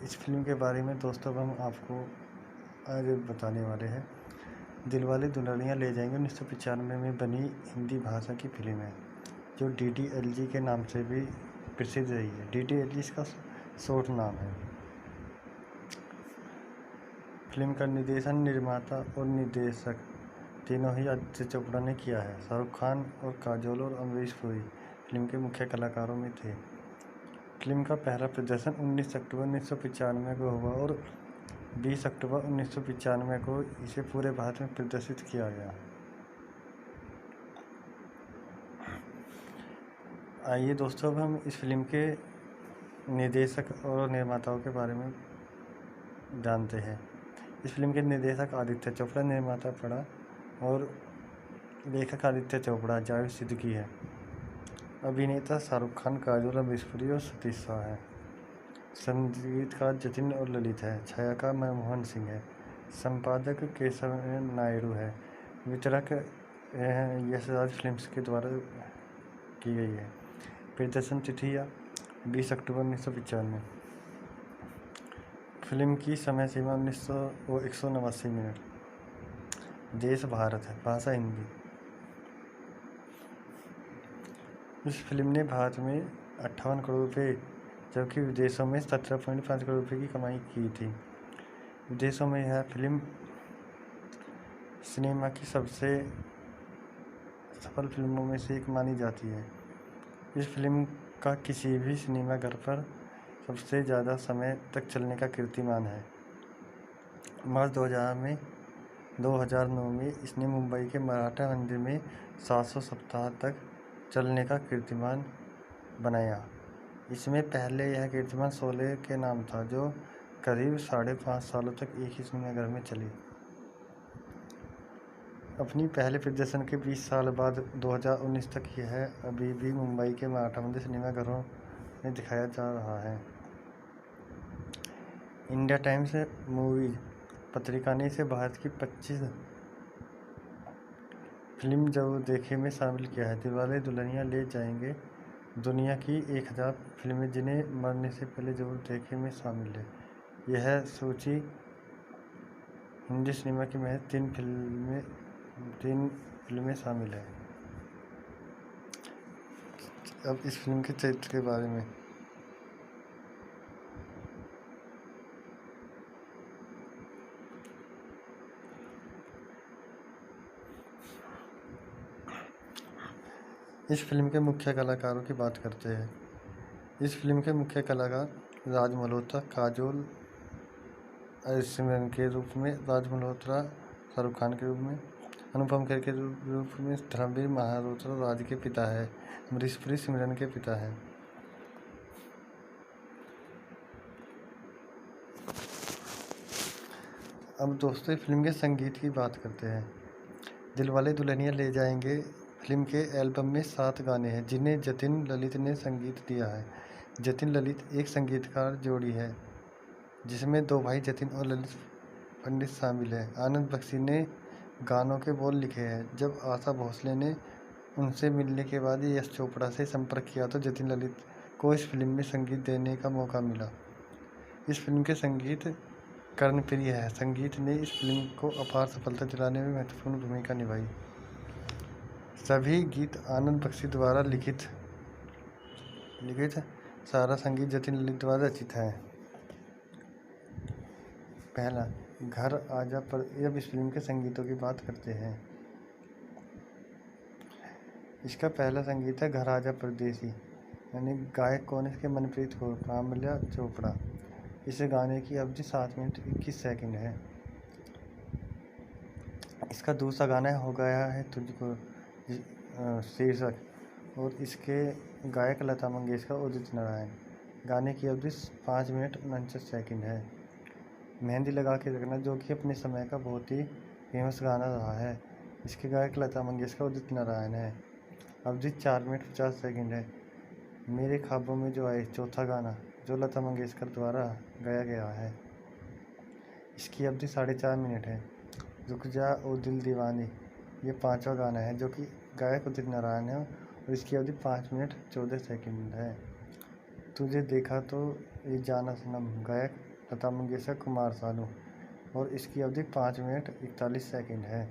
इस फिल्म के बारे में दोस्तों हम आपको आज बताने वाले हैं। दिलवाले दुल्हनिया ले जाएंगे 1995 में बनी हिंदी भाषा की फिल्म है, जो DDLG के नाम से भी प्रसिद्ध रही है। DDLG इसका शॉर्ट नाम है। फिल्म का निर्देशन, निर्माता और निर्देशक तीनों ही आदित्य चोपड़ा ने किया है। शाहरुख खान और काजोल और अमरीश पुरी फिल्म के मुख्य कलाकारों में थे। फिल्म का पहला प्रदर्शन 19 अक्टूबर 1995 को हुआ और 20 अक्टूबर 1995 को इसे पूरे भारत में प्रदर्शित किया गया। आइए दोस्तों, अब हम इस फिल्म के निर्देशक और निर्माताओं के बारे में जानते हैं। इस फिल्म के निर्देशक आदित्य चोपड़ा, निर्माता पड़ा और लेखक आदित्य चोपड़ा, जावेद सिद्दीकी है। अभिनेता शाहरुख खान, काजोल, अमरीश पुरी और सतीश शाह है। संगीतकार जतिन और ललित है। छायाकार मनमोहन सिंह है। संपादक केशव नायडू है। वितरक यशराज फिल्म्स के द्वारा की गई है। प्रदर्शन तिथियाँ 20 अक्टूबर 1995। फिल्म की समय सीमा 189 मिनट। देश भारत है, भाषा हिंदी। इस फिल्म ने भारत में 58 करोड़ रुपये जबकि विदेशों में 17.5 करोड़ रुपये की कमाई की थी। विदेशों में यह फिल्म सिनेमा की सबसे सफल फिल्मों में से एक मानी जाती है। इस फिल्म का किसी भी सिनेमाघर पर सबसे ज़्यादा समय तक चलने का कीर्तिमान है। मार्च 2009 में इसने मुंबई के मराठा मंदिर में 700 सप्ताह तक चलने का कीर्तिमान बनाया। इसमें पहले यह कीर्तिमान शोले के नाम था, जो करीब 5.5 सालों तक एक ही सिनेमाघर में चली। अपनी पहले प्रदर्शन के 20 साल बाद 2019 तक यह अभी भी मुंबई के मराठा मंदिर सिनेमाघरों में दिखाया जा रहा है। इंडिया टाइम्स मूवीज पत्रिका ने इसे भारत की 25 फिल्म जरूर देखे में शामिल किया है। दिलवाले दुल्हनिया ले जाएंगे दुनिया की 1000 फिल्में जिन्हें मरने से पहले जरूर देखे में शामिल है। यह सूची हिंदी सिनेमा की महज 3 फिल्में शामिल है। अब इस फिल्म के चरित्र के बारे में। इस फिल्म के मुख्य कलाकारों की बात करते हैं। इस फिल्म के मुख्य कलाकार राज मल्होत्रा, काजोल सिमरन के रूप में, राज मल्होत्रा शाहरुख खान के रूप में, अनुपम खेर के रूप में धर्मवीर मल्होत्रा राज के पिता है, अमरीश पुरी सिमरन के पिता है। अब दोस्तों फिल्म के संगीत की बात करते हैं। दिलवाले दुल्हनिया ले जाएंगे फिल्म के एल्बम में 7 गाने हैं, जिन्हें जतिन ललित ने संगीत दिया है। जतिन ललित एक संगीतकार जोड़ी है, जिसमें 2 भाई जतिन और ललित पंडित शामिल हैं। आनंद बख्शी ने गानों के बोल लिखे हैं। जब आशा भोसले ने उनसे मिलने के बाद यश चोपड़ा से संपर्क किया तो जतिन ललित को इस फिल्म में संगीत देने का मौका मिला। इस फिल्म के संगीत कर्णप्रिय है। संगीत ने इस फिल्म को अपार सफलता दिलाने में महत्वपूर्ण भूमिका निभाई। सभी गीत आनंद बख्शी द्वारा लिखित सारा संगीत जतिन ललित द्वारा रचित है। पहला, घर आजा पर। अब इस फिल्म के संगीतों की बात करते हैं। इसका पहला संगीत है घर आजा परदेसी, यानी गायक कौन है इसके? मनप्रीत कौर, कामल्या चोपड़ा। इस गाने की अवधि 7 मिनट 21 सेकंड है। इसका दूसरा गाना हो गया है तुझको शीर्षक, और इसके गायक लता मंगेशकर, उदित नारायण। गाने की अवधि 5 मिनट 49 सेकंड है। मेहंदी लगा के रखना, जो कि अपने समय का बहुत ही फेमस गाना रहा है। इसके गायक लता मंगेशकर, उदित नारायण है। अवधि 4 मिनट 50 सेकंड है। मेरे ख्वाबों में जो आए, चौथा गाना, जो लता मंगेशकर द्वारा गाया गया है। इसकी अवधि 4.5 मिनट है। रुक जा ओ दिल दीवानी, ये 5वां गाना है, जो कि गायक उदित नारायण है, और इसकी अवधि 5 मिनट 14 सेकंड है। तुझे देखा तो ये जाना सनम, गायक लता मंगेशकर, कुमार सानू, और इसकी अवधि 5 मिनट 41 सेकंड है।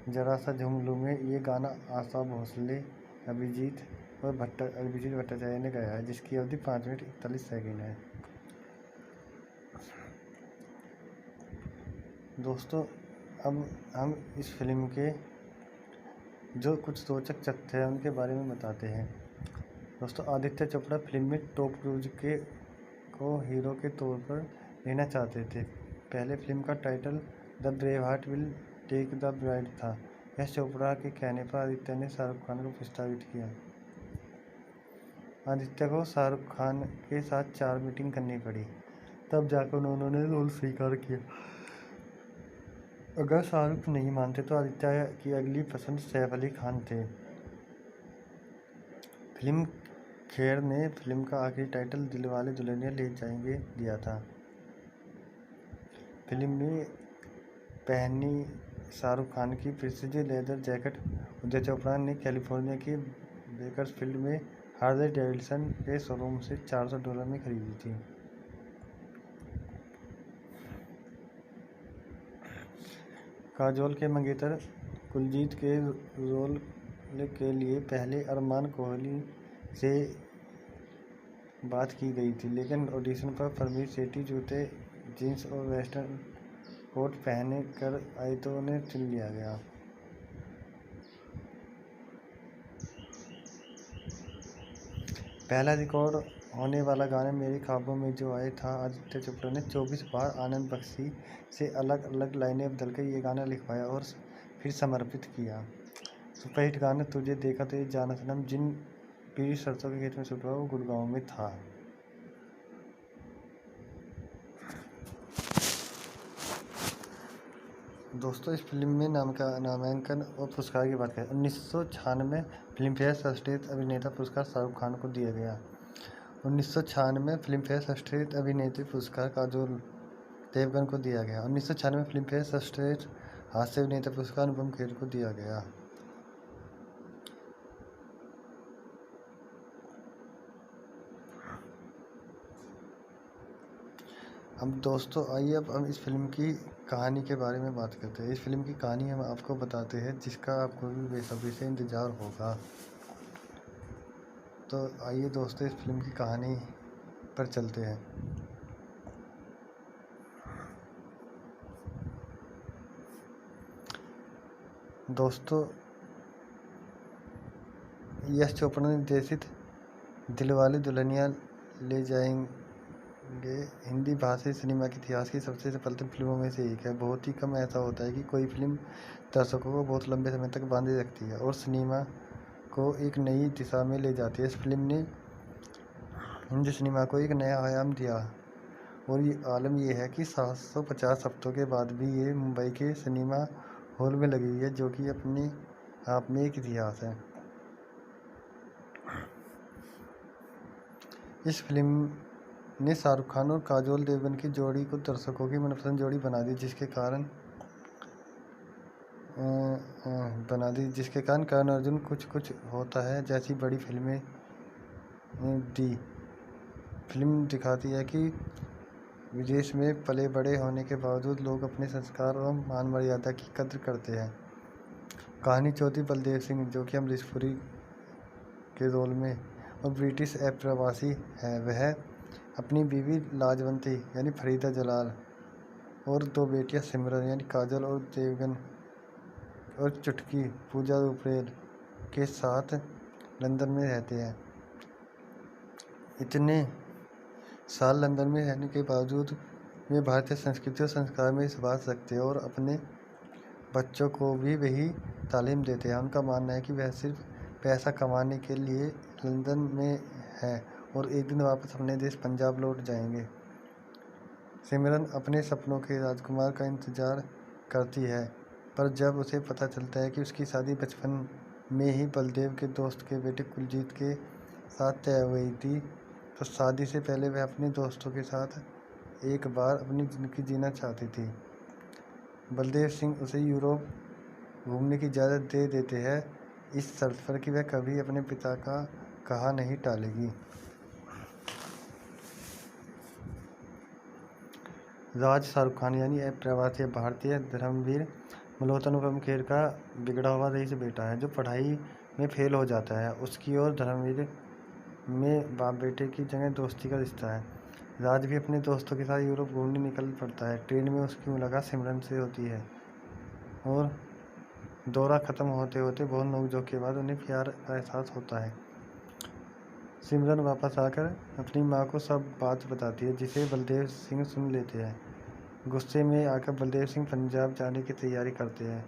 जरा सा झूम लूं में ये गाना आशा भोसले, अभिजीत भट्टाचार्य ने गाया है, जिसकी अवधि 5 मिनट 41 सेकंड है। दोस्तों, अब हम इस फिल्म के जो कुछ रोचक तथ्य हैं उनके बारे में बताते हैं। दोस्तों, आदित्य चोपड़ा फिल्म में टॉम क्रूज को हीरो के तौर पर लेना चाहते थे। पहले फिल्म का title the brave heart will take the bride था। यश चोपड़ा के कहने पर आदित्य ने शाहरुख खान को प्रस्तावित किया। आदित्य को शाहरुख खान के साथ 4 मीटिंग करनी पड़ी, तब जाकर उन्होंने रोल स्वीकार किया। अगर शाहरुख नहीं मानते तो आदित्य की अगली पसंद सैफ अली खान थे। फिल्म खेर ने फिल्म का आखिरी टाइटल दिलवाले दुल्हनिया ले जाएंगे दिया था। फिल्म में पहनी शाहरुख खान की precision leather jacket Aditya Chopra ने कैलिफोर्निया के बेकर्सफील्ड में हार्ले डेविडसन के शोरूम से $400 में खरीदी थी। काजोल के मंगेतर कुलजीत के रोल के लिए पहले अरमान कोहली से बात की गई थी, लेकिन ऑडिशन पर परमीत सेठी जूते, जीन्स और वेस्टर्न कोट पहने कर आई तो उन्हें चुन लिया गया। पहला रिकॉर्ड होने वाला गाना मेरे ख्वाबों में जो आए था। आदित्य चोपड़ा ने 24 बार आनंद बख्शी से अलग अलग लाइनें बदलकर ये गाना लिखवाया और फिर समर्पित किया। सुपरहिट गाना तुझे देखा तो ये जाना सनम जिन पीरी सरसों के खेत में शूट हुआ वो गुड़गांव में था। दोस्तों, इस फिल्म में नामांकन और पुरस्कार की बात करें। 1996 फिल्म फेयर सर्वश्रेष्ठ अभिनेता पुरस्कार शाहरुख खान को दिया गया। 1996 फिल्म फेयर सर्वश्रेष्ठ अभिनेत्री पुरस्कार काजोल देवगन को दिया गया। 1996 फिल्म फेयर सर्वश्रेष्ठ हास्य अभिनेता पुरस्कार अनुपम खेर को दिया गया। अब दोस्तों, आइए अब हम इस फिल्म की कहानी के बारे में बात करते हैं। इस फिल्म की कहानी हम आपको बताते हैं, जिसका आपको भी बेसब्री से इंतज़ार होगा। तो आइए दोस्तों, इस फिल्म की कहानी पर चलते हैं। दोस्तों, यश चोपड़ा निर्देशित दिलवाले दुल्हनिया ले जाएंगे हिंदी भाषी सिनेमा के इतिहास की सबसे सफलतम फिल्मों में से एक है। बहुत ही कम ऐसा होता है कि कोई फिल्म दर्शकों को बहुत लंबे समय तक बांधे रखती है और सिनेमा को एक नई दिशा में ले जाती है। इस फिल्म ने हिंदी सिनेमा को एक नया आयाम दिया और ये आलम ये है कि 750 हफ्तों के बाद भी ये मुंबई के सिनेमा हॉल में लगी हुई है, जो कि अपने आप में एक इतिहास है। इस फिल्म ने शाहरुख खान और काजोल देवगन की जोड़ी को दर्शकों की मनपसंद जोड़ी बना दी, जिसके कारण करण अर्जुन कुछ कुछ होता है जैसी बड़ी फिल्में दी। फिल्म दिखाती है कि विदेश में पले बड़े होने के बावजूद लोग अपने संस्कार और मान मर्यादा की कद्र करते हैं। कहानी चौथी बलदेव सिंह, जो कि अमरीश पुरी के रोल में और ब्रिटिश अप्रवासी है, वह अपनी बीवी लाजवंती यानी फरीदा जलाल और 2 बेटियां सिमरन यानी काजल और देवगन और चुटकी पूजा रुपेल के साथ लंदन में रहते हैं। इतने साल लंदन में रहने के बावजूद वे भारतीय संस्कृति और संस्कार में विश्वास रखते हैं और अपने बच्चों को भी वही तालीम देते हैं। उनका मानना है कि वह सिर्फ पैसा कमाने के लिए लंदन में है और एक दिन वापस अपने देश पंजाब लौट जाएंगे। सिमरन अपने सपनों के राजकुमार का इंतजार करती है, पर जब उसे पता चलता है कि उसकी शादी बचपन में ही बलदेव के दोस्त के बेटे कुलजीत के साथ तय हुई थी, तो शादी से पहले वह अपने दोस्तों के साथ एक बार अपनी ज़िंदगी जीना चाहती थी। बलदेव सिंह उसे यूरोप घूमने की इजाज़त दे देते हैं, इस शर्त पर कि वह कभी अपने पिता का कहा नहीं टालेगी। राज शाहरुख खान यानी प्रवासी भारतीय धर्मवीर मल्होत्रा अनुपम खेर का बिगड़ा हुआ रईस बेटा है जो पढ़ाई में फेल हो जाता है। उसकी और धर्मवीर में बाप बेटे की जगह दोस्ती का रिश्ता है। राज भी अपने दोस्तों के साथ यूरोप घूमने निकल पड़ता है। ट्रेन में उसकी मुलाकात सिमरन से होती है और दौरा ख़त्म होते होते बहुत नोकझोंक के बाद उन्हें प्यार का एहसास होता है। सिमरन वापस आकर अपनी माँ को सब बात बताती है जिसे बलदेव सिंह सुन लेते हैं। गुस्से में आकर बलदेव सिंह पंजाब जाने की तैयारी करते हैं।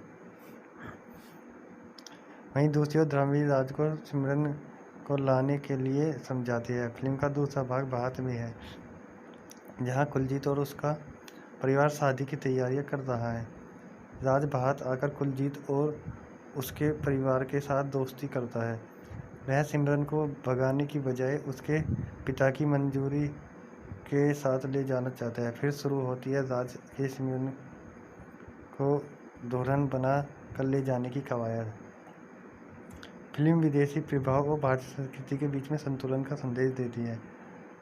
वहीं दूसरी ओर धर्मवीर राज को सिमरन को लाने के लिए समझाती है। फिल्म का दूसरा भाग भारत में है जहां कुलजीत और उसका परिवार शादी की तैयारियां कर रहा है। राज भारत आकर कुलजीत और उसके परिवार के साथ दोस्ती करता है। वह सिमरन को भगाने की बजाय उसके पिता की मंजूरी के साथ ले जाना चाहता है। फिर शुरू होती है राज के सिमरन को दुल्हन बना कर ले जाने की कवायद। फिल्म विदेशी प्रभाव और भारतीय संस्कृति के बीच में संतुलन का संदेश देती है।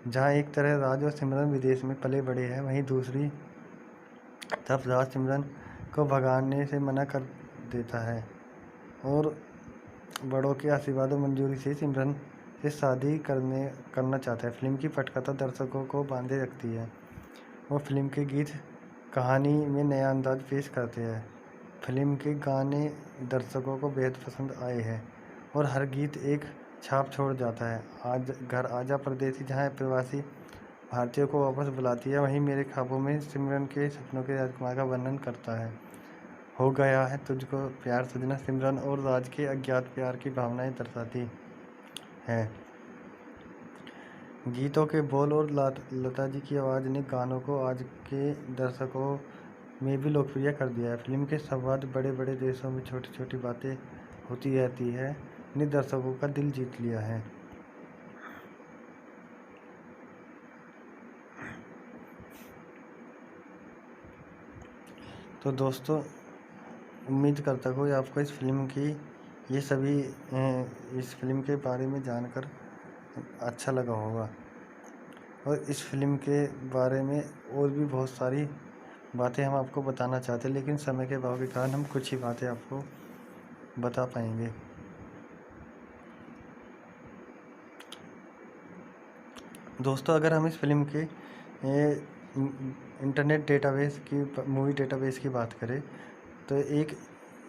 जहां एक तरह राज और सिमरन विदेश में पले बड़े हैं, वहीं दूसरी तरफ राज सिमरन को भगाने से मना कर देता है और बड़ों के आशीर्वाद और मंजूरी से सिमरन से शादी करना चाहता है। फिल्म की पटकथा दर्शकों को बांधे रखती है और फिल्म के गीत कहानी में नया अंदाज पेश करते हैं। फिल्म के गाने दर्शकों को बेहद पसंद आए हैं और हर गीत एक छाप छोड़ जाता है। आज घर आजा परदेसी जहां प्रवासी भारतीयों को वापस बुलाती है, वहीं मेरे ख्वाबों में सिमरन के सपनों के राजकुमार का वर्णन करता है। हो गया है तुझको प्यार सजना सिमरन और राज के अज्ञात प्यार की भावनाएं दर्शाती है। गीतों के बोल और लता जी की आवाज़ ने गानों को आज के दर्शकों में भी लोकप्रिय कर दिया है। फिल्म के संवाद बड़े बड़े देशों में छोटी छोटी बातें होती रहती है ने दर्शकों का दिल जीत लिया है। तो दोस्तों, उम्मीद करता हूँ आपको इस फिल्म की इस फिल्म के बारे में जानकर अच्छा लगा होगा और इस फिल्म के बारे में और भी बहुत सारी बातें हम आपको बताना चाहते हैं, लेकिन समय के अभाव के कारण हम कुछ ही बातें आपको बता पाएंगे। दोस्तों, अगर हम इस फिल्म के इंटरनेट डेटाबेस की मूवी डेटाबेस की बात करें तो एक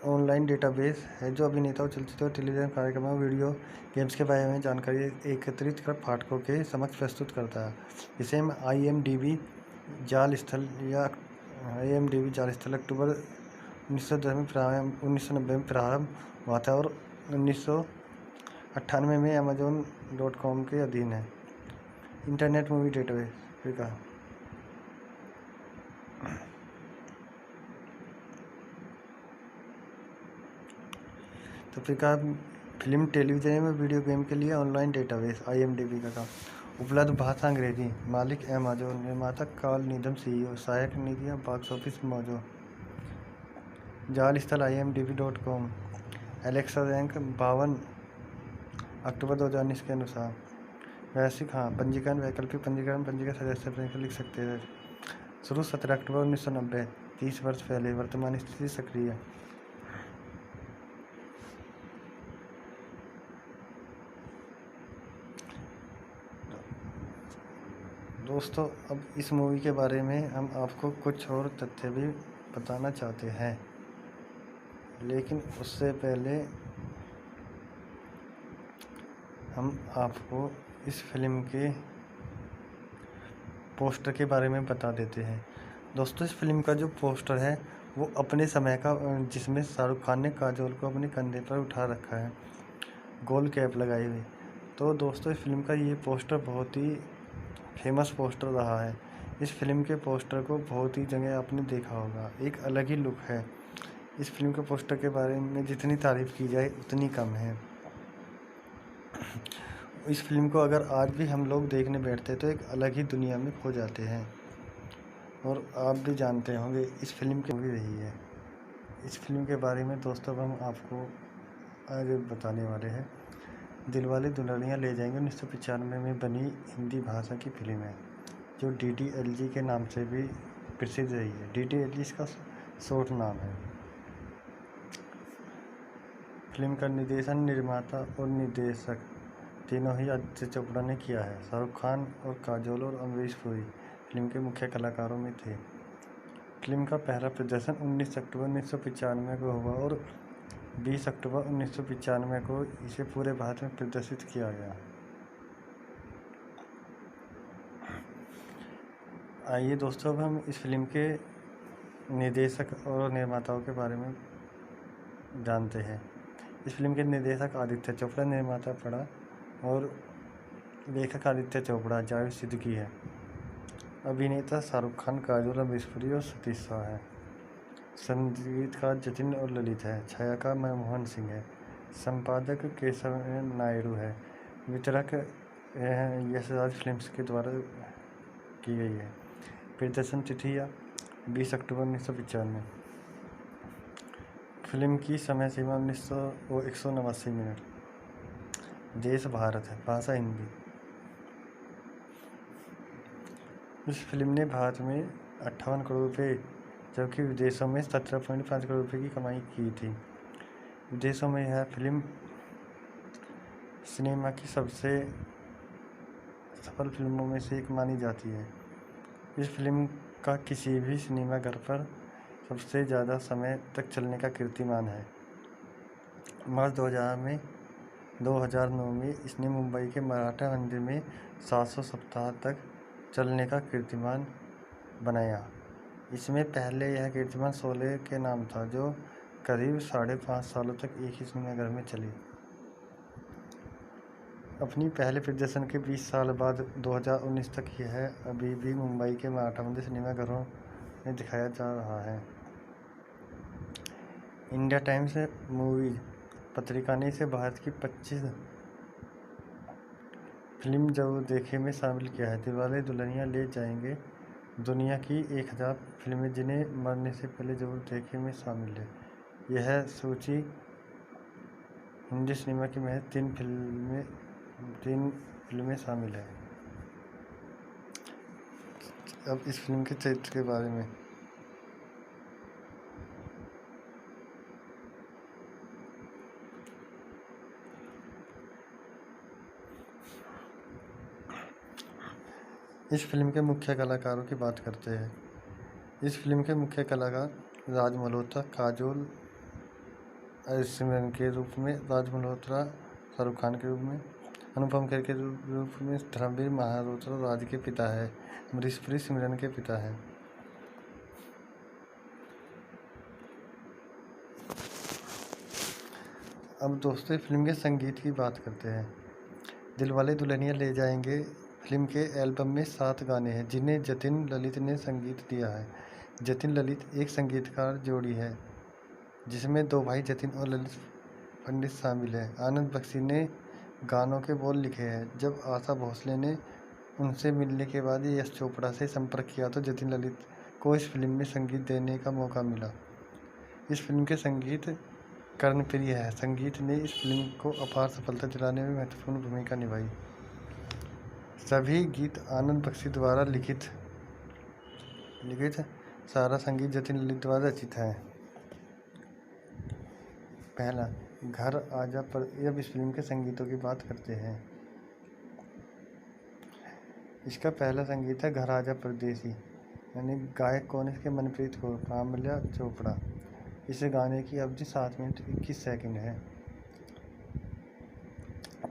ऑनलाइन डेटाबेस है जो अभिनेताओं, चलचित्र और टेलीविजन कार्यक्रमों, वीडियो गेम्स के बारे में जानकारी एकत्रित कर पाठकों के समक्ष प्रस्तुत करता है। इसे हम IMDb जाल स्थल अक्टूबर 1990 में प्रारंभ हुआ था और 1998 में Amazon.com के अधीन है। इंटरनेट मूवी डेटाबेस का तो फिल्म, टेलीविजन में वीडियो गेम के लिए ऑनलाइन डेटाबेस IMDb का काम। उपलब्ध भाषा अंग्रेजी। मालिक Amazon। निर्माता कार्ल नीदम CEO। सहायक नीतियाँ बॉक्स ऑफिस मौजूद। जाल स्थल IMDb.com। एलेक्सा रैंक 52 अक्टूबर 2019 के अनुसार। वैश्विक पंजीकरण वैकल्पिक पंजीकरण सदस्य पर लिख सकते हैं। शुरू 17 अक्टूबर 1990, 30 वर्ष पहले। वर्तमान स्थिति सक्रिय। दोस्तों, अब इस मूवी के बारे में हम आपको कुछ और तथ्य भी बताना चाहते हैं, लेकिन उससे पहले हम आपको इस फिल्म के पोस्टर के बारे में बता देते हैं। दोस्तों, इस फिल्म का जो पोस्टर है वो अपने समय का, जिसमें शाहरुख खान ने काजोल को अपने कंधे पर उठा रखा है, गोल कैप लगाई हुई। तो दोस्तों, इस फिल्म का ये पोस्टर बहुत ही फेमस पोस्टर रहा है। इस फिल्म के पोस्टर को बहुत ही जगह आपने देखा होगा, एक अलग ही लुक है। इस फिल्म के पोस्टर के बारे में जितनी तारीफ़ की जाए उतनी कम है। इस फिल्म को अगर आज भी हम लोग देखने बैठते तो एक अलग ही दुनिया में खो जाते हैं। और आप भी जानते होंगे इस फिल्म की मूवी रही है। इस फिल्म के बारे में दोस्तों हम आपको आज बताने वाले हैं। दिलवाले दुल्हनिया ले जाएंगे 1995 में बनी हिंदी भाषा की फिल्म है जो DDLG के नाम से भी प्रसिद्ध रही है। DDLJ इसका शॉर्ट नाम है। फिल्म का निर्देशन, निर्माता और निर्देशक तीनों ही आदित्य चोपड़ा ने किया है। शाहरुख खान और काजोल और अमरीश पुरी फिल्म के मुख्य कलाकारों में थे। फिल्म का पहला प्रदर्शन 19 अक्टूबर 1995 को हुआ और 20 अक्टूबर 1995 को इसे पूरे भारत में प्रदर्शित किया गया। आइए दोस्तों, अब हम इस फिल्म के निर्देशक और निर्माताओं के बारे में जानते हैं। इस फिल्म के निर्देशक आदित्य चोपड़ा, निर्माता पड़ा और लेखक आदित्य चोपड़ा, जावेद सिद्दीकी है। अभिनेता शाहरुख खान, काजोल, अमरीश पुरी और सतीश शाह है। संगीतकार जतिन और ललित है। छायाकार मनमोहन सिंह है। संपादक केशव नायडू है। वितरक यशराज फिल्म्स के द्वारा की गई है। प्रदर्शन तिथियाँ 20 अक्टूबर 1995। फिल्म की समय सीमा 189 मिनट। देश भारत है। भाषा हिंदी। इस फिल्म ने भारत में 58 करोड़ रुपये जबकि विदेशों में 17.5 करोड़ रुपये की कमाई की थी। विदेशों में यह फिल्म सिनेमा की सबसे सफल फिल्मों में से एक मानी जाती है। इस फिल्म का किसी भी सिनेमाघर पर सबसे ज़्यादा समय तक चलने का कीर्तिमान है। मार्च 2009 में इसने मुंबई के मराठा मंदिर में 700 सप्ताह तक चलने का कीर्तिमान बनाया। इसमें पहले यह कीर्तिमान शोले के नाम था, जो करीब 5.5 सालों तक एक ही सिनेमाघर में चली। अपनी पहले प्रदर्शन के 20 साल बाद 2019 तक यह अभी भी मुंबई के मराठा मंदिर सिनेमाघरों में दिखाया जा रहा है। इंडिया टाइम्स मूवीज पत्रिका ने इसे भारत की 25 फिल्म जरूर देखे में शामिल किया है। दिलवाले दुल्हनिया ले जाएंगे दुनिया की 1000 फिल्में जिन्हें मरने से पहले जरूर देखे में शामिल है। यह सूची हिंदी सिनेमा की महज 3 फिल्में शामिल है। अब इस फिल्म के चरित्र के बारे में। इस फिल्म के मुख्य कलाकारों की बात करते हैं। इस फिल्म के मुख्य कलाकार राज मल्होत्रा, काजोल सिमरन के रूप में, राज मल्होत्रा शाहरुख खान के रूप में, अनुपम खेर के रूप में धर्मवीर मल्होत्रा राज के पिता है, अमरीश पुरी सिमरन के पिता है। अब दोस्तों फिल्म के संगीत की बात करते हैं। दिलवाले दुल्हनिया ले जाएंगे फिल्म के एल्बम में 7 गाने हैं जिन्हें जतिन ललित ने संगीत दिया है। जतिन ललित एक संगीतकार जोड़ी है जिसमें 2 भाई जतिन और ललित पंडित शामिल हैं। आनंद बख्शी ने गानों के बोल लिखे हैं। जब आशा भोसले ने उनसे मिलने के बाद यश चोपड़ा से संपर्क किया तो जतिन ललित को इस फिल्म में संगीत देने का मौका मिला। इस फिल्म के संगीत कर्णप्रिय है। संगीत ने इस फिल्म को अपार सफलता दिलाने में महत्वपूर्ण भूमिका निभाई। सभी गीत आनंद बख्शी द्वारा लिखित सारा संगीत जतिन ललित द्वारा रचित है। पहला, घर आजा पर। अब इस फिल्म के संगीतों की बात करते हैं। इसका पहला संगीत है घर आजा परदेसी, यानी गायक कौन है इसके? मनप्रीत कौर, कामल्या चोपड़ा। इस गाने की अवधि 7 मिनट 21 सेकंड है।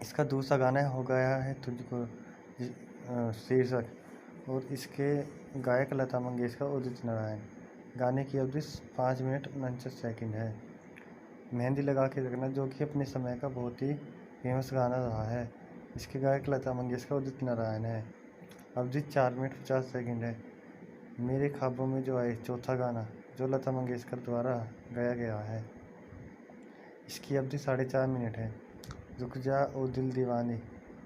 इसका दूसरा गाना हो गया है तुझको शीर्षक, और इसके गायक लता मंगेशकर, उदित नारायण। गाने की अवधि 5 मिनट 49 सेकंड है। मेहंदी लगा के रखना, जो कि अपने समय का बहुत ही फेमस गाना रहा है। इसके गायक लता मंगेशकर, उदित नारायण है। अवधि 4 मिनट 50 सेकंड है। मेरे ख्वाबों में जो आए, चौथा गाना, जो लता मंगेशकर द्वारा गाया गया है। इसकी अवधि 4.5 मिनट है। रुक जा ओ दिल दीवानी,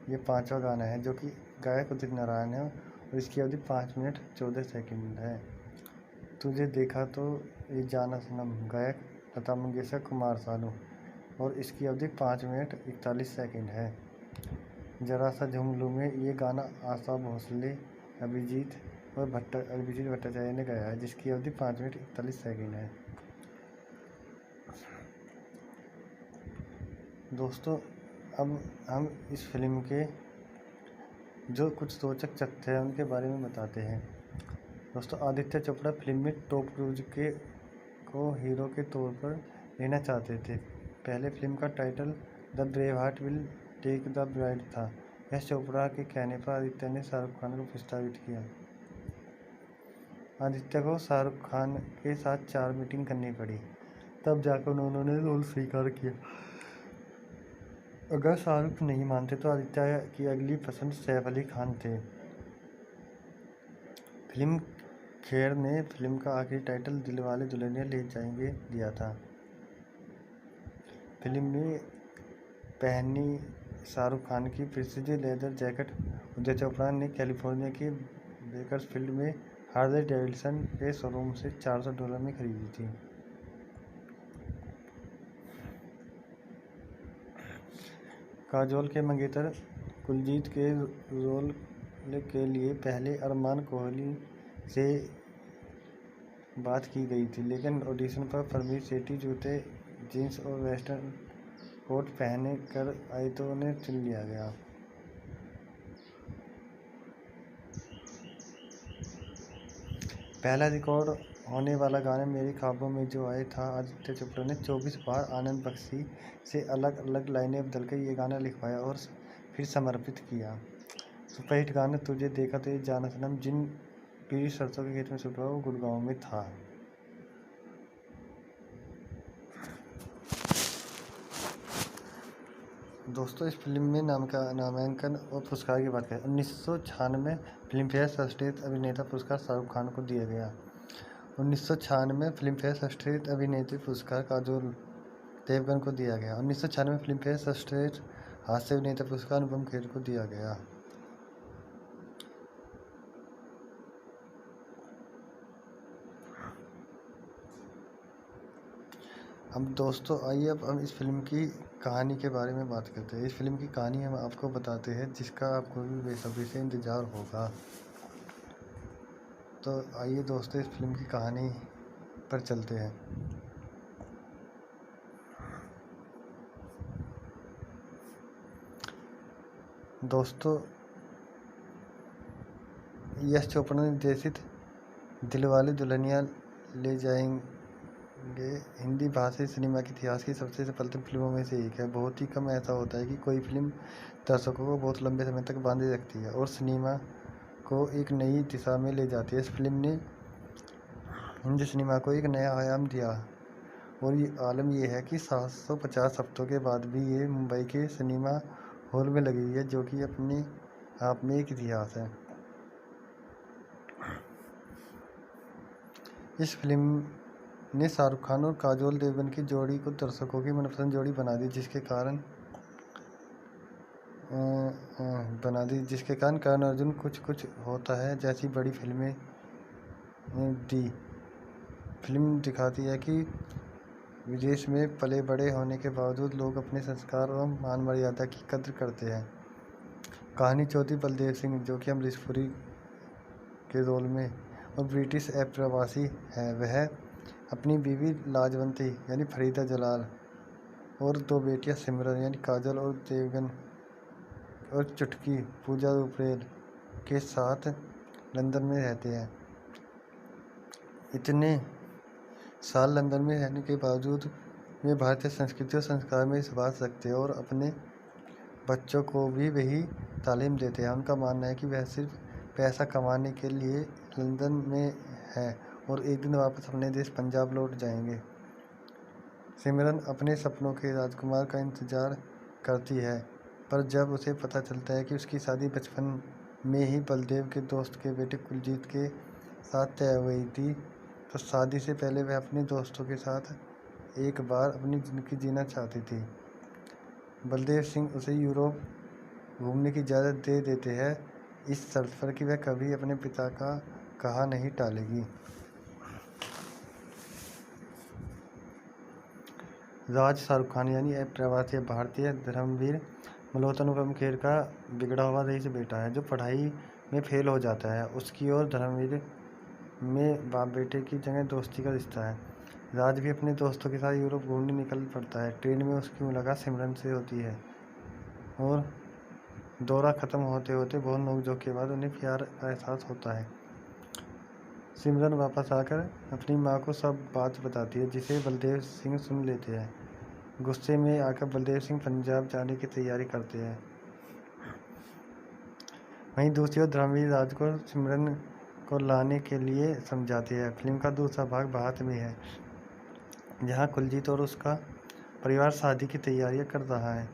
ये 5वां गाना है जो कि गायक उदित नारायण है और इसकी अवधि 5 मिनट 14 सेकंड है। तुझे देखा तो ये जाना सनम, गायक लता मंगेशकर, कुमार सानू, और इसकी अवधि 5 मिनट 41 सेकंड है। जरा सा झूम लूं में, ये गाना आशा भोसले, अभिजीत और अभिजीत भट्टाचार्य ने गाया है, जिसकी अवधि 5 मिनट 41 सेकेंड है। दोस्तों, अब हम इस फिल्म के जो कुछ रोचक तथ्य हैं उनके बारे में बताते हैं। दोस्तों, आदित्य चोपड़ा फिल्म में टॉम क्रूज को हीरो के तौर पर लेना चाहते थे। पहले फिल्म का title the brave heart will take the bride था। यश चोपड़ा के कहने पर आदित्य ने शाहरुख खान को प्रस्तावित किया। आदित्य को शाहरुख खान के साथ 4 मीटिंग करनी पड़ी, तब जाकर उन्होंने रोल स्वीकार किया। अगर शाहरुख नहीं मानते तो आदित्य की अगली पसंद सैफ अली खान थे। फिल्म खेर ने फिल्म का आखिरी टाइटल दिलवाले दुल्हनिया ले जाएंगे दिया था। फिल्म में पहनी शाहरुख खान की प्रिसिज लेदर जैकेट उदय चोपड़ा ने कैलिफोर्निया के बेकर्सफील्ड में हार्ले डेविडसन के शोरूम से $400 में खरीदी थी। काजोल के मंगेतर कुलजीत के रोल के लिए पहले अरमान कोहली से बात की गई थी, लेकिन ऑडिशन पर परमीर सेठी जूते, जीन्स और वेस्टर्न कोट पहने कर आई तो उन्हें चुन लिया गया। पहला रिकॉर्ड होने वाला गाना मेरे ख्वाबों में जो आए था। आदित्य चोपड़ा ने 24 बार आनंद बख्शी से अलग अलग लाइनें बदलकर ये गाना लिखवाया और फिर समर्पित किया। सुपरहिट गाना तुझे देखा तो ये जाना सनम जिन पीरी सरसों के खेत में शूट हुआ वो गुड़गांव में था। दोस्तों, इस फिल्म में नामांकन और पुरस्कार की बात करें। 1996 फिल्म फेयर सर्वश्रेष्ठ अभिनेता पुरस्कार शाहरुख खान को दिया गया। 1996 फिल्म फेयर सर्वश्रेष्ठ अभिनेत्री पुरस्कार काजोल देवगन को दिया गया। 1996 फिल्म फेयर सर्वश्रेष्ठ हास्य अभिनेता पुरस्कार अनुपम खेर को दिया गया। अब दोस्तों, आइए अब हम इस फिल्म की कहानी के बारे में बात करते हैं। इस फिल्म की कहानी हम आपको बताते हैं, जिसका आपको भी बेसब्री से इंतज़ार होगा। तो आइए दोस्तों, इस फिल्म की कहानी पर चलते हैं। दोस्तों, यश चोपड़ा निर्देशित दिलवाले दुल्हनिया ले जाएंगे हिंदी भाषी सिनेमा के इतिहास की सबसे सफलतम फिल्मों में से एक है। बहुत ही कम ऐसा होता है कि कोई फिल्म दर्शकों को बहुत लंबे समय तक बांधे रखती है और सिनेमा को एक नई दिशा में ले जाती है। इस फिल्म ने हिंदी सिनेमा को एक नया आयाम दिया और ये आलम ये है कि 750 हफ्तों के बाद भी ये मुंबई के सिनेमा हॉल में लगी हुई है, जो कि अपने आप में एक इतिहास है। इस फिल्म ने शाहरुख खान और काजोल देवगन की जोड़ी को दर्शकों की मनपसंद जोड़ी बना दी, जिसके कारण करण अर्जुन कुछ कुछ होता है जैसी बड़ी फिल्में दी। फिल्म दिखाती है कि विदेश में पले बड़े होने के बावजूद लोग अपने संस्कार और मान मर्यादा की कद्र करते हैं। कहानी चौधरी बलदेव सिंह, जो कि अमरीश पुरी के रोल में और ब्रिटिश अप्रवासी है, वह अपनी बीवी लाजवंती यानी फरीदा जलाल और 2 बेटियां सिमरन यानी काजल और देवगन और चुटकी पूजा रुपेल के साथ लंदन में रहते हैं। इतने साल लंदन में रहने के बावजूद वे भारतीय संस्कृति और संस्कार में विश्वास रखते हैं और अपने बच्चों को भी वही तालीम देते हैं। उनका मानना है कि वह सिर्फ पैसा कमाने के लिए लंदन में है और एक दिन वापस अपने देश पंजाब लौट जाएंगे। सिमरन अपने सपनों के राजकुमार का इंतजार करती है, पर जब उसे पता चलता है कि उसकी शादी बचपन में ही बलदेव के दोस्त के बेटे कुलजीत के साथ तय हुई थी, तो शादी से पहले वह अपने दोस्तों के साथ एक बार अपनी ज़िंदगी जीना चाहती थी। बलदेव सिंह उसे यूरोप घूमने की इजाज़त दे देते हैं, इस शर्त पर कि वह कभी अपने पिता का कहा नहीं टालेगी। राज शाहरुख खान यानी प्रवासी भारतीय धर्मवीर मल्होत्रा अनुपम खेर का बिगड़ा हुआ रईस बेटा है, जो पढ़ाई में फेल हो जाता है। उसकी और धर्मवीर में बाप बेटे की जगह दोस्ती का रिश्ता है। राज भी अपने दोस्तों के साथ यूरोप घूमने निकल पड़ता है। ट्रेन में उसकी मुलाकात सिमरन से होती है और दौरा ख़त्म होते होते बहुत नोकझोंक के बाद उन्हें प्यार का एहसास होता है। सिमरन वापस आकर अपनी माँ को सब बात बताती है, जिसे बलदेव सिंह सुन लेते हैं। गुस्से में आकर बलदेव सिंह पंजाब जाने की तैयारी करते हैं। वहीं दूसरी ओर धर्मवीर राज को सिमरन को लाने के लिए समझाते हैं। फिल्म का दूसरा भाग भारत में है, जहाँ कुलजीत और उसका परिवार शादी की तैयारियां कर रहा है।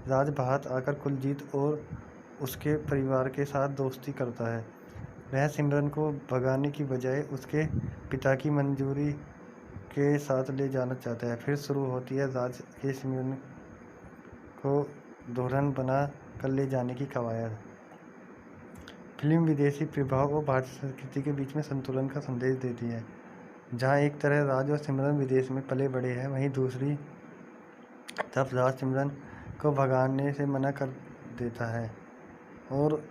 राज भारत आकर कुलजीत और उसके परिवार के साथ दोस्ती करता है। वह सिमरन को भगाने की बजाय उसके पिता की मंजूरी के साथ ले जाना चाहता है। फिर शुरू होती है राज के सिमरन को दुल्हन बना कर ले जाने की कवायद। फिल्म विदेशी प्रभाव और भारतीय संस्कृति के बीच में संतुलन का संदेश देती है। जहाँ एक तरह राज और सिमरन विदेश में पले बड़े हैं, वहीं दूसरी तरफ राज सिमरन को भगाने से मना कर देता है और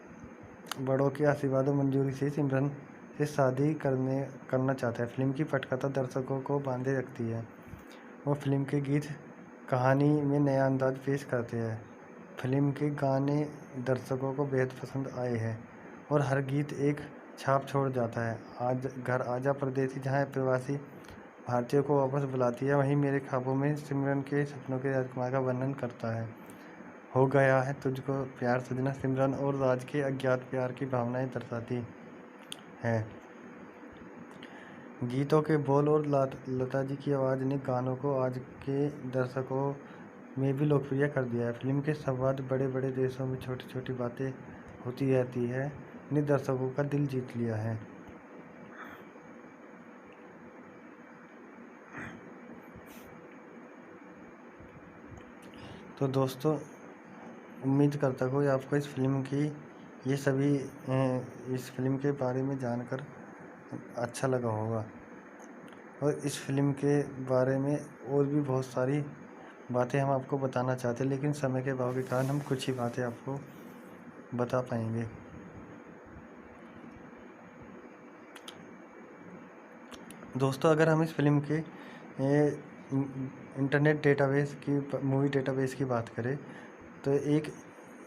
बड़ों के आशीर्वाद और मंजूरी से सिमरन से शादी करना चाहता है। फिल्म की पटकथा दर्शकों को बांधे रखती है और फिल्म के गीत कहानी में नया अंदाज पेश करते हैं। फिल्म के गाने दर्शकों को बेहद पसंद आए हैं और हर गीत एक छाप छोड़ जाता है। आज घर आजा परदेसी, जहाँ प्रवासी भारतीयों को वापस बुलाती है, वहीं मेरे ख्वाबों में सिमरन के सपनों के राजकुमार का वर्णन करता है। हो गया है तुझको प्यार सजना सिमरन और राज के अज्ञात प्यार की भावनाएं दर्शाती हैं। गीतों के बोल और लता जी की आवाज़ ने गानों को आज के दर्शकों में भी लोकप्रिय कर दिया है। फिल्म के संवाद बड़े बड़े देशों में छोटी छोटी बातें होती रहती है ने दर्शकों का दिल जीत लिया है। तो दोस्तों, उम्मीद करता हूँ आपको इस फिल्म की इस फिल्म के बारे में जानकर अच्छा लगा होगा। और इस फिल्म के बारे में और भी बहुत सारी बातें हम आपको बताना चाहते हैं, लेकिन समय के अभाव के कारण हम कुछ ही बातें आपको बता पाएंगे। दोस्तों, अगर हम इस फिल्म के इंटरनेट डेटाबेस की मूवी डेटाबेस की बात करें तो एक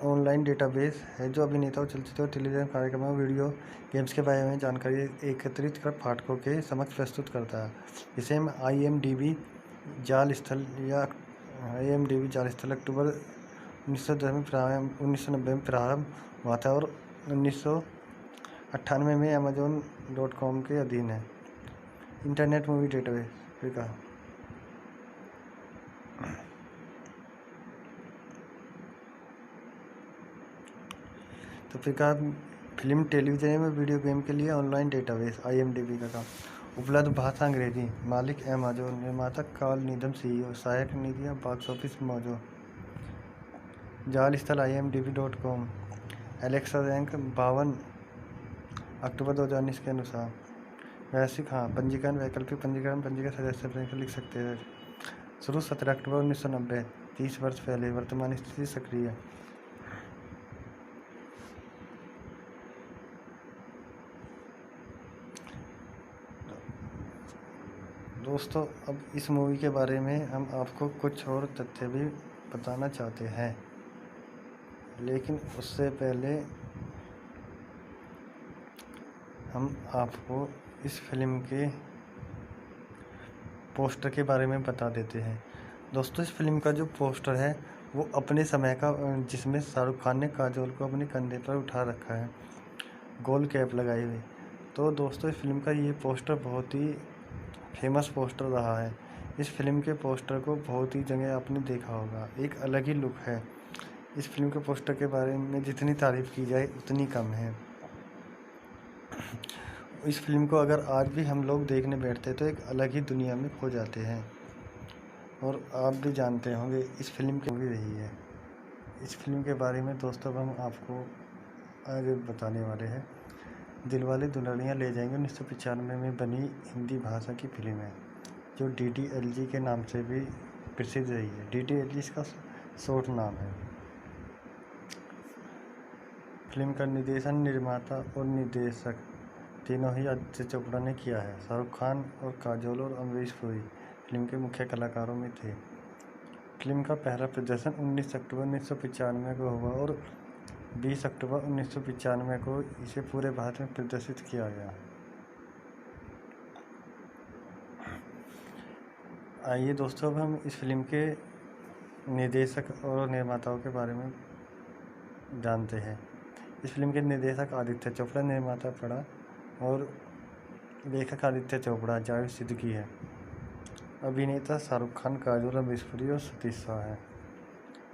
ऑनलाइन डेटाबेस है जो अभिनेताओं, चलचित्र और टेलीविजन कार्यक्रमों, वीडियो गेम्स के बारे में जानकारी एकत्रित कर पाठकों के समक्ष प्रस्तुत करता है। इसे हम IMDb जाल स्थल अक्टूबर 1990 में प्रारंभ हुआ था और 1998 में Amazon.com के अधीन है। इंटरनेट मूवी डेटाबेस का तो फिल्म, टेलीविजन में वीडियो गेम के लिए ऑनलाइन डेटाबेस IMDb का काम। उपलब्ध भाषा अंग्रेजी। मालिक Amazon। निर्माता कार्ल नीदम CEO। सहायक निधियाँ बॉक्स ऑफिस मौजूद। जाल स्थल IMDb.com। एलेक्सा रैंक 52 अक्टूबर 2019 के अनुसार। वैश्विक पंजीकरण, वैकल्पिक पंजीकरण सदस्य बैंक लिख सकते हैं। शुरू 17 अक्टूबर 1990, 30 वर्ष पहले। वर्तमान स्थिति सक्रिय। दोस्तों, अब इस मूवी के बारे में हम आपको कुछ और तथ्य भी बताना चाहते हैं, लेकिन उससे पहले हम आपको इस फिल्म के पोस्टर के बारे में बता देते हैं। दोस्तों, इस फिल्म का जो पोस्टर है वो अपने समय का, जिसमें शाहरुख खान ने काजोल को अपने कंधे पर उठा रखा है, गोल कैप लगाई हुई। तो दोस्तों, इस फिल्म का ये पोस्टर बहुत ही फेमस पोस्टर रहा है। इस फिल्म के पोस्टर को बहुत ही जगह आपने देखा होगा, एक अलग ही लुक है। इस फिल्म के पोस्टर के बारे में जितनी तारीफ़ की जाए उतनी कम है। इस फिल्म को अगर आज भी हम लोग देखने बैठते तो एक अलग ही दुनिया में खो जाते हैं। और आप भी जानते होंगे इस फिल्म की मूवी रही है। इस फिल्म के बारे में दोस्तों हम आपको आज बताने वाले हैं। दिलवाले दुल्हनिया ले जाएंगे 1995 में बनी हिंदी भाषा की फिल्म है, जो DDLG के नाम से भी प्रसिद्ध रही है। DDLG इसका शॉर्ट नाम है। फिल्म का निर्देशन, निर्माता और निर्देशक तीनों ही आदित्य चोपड़ा ने किया है। शाहरुख खान और काजोल और अमरीश पुरी फिल्म के मुख्य कलाकारों में थे। फिल्म का पहला प्रदर्शन 19 अक्टूबर 1995 को हुआ और 20 अक्टूबर 1995 को इसे पूरे भारत में प्रदर्शित किया गया। आइए दोस्तों, अब हम इस फिल्म के निर्देशक और निर्माताओं के बारे में जानते हैं। इस फिल्म के निर्देशक आदित्य चोपड़ा, निर्माता पड़ा और लेखक आदित्य चोपड़ा, जावेद सिद्दीकी है। अभिनेता शाहरुख खान, काजोल, अमरीश पुरी और सतीश शाह है।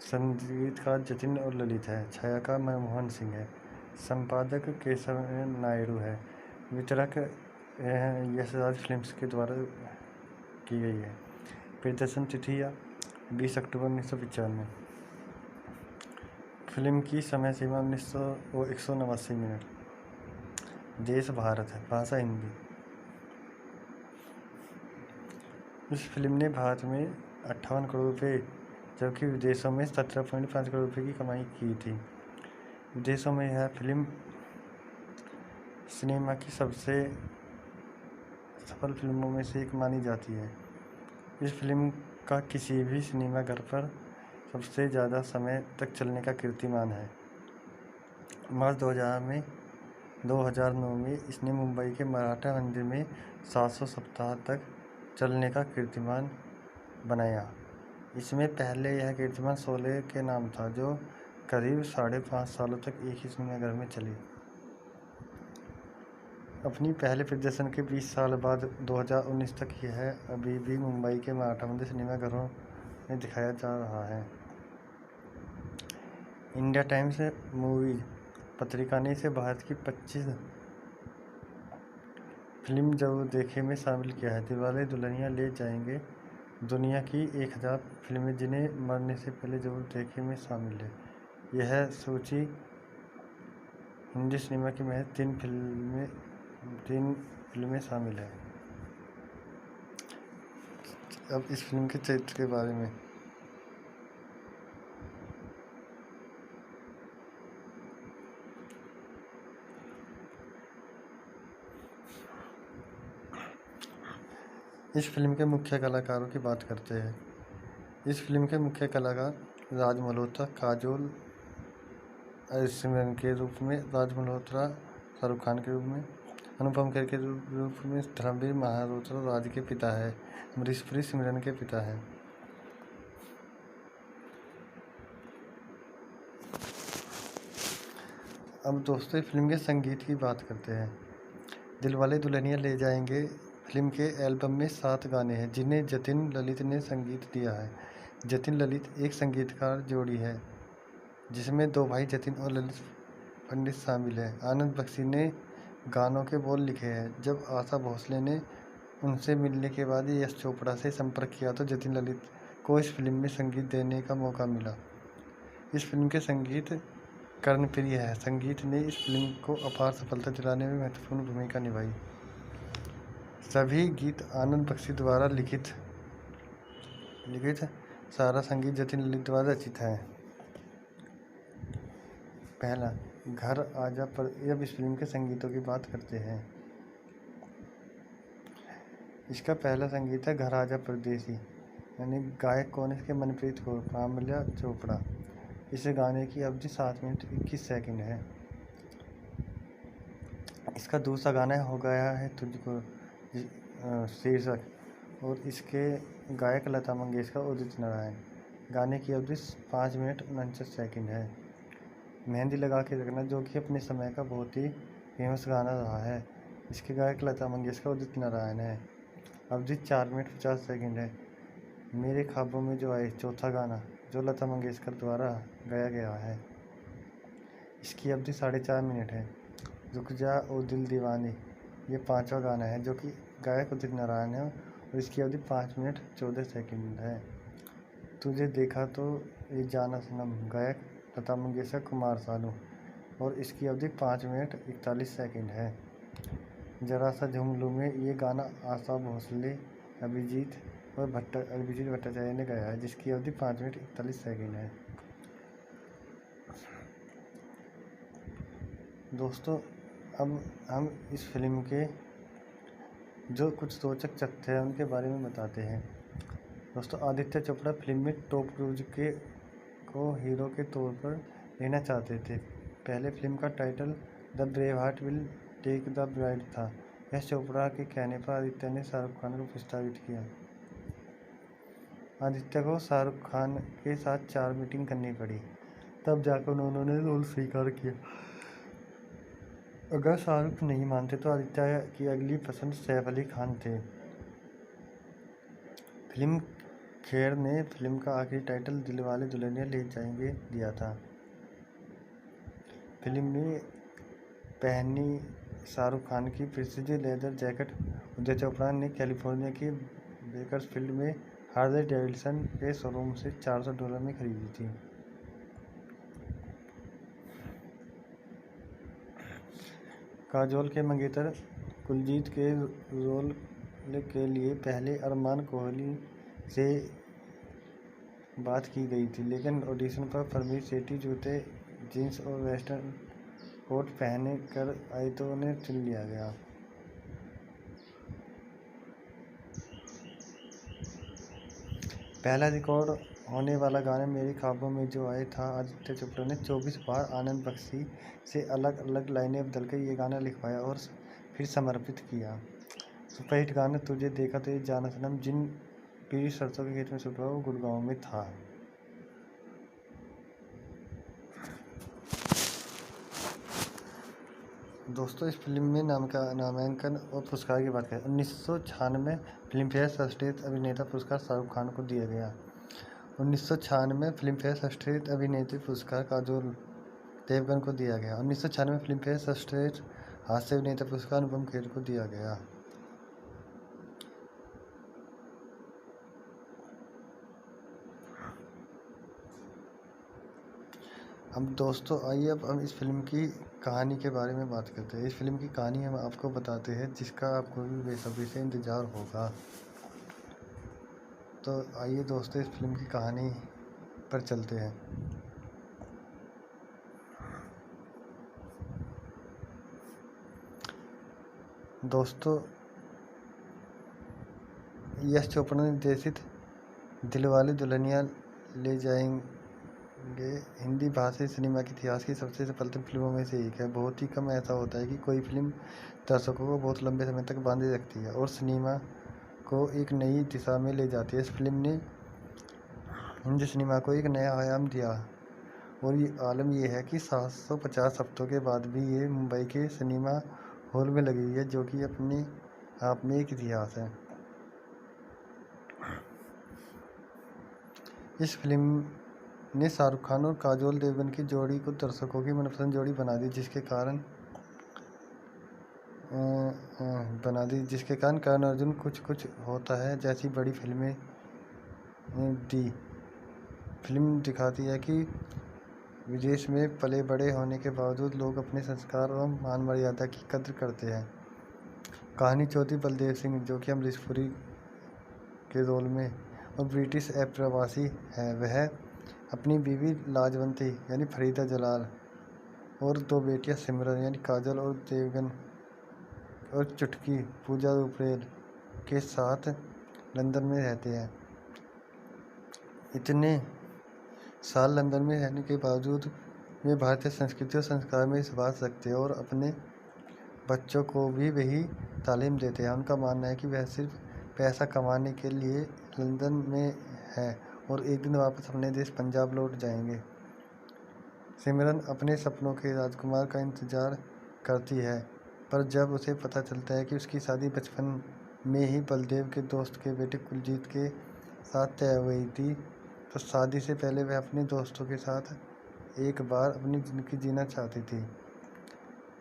संगीतकार जतिन और ललित है। छायाकार मनमोहन सिंह है। संपादक केशव नायडू है। वितरक यशराज फिल्म्स के द्वारा की गई है। प्रदर्शन तिथियाँ 20 अक्टूबर 1995। फिल्म की समय सीमा 189 मिनट। देश भारत है। भाषा हिंदी। इस फिल्म ने भारत में 58 करोड़ रुपये जबकि विदेशों में 17.5 करोड़ रुपये की कमाई की थी। विदेशों में यह फिल्म सिनेमा की सबसे सफल फिल्मों में से एक मानी जाती है। इस फिल्म का किसी भी सिनेमाघर पर सबसे ज़्यादा समय तक चलने का कीर्तिमान है। मार्च 2009 में इसने मुंबई के मराठा मंदिर में 700 सप्ताह तक चलने का कीर्तिमान बनाया। इसमें पहले यह कीर्तिमान शोले के नाम था, जो करीब 5.5 सालों तक एक ही सिनेमाघर में चली। अपनी पहले प्रदर्शन के 20 साल बाद 2019 तक यह अभी भी मुंबई के मराठा मंदिर सिनेमाघरों में दिखाया जा रहा है। इंडिया टाइम्स मूवीज पत्रिका ने इसे भारत की 25 फिल्म जरूर देखे में शामिल किया है। दिलवाले दुल्हनिया ले जाएंगे दुनिया की 1000 फिल्में जिन्हें मरने से पहले जरूर देखे में शामिल है। यह सूची हिंदी सिनेमा की महज 3 फिल्में शामिल है। अब इस फिल्म के चरित्र के बारे में। इस फिल्म के मुख्य कलाकारों की बात करते हैं। इस फिल्म के मुख्य कलाकार राज मल्होत्रा, काजोल सिमरन के रूप में, राज मल्होत्रा शाहरुख खान के रूप में, अनुपम खेर के रूप में धर्मवीर मल्होत्रा राज के पिता है, अमरीश पुरी सिमरन के पिता है। अब दोस्तों फिल्म के संगीत की बात करते हैं। दिलवाले दुल्हनिया ले जाएंगे फिल्म के एल्बम में 7 गाने हैं, जिन्हें जतिन ललित ने संगीत दिया है। जतिन ललित एक संगीतकार जोड़ी है, जिसमें 2 भाई जतिन और ललित पंडित शामिल हैं। आनंद बख्शी ने गानों के बोल लिखे हैं। जब आशा भोसले ने उनसे मिलने के बाद यश चोपड़ा से संपर्क किया तो जतिन ललित को इस फिल्म में संगीत देने का मौका मिला। इस फिल्म के संगीत कर्णप्रिय है। संगीत ने इस फिल्म को अपार सफलता दिलाने में महत्वपूर्ण भूमिका निभाई। सभी गीत आनंद बख्शी द्वारा लिखित सारा संगीत जतिन ललित द्वारा रचित है। पहला, घर आजा पर। अब इस फिल्म के संगीतों की बात करते हैं। इसका पहला संगीत है घर आजा परदेसी, यानी गायक कौन है इसके? मनप्रीत कौर, कामल्या चोपड़ा। इस गाने की अवधि 7 मिनट 21 सेकंड है। इसका दूसरा गाना हो गया है तुझको शीर्षक, और इसके गायक लता मंगेशकर, उदित नारायण। गाने की अवधि 5 मिनट 49 सेकंड है। मेहंदी लगा के रखना, जो कि अपने समय का बहुत ही फेमस गाना रहा है। इसके गायक लता मंगेशकर, उदित नारायण है। अवधि 4 मिनट 50 सेकंड है। मेरे ख्वाबों में जो आए, चौथा गाना, जो लता मंगेशकर द्वारा गाया गया है। इसकी अवधि 4.5 मिनट है। रुक जा ओ दिल दीवानी, ये 5वां गाना है, जो कि गायक उदित नारायण है, और इसकी अवधि 5 मिनट 14 सेकंड है। तुझे देखा तो ये जाना सनम, गायक लता मंगेशकर, कुमार सानू, और इसकी अवधि 5 मिनट 41 सेकंड है। जरा सा झूम लूं में, ये गाना आशा भोसले, अभिजीत भट्टाचार्य ने गाया है, जिसकी अवधि 5 मिनट 41 सेकंड है। दोस्तों अब हम इस फिल्म के जो कुछ रोचक तथ्य हैं उनके बारे में बताते हैं। दोस्तों आदित्य चोपड़ा फिल्म में टॉम क्रूज को हीरो के तौर पर लेना चाहते थे। पहले फिल्म का title the brave heart will take the bride था। यश चोपड़ा के कहने पर आदित्य ने शाहरुख खान को प्रस्तावित किया। आदित्य को शाहरुख खान के साथ 4 मीटिंग करनी पड़ी, तब जाकर उन्होंने रोल स्वीकार किया। अगर शाहरुख नहीं मानते तो आदित्य की अगली पसंद सैफ अली खान थे। फिल्म खेर ने फिल्म का आखिरी टाइटल दिलवाले दुल्हनिया ले जाएंगे दिया था। फिल्म में पहनी शाहरुख खान की प्रिसिज लेदर जैकेट उदय चोपड़ा ने कैलिफोर्निया के बेकर्सफील्ड में हार्ले डेविडसन के शोरूम से $400 में खरीदी थी। काजोल के मंगेतर कुलजीत के रोल के लिए पहले अरमान कोहली से बात की गई थी, लेकिन ऑडिशन पर परमीत सेठी जूते, जीन्स और वेस्टर्न कोट पहने कर आई तो उन्हें चुन लिया गया। पहला रिकॉर्ड होने वाला गाना मेरे ख्वाबों में जो आए था। आदित्य चोपड़ा ने 24 बार आनंद बख्शी से अलग अलग लाइनें बदलकर ये गाना लिखवाया और फिर समर्पित किया। सुपरहिट गाना तुझे देखा तो ये जाना सनम जिन पीरी सरसों के खेत में शूट हुआ वो गुड़गांव में था। दोस्तों इस फिल्म में नामांकन और पुरस्कार की बात करें। 1996 फिल्म फेयर सर्वश्रेष्ठ अभिनेता पुरस्कार शाहरुख खान को दिया गया। 1996 फिल्म फेयर सर्वश्रेष्ठ अभिनेत्री पुरस्कार काजोल देवगन को दिया गया। 1996 फिल्म फेयर सर्वश्रेष्ठ हास्य अभिनेता पुरस्कार अनुपम खेर को दिया गया। अब दोस्तों आइए अब हम इस फिल्म की कहानी के बारे में बात करते हैं। इस फिल्म की कहानी हम आपको बताते हैं जिसका आपको भी बेसब्री से इंतज़ार होगा। तो आइए दोस्तों इस फिल्म की कहानी पर चलते हैं। दोस्तों यश चोपड़ा निर्देशित दिलवाले दुल्हनिया ले जाएंगे हिंदी भाषी सिनेमा के इतिहास की सबसे सफलतम फिल्मों में से एक है। बहुत ही कम ऐसा होता है कि कोई फिल्म दर्शकों को बहुत लंबे समय तक बांधे रखती है और सिनेमा को एक नई दिशा में ले जाती है। इस फिल्म ने हिंदी सिनेमा को एक नया आयाम दिया और ये आलम यह है कि 750 हफ्तों के बाद भी ये मुंबई के सिनेमा हॉल में लगी हुई है, जो कि अपने आप में एक इतिहास है। इस फिल्म ने शाहरुख खान और काजोल देवगन की जोड़ी को दर्शकों की मनपसंद जोड़ी बना दी, जिसके कारण करण अर्जुन कुछ कुछ होता है जैसी बड़ी फिल्में दी। फिल्म दिखाती है कि विदेश में पले बड़े होने के बावजूद लोग अपने संस्कार और मान मर्यादा की कद्र करते हैं। कहानी चौधरी बलदेव सिंह, जो कि अमरीश पुरी के रोल में और ब्रिटिश अप्रवासी है, वह अपनी बीवी लाजवंती यानी फरीदा जलाल और 2 बेटियां सिमरन यानी काजल और देवगन और चुटकी पूजा रुपेल के साथ लंदन में रहते हैं। इतने साल लंदन में रहने के बावजूद वे भारतीय संस्कृति और संस्कार में विश्वास रखते हैं और अपने बच्चों को भी वही तालीम देते हैं। उनका मानना है कि वह सिर्फ पैसा कमाने के लिए लंदन में है और एक दिन वापस अपने देश पंजाब लौट जाएंगे। सिमरन अपने सपनों के राजकुमार का इंतजार करती है, पर जब उसे पता चलता है कि उसकी शादी बचपन में ही बलदेव के दोस्त के बेटे कुलजीत के साथ तय हुई थी, तो शादी से पहले वह अपने दोस्तों के साथ एक बार अपनी ज़िंदगी जीना चाहती थी।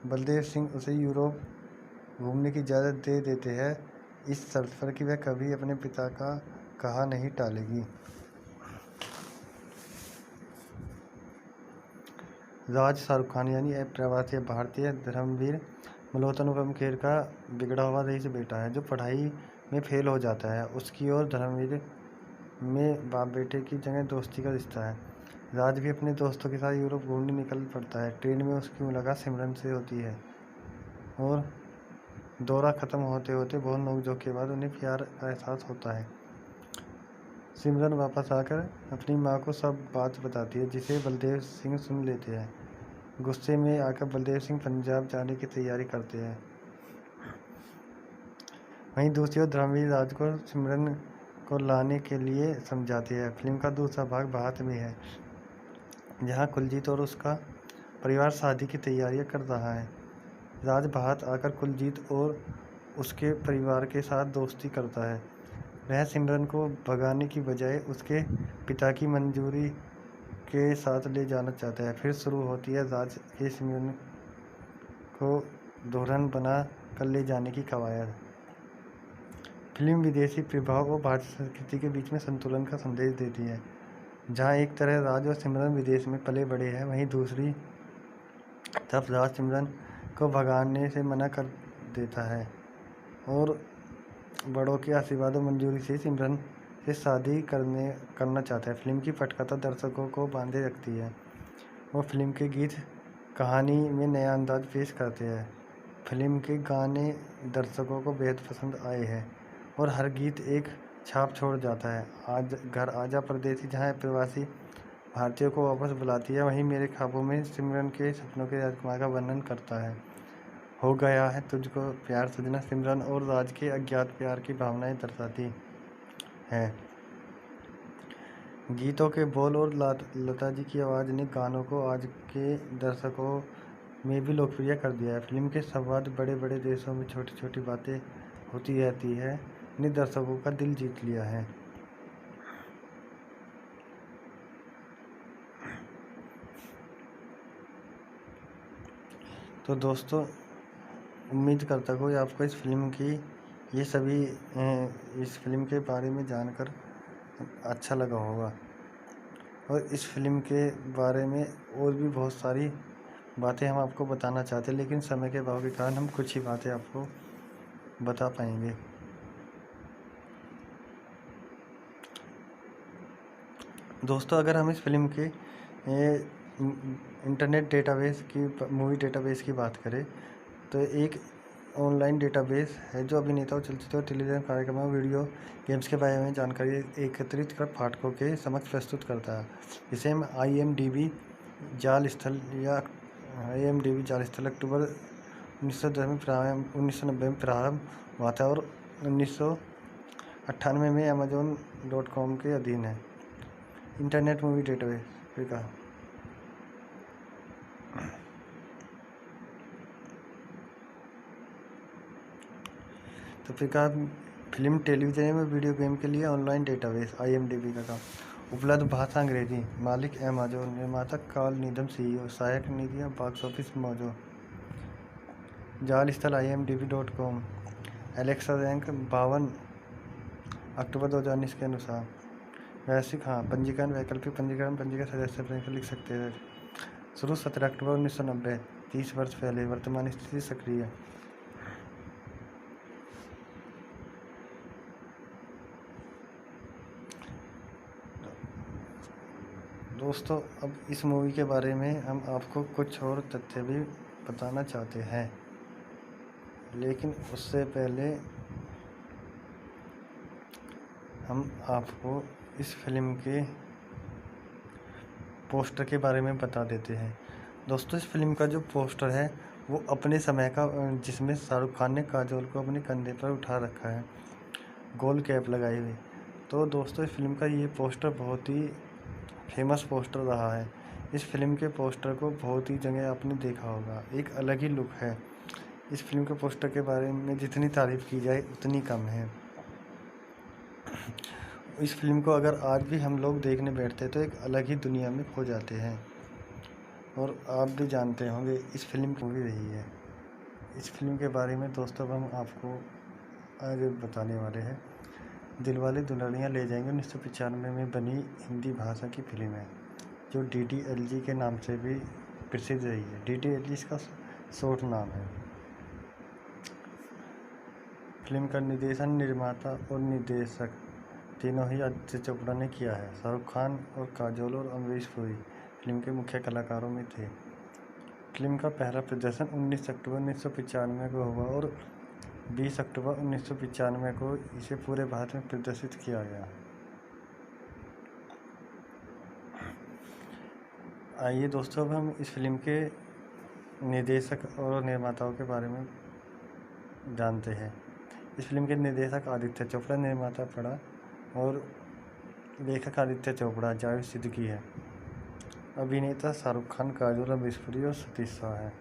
बलदेव सिंह उसे यूरोप घूमने की इजाज़त दे देते हैं, इस शर्त पर कि वह कभी अपने पिता का कहा नहीं टालेगी। राज शाहरुख खान यानी अप्रवासी भारतीय धर्मवीर मल्होत्रा अनुपम खेर का बिगड़ा हुआ रईस बेटा है, जो पढ़ाई में फेल हो जाता है। उसकी और धर्मवीर में बाप बेटे की जगह दोस्ती का रिश्ता है। राज भी अपने दोस्तों के साथ यूरोप घूमने निकल पड़ता है। ट्रेन में उसकी मुलाकात सिमरन से होती है और दौरा ख़त्म होते होते बहुत नोकझोंक के बाद उन्हें प्यार का एहसास होता है। सिमरन वापस आकर अपनी माँ को सब बात बताती है, जिसे बलदेव सिंह सुन लेते हैं। गुस्से में आकर बलदेव सिंह पंजाब जाने की तैयारी करते हैं। वहीं दूसरी ओर धर्मवीर राज को सिमरन को लाने के लिए समझाती है। फिल्म का दूसरा भाग भारत में है, जहां कुलजीत और उसका परिवार शादी की तैयारियां कर रहा है। राज भारत आकर कुलजीत और उसके परिवार के साथ दोस्ती करता है। वह सिमरन को भगाने की बजाय उसके पिता की मंजूरी के साथ ले जाना चाहता है। फिर शुरू होती है राज के सिमरन को दुल्हन बना कर ले जाने की कवायद। फिल्म विदेशी प्रभाव और भारतीय संस्कृति के बीच में संतुलन का संदेश देती है। जहां एक तरह राज और सिमरन विदेश में पले बड़े हैं, वहीं दूसरी तरफ राज सिमरन को भगाने से मना कर देता है और बड़ों के आशीर्वाद और मंजूरी से सिमरन से शादी करना चाहता है। फिल्म की पटकथा दर्शकों को बांधे रखती है और फिल्म के गीत कहानी में नया अंदाज पेश करते हैं। फिल्म के गाने दर्शकों को बेहद पसंद आए हैं और हर गीत एक छाप छोड़ जाता है। आज घर आजा परदेसी, जहां प्रवासी भारतीयों को वापस बुलाती है, वहीं मेरे ख्वाबों में सिमरन के सपनों के राजकुमार का वर्णन करता है। हो गया है तुझको प्यार सजना सिमरन और राज के अज्ञात प्यार की भावनाएं दर्शाती हैं। गीतों के बोल और लता जी की आवाज़ ने गानों को आज के दर्शकों में भी लोकप्रिय कर दिया है। फिल्म के संवाद बड़े बड़े देशों में छोटी छोटी बातें होती रहती है ने दर्शकों का दिल जीत लिया है। तो दोस्तों, उम्मीद करता हूँ आपको इस फिल्म की ये सभी इस फिल्म के बारे में जानकर अच्छा लगा होगा और इस फिल्म के बारे में और भी बहुत सारी बातें हम आपको बताना चाहते हैं, लेकिन समय के अभाव के कारण हम कुछ ही बातें आपको बता पाएंगे। दोस्तों, अगर हम इस फिल्म के इंटरनेट डेटाबेस की मूवी डेटाबेस की बात करें तो एक ऑनलाइन डेटाबेस है जो अभिनेताओं, चलचित्र और टेलीविजन कार्यक्रमों, वीडियो गेम्स के बारे में जानकारी एकत्रित कर पाठकों के समक्ष प्रस्तुत करता है। इसे हम IMDb जाल स्थल अक्टूबर 1990 में प्रारंभ हुआ था और 1998 में Amazon.com के अधीन है। इंटरनेट मूवी डेटाबेस का तो फिर कहा फिल्म, टेलीविजन में वीडियो गेम के लिए ऑनलाइन डेटाबेस IMDb का काम। उपलब्ध भाषा अंग्रेजी। मालिक Amazon। निर्माता कार्ल नीदम CEO। सहायक नीतियाँ बॉक्स ऑफिस मौजूद। जाल स्थल IMDb.com। एलेक्सा रैंक 52 अक्टूबर 2019 के अनुसार। वैश्विक पंजीकरण, वैकल्पिक पंजीकरण सदस्य पर लिख सकते हैं। शुरू 17 अक्टूबर 1990, 30 वर्ष पहले। वर्तमान स्थिति सक्रिय। दोस्तों, अब इस मूवी के बारे में हम आपको कुछ और तथ्य भी बताना चाहते हैं, लेकिन उससे पहले हम आपको इस फिल्म के पोस्टर के बारे में बता देते हैं। दोस्तों, इस फिल्म का जो पोस्टर है वो अपने समय का, जिसमें शाहरुख खान ने काजोल को अपने कंधे पर उठा रखा है, गोल कैप लगाई हुई। तो दोस्तों, इस फिल्म का ये पोस्टर बहुत ही फेमस पोस्टर रहा है। इस फिल्म के पोस्टर को बहुत ही जगह आपने देखा होगा, एक अलग ही लुक है। इस फिल्म के पोस्टर के बारे में जितनी तारीफ़ की जाए उतनी कम है। इस फिल्म को अगर आज भी हम लोग देखने बैठते हैं तो एक अलग ही दुनिया में खो जाते हैं। और आप भी जानते होंगे इस फिल्म की मूवी रही है। इस फिल्म के बारे में दोस्तों हम आपको आज बताने वाले हैं। दिलवाले दुल्हनिया ले जाएंगे 1995 में बनी हिंदी भाषा की फिल्म है, जो DDLG के नाम से भी प्रसिद्ध रही है। DDLG इसका शॉर्ट नाम है। फिल्म का निर्देशन, निर्माता और निर्देशक तीनों ही आदित्य चोपड़ा ने किया है। शाहरुख खान और काजोल और अमरीश पुरी फिल्म के मुख्य कलाकारों में थे। फिल्म का पहला प्रदर्शन 19 अक्टूबर 1995 को हुआ और 20 अक्टूबर 1995 को इसे पूरे भारत में प्रदर्शित किया गया। आइए दोस्तों, अब हम इस फिल्म के निर्देशक और निर्माताओं के बारे में जानते हैं। इस फिल्म के निर्देशक आदित्य चोपड़ा, निर्माता पड़ा और लेखक आदित्य चोपड़ा, जावेद सिद्दीकी है। अभिनेता शाहरुख खान, काजोल, अमरीश पुरी और सतीश शाह है।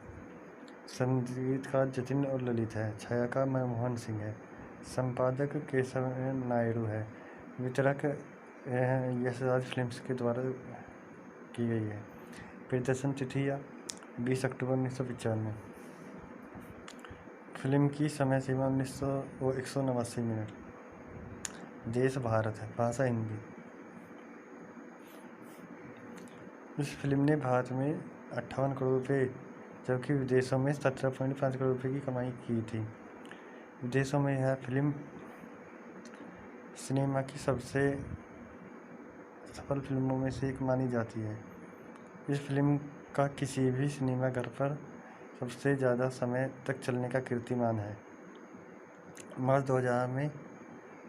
संगीतकार जतिन और ललित है। छायाकार मनमोहन सिंह है। संपादक केशव नायडू है। वितरक यशराज फिल्म्स के द्वारा की गई है। प्रदर्शन तिथियाँ 20 अक्टूबर 1995। फिल्म की समय सीमा 189 मिनट। देश भारत है। भाषा हिंदी। इस फिल्म ने भारत में 58 करोड़ रुपये जबकि विदेशों में 17.5 करोड़ रुपये की कमाई की थी। विदेशों में यह फिल्म सिनेमा की सबसे सफल फिल्मों में से एक मानी जाती है। इस फिल्म का किसी भी सिनेमाघर पर सबसे ज़्यादा समय तक चलने का कीर्तिमान है। मार्च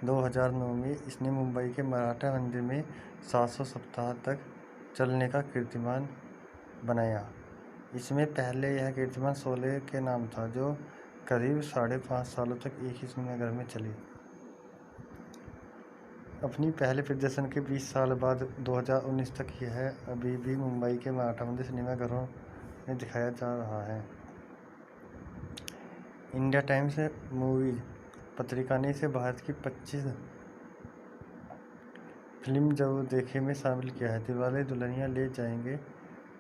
2009 में इसने मुंबई के मराठा मंदिर में 700 सप्ताह तक चलने का कीर्तिमान बनाया। इसमें पहले यह कीर्तिमान 16 के नाम था, जो करीब 5.5 सालों तक एक ही सिनेमाघर में चली। अपनी पहले प्रदर्शन के 20 साल बाद 2019 तक यह अभी भी मुंबई के मराठा मंदिर सिनेमाघरों में दिखाया जा रहा है। इंडिया टाइम्स मूवीज पत्रिका ने इसे भारत की 25 फिल्म जरूर देखे में शामिल किया है। दिलवाले दुल्हनिया ले जाएंगे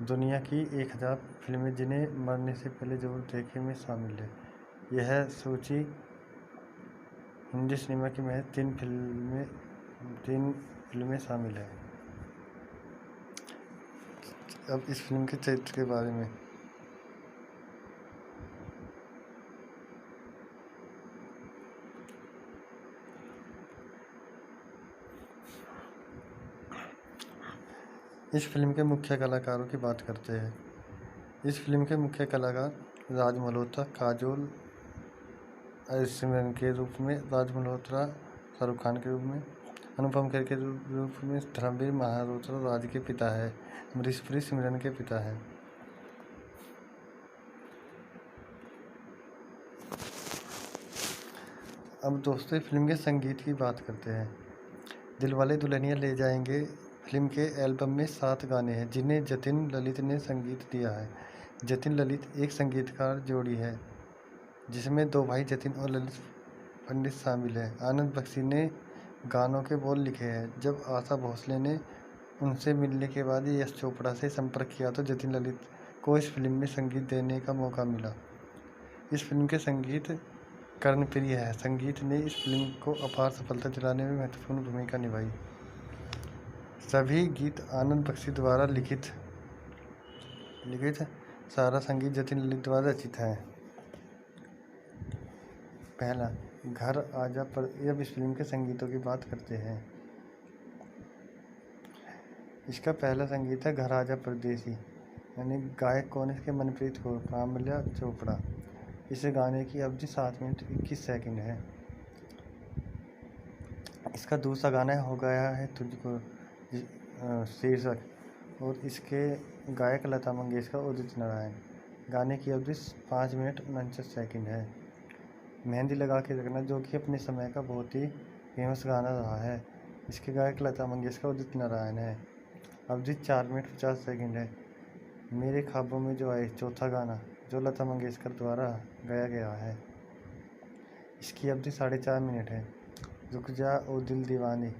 दुनिया की 1000 फिल्में जिन्हें मरने से पहले जरूर देखे में शामिल है। यह सूची हिंदी सिनेमा की महज 3 फिल्में शामिल है। अब इस फिल्म के चरित्र के बारे में। इस फिल्म के मुख्य कलाकारों की बात करते हैं। इस फिल्म के मुख्य कलाकार राज मल्होत्रा, काजोल सिमरन के रूप में, राज मल्होत्रा शाहरुख खान के रूप में, अनुपम खेर के रूप में धर्मवीर मल्होत्रा राज के पिता है, अमरीश पुरी सिमरन के पिता है। अब दोस्तों फिल्म के संगीत की बात करते हैं। दिलवाले दुल्हनिया ले जाएंगे फिल्म के एल्बम में 7 गाने हैं जिन्हें जतिन ललित ने संगीत दिया है। जतिन ललित एक संगीतकार जोड़ी है जिसमें 2 भाई जतिन और ललित पंडित शामिल हैं। आनंद बख्शी ने गानों के बोल लिखे हैं। जब आशा भोसले ने उनसे मिलने के बाद यश चोपड़ा से संपर्क किया तो जतिन ललित को इस फिल्म में संगीत देने का मौका मिला। इस फिल्म के संगीत कर्णप्रिय है। संगीत ने इस फिल्म को अपार सफलता दिलाने में महत्वपूर्ण भूमिका निभाई। सभी गीत आनंद बख्शी द्वारा लिखित सारा संगीत जतिन ललित द्वारा रचित है। पहला, घर आजा पर। अब इस फिल्म के संगीतों की बात करते हैं। इसका पहला संगीत है घर आजा परदेसी, यानी गायक कौन है इसके? मनप्रीत कौर, कामल्या चोपड़ा। इस गाने की अवधि 7 मिनट 21 सेकंड है। इसका दूसरा गाना हो गया है तुझको शीर्षक, और इसके गायक लता मंगेशकर, उदित नारायण। गाने की अवधि 5 मिनट 49 सेकंड है। मेहंदी लगा के रखना, जो कि अपने समय का बहुत ही फेमस गाना रहा है। इसके गायक लता मंगेशकर, उदित नारायण है। अवधि 4 मिनट 50 सेकंड है। मेरे ख्वाबों में जो आए, चौथा गाना, जो लता मंगेशकर द्वारा गाया गया है। इसकी अवधि 4.5 मिनट है। रुक जा ओ दिल दीवानी,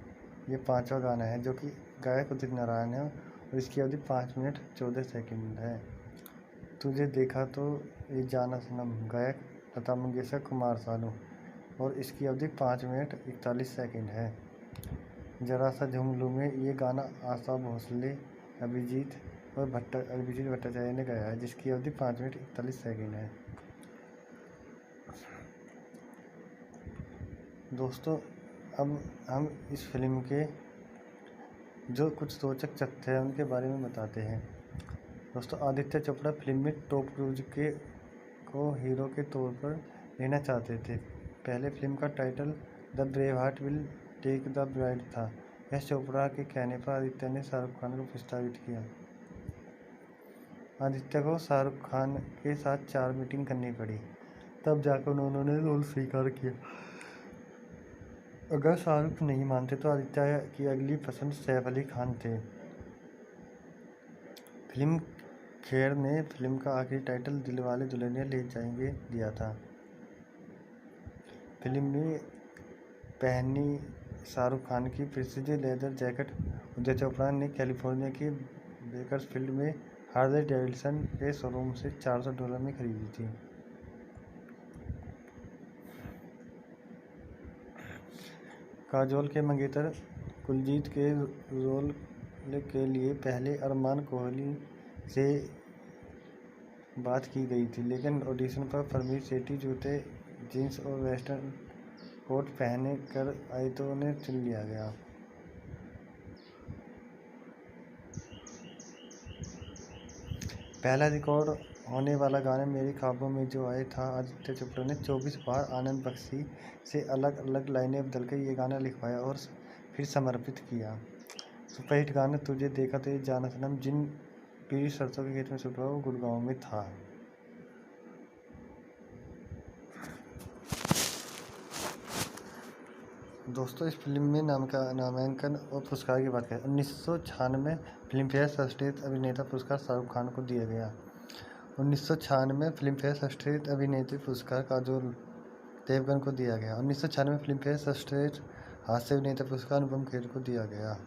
ये 5वां गाना है जो कि गायक उदित नारायण है और इसकी अवधि 5 मिनट 14 सेकंड है। तुझे देखा तो ये जाना सनम, गायक लता मंगेशकर, कुमार सानू, और इसकी अवधि 5 मिनट 41 सेकंड है। जरा सा झूम लूं में, ये गाना आशा भोसले, अभिजीत भट्टाचार्य ने गाया है, जिसकी अवधि 5 मिनट 41 सेकंड है। दोस्तों अब हम इस फिल्म के जो कुछ रोचक तथ्य हैं उनके बारे में बताते हैं। दोस्तों, आदित्य चोपड़ा फिल्म में टॉम क्रूज को हीरो के तौर पर लेना चाहते थे। पहले फिल्म का title the brave heart will take the bride था। यश चोपड़ा के कहने पर आदित्य ने शाहरुख खान को प्रस्तावित किया। आदित्य को शाहरुख खान के साथ 4 मीटिंग करनी पड़ी, तब जाकर उन्होंने रोल स्वीकार किया। अगर शाहरुख नहीं मानते तो आदित्य की अगली पसंद सैफ अली खान थे। फिल्म खेर ने फिल्म का आखिरी टाइटल दिलवाले दुल्हनिया ले जाएंगे दिया था। फिल्म में पहनी शाहरुख खान की precision leather jacket Uday Chopra ने कैलिफोर्निया के बेकर्सफील्ड में हार्ले डेविडसन के शोरूम से $400 में खरीदी थी। काजोल के मंगेतर कुलजीत के रोल के लिए पहले अरमान कोहली से बात की गई थी, लेकिन ऑडिशन पर परमीत सेठी जूते, जीन्स और वेस्टर्न कोट पहने कर आए तो उन्हें चुन लिया गया। पहला रिकॉर्ड होने वाला गाना मेरे ख्वाबों में जो आए था आदित्य चोपड़ा ने 24 बार आनंद बख्शी से अलग अलग लाइनें बदलकर ये गाना लिखवाया और फिर समर्पित किया। सुपरहिट गाना तुझे देखा तो ये जाना सनम जिन पीरी सरसों के खेत में शूट हुआ वो गुड़गांव में था। दोस्तों, इस फिल्म में नामांकन और पुरस्कार की बात करें। 1996 फिल्म फेयर सर्वश्रेष्ठ अभिनेता पुरस्कार शाहरुख खान को दिया गया। 1996 फिल्म फेयर सर्वश्रेष्ठ अभिनेत्री पुरस्कार काजोल देवगन को दिया गया। 1996 फिल्म फेयर सर्वश्रेष्ठ हास्य अभिनेता पुरस्कार अनुपम खेर को दिया गया।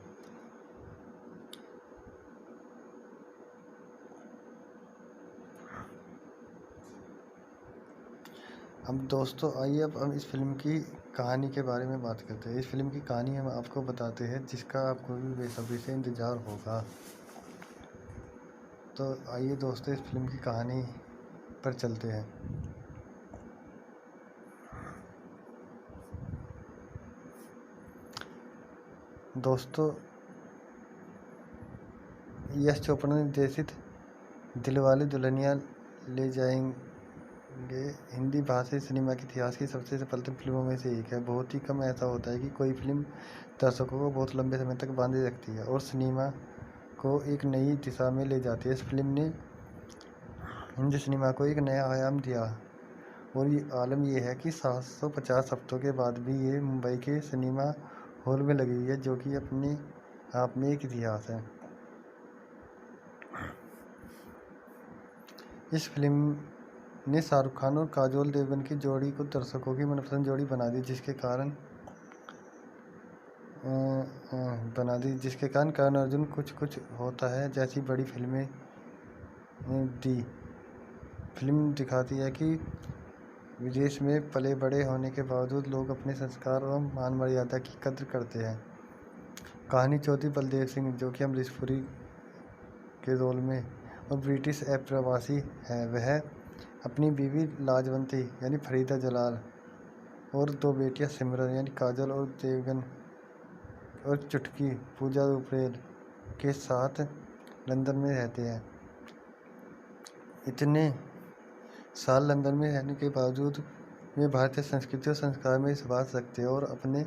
अब दोस्तों आइए अब हम इस फिल्म की कहानी के बारे में बात करते हैं। इस फिल्म की कहानी हम आपको बताते हैं जिसका आपको भी बेसब्री से इंतज़ार होगा। तो आइए दोस्तों इस फिल्म की कहानी पर चलते हैं। दोस्तों, यश चोपड़ा निर्देशित दिलवाले दुल्हनिया ले जाएंगे हिंदी भाषी सिनेमा के इतिहास की सबसे सफलतम फिल्मों में से एक है। बहुत ही कम ऐसा होता है कि कोई फिल्म दर्शकों को बहुत लंबे समय तक बांधे रखती है और सिनेमा को एक नई दिशा में ले जाती है। इस फिल्म ने हिंदी सिनेमा को एक नया आयाम दिया और ये आलम ये है कि 750 हफ्तों के बाद भी ये मुंबई के सिनेमा हॉल में लगी हुई है, जो कि अपने आप में एक इतिहास है। इस फिल्म ने शाहरुख खान और काजोल देवगन की जोड़ी को दर्शकों की मनपसंद जोड़ी बना दी, जिसके कारण करण अर्जुन कुछ कुछ होता है जैसी बड़ी फिल्में दी। फिल्म दिखाती है कि विदेश में पले बड़े होने के बावजूद लोग अपने संस्कार और मान मर्यादा की कद्र करते हैं। कहानी चौधरी बलदेव सिंह, जो कि अमरीश पुरी के रोल में और ब्रिटिश अप्रवासी है, वह अपनी बीवी लाजवंती यानी फरीदा जलाल और 2 बेटियां सिमरन यानी काजल और देवगन और चुटकी पूजा रुपेल के साथ लंदन में रहते हैं। इतने साल लंदन में रहने के बावजूद वे भारतीय संस्कृति और संस्कार में विश्वास रखते हैं और अपने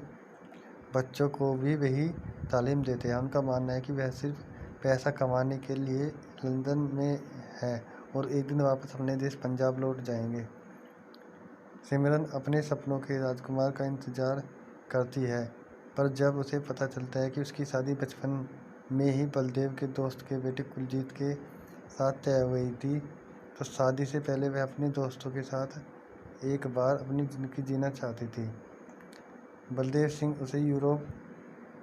बच्चों को भी वही तालीम देते हैं। उनका मानना है कि वह सिर्फ पैसा कमाने के लिए लंदन में है और एक दिन वापस अपने देश पंजाब लौट जाएंगे। सिमरन अपने सपनों के राजकुमार का इंतजार करती है, पर जब उसे पता चलता है कि उसकी शादी बचपन में ही बलदेव के दोस्त के बेटे कुलजीत के साथ तय हुई थी, तो शादी से पहले वह अपने दोस्तों के साथ एक बार अपनी ज़िंदगी जीना चाहती थी। बलदेव सिंह उसे यूरोप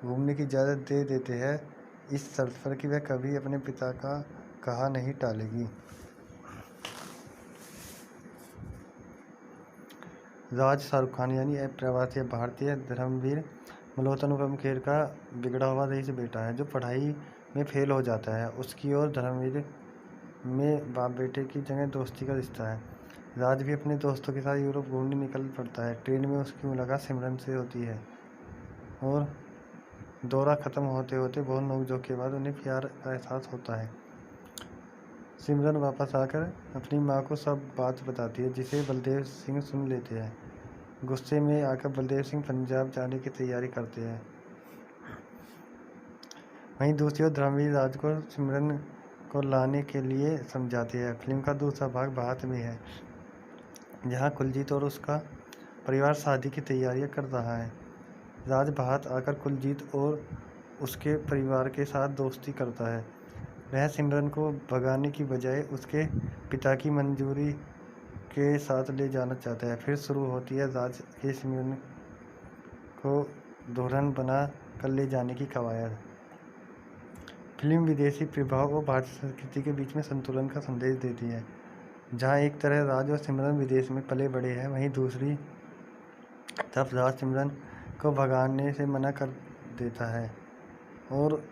घूमने की इजाज़त दे देते हैं, इस शर्त पर कि वह कभी अपने पिता का कहा नहीं टालेगी। राज शाहरुख खान यानी प्रवासी भारतीय धर्मवीर मल्होत्रा अनुपम खेर का बिगड़ा हुआ रईस बेटा है, जो पढ़ाई में फेल हो जाता है। उसकी और धर्मवीर में बाप बेटे की जगह दोस्ती का रिश्ता है। राज भी अपने दोस्तों के साथ यूरोप घूमने निकल पड़ता है। ट्रेन में उसकी मुलाकात सिमरन से होती है। और दौरा ख़त्म होते होते बहुत नोक-झोंक के बाद उन्हें प्यार का एहसास होता है। सिमरन वापस आकर अपनी माँ को सब बात बताती है, जिसे बलदेव सिंह सुन लेते हैं। गुस्से में आकर बलदेव सिंह पंजाब जाने की तैयारी करते हैं। वहीं दूसरी ओर धर्मवीर राज को सिमरन को लाने के लिए समझाते हैं। फिल्म का दूसरा भाग भारत में है, जहां कुलजीत और उसका परिवार शादी की तैयारियां कर रहा है। राज भारत आकर कुलजीत और उसके परिवार के साथ दोस्ती करता है। वह सिमरन को भगाने की बजाय उसके पिता की मंजूरी के साथ ले जाना चाहता है। फिर शुरू होती है राज के सिमरन को दुल्हन बना कर ले जाने की कवायद। फिल्म विदेशी प्रभाव और भारतीय संस्कृति के बीच में संतुलन का संदेश देती है। जहां एक तरह राज और सिमरन विदेश में पले बड़े हैं, वहीं दूसरी तरफ राज सिमरन को भगाने से मना कर देता है और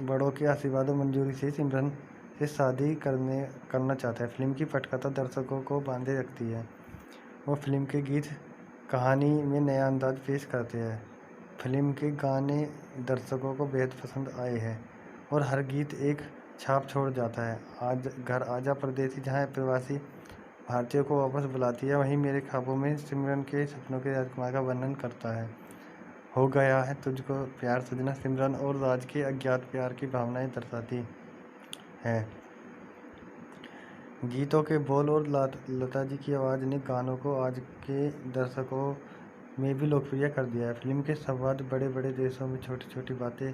बड़ों के आशीर्वाद और मंजूरी से सिमरन से शादी करना चाहता है। फिल्म की पटकथा दर्शकों को बांधे रखती है और फिल्म के गीत कहानी में नया अंदाज पेश करते हैं। फिल्म के गाने दर्शकों को बेहद पसंद आए हैं और हर गीत एक छाप छोड़ जाता है। आज घर आजा परदेसी, जहां प्रवासी भारतीयों को वापस बुलाती है, वहीं मेरे ख्वाबों में सिमरन के सपनों के राजकुमार का वर्णन करता है। हो गया है तुझको प्यार सजना सिमरन और राज के अज्ञात प्यार की भावनाएं दर्शाती है। गीतों के बोल और लता जी की आवाज़ ने गानों को आज के दर्शकों में भी लोकप्रिय कर दिया है। फिल्म के संवाद बड़े बड़े देशों में छोटी छोटी बातें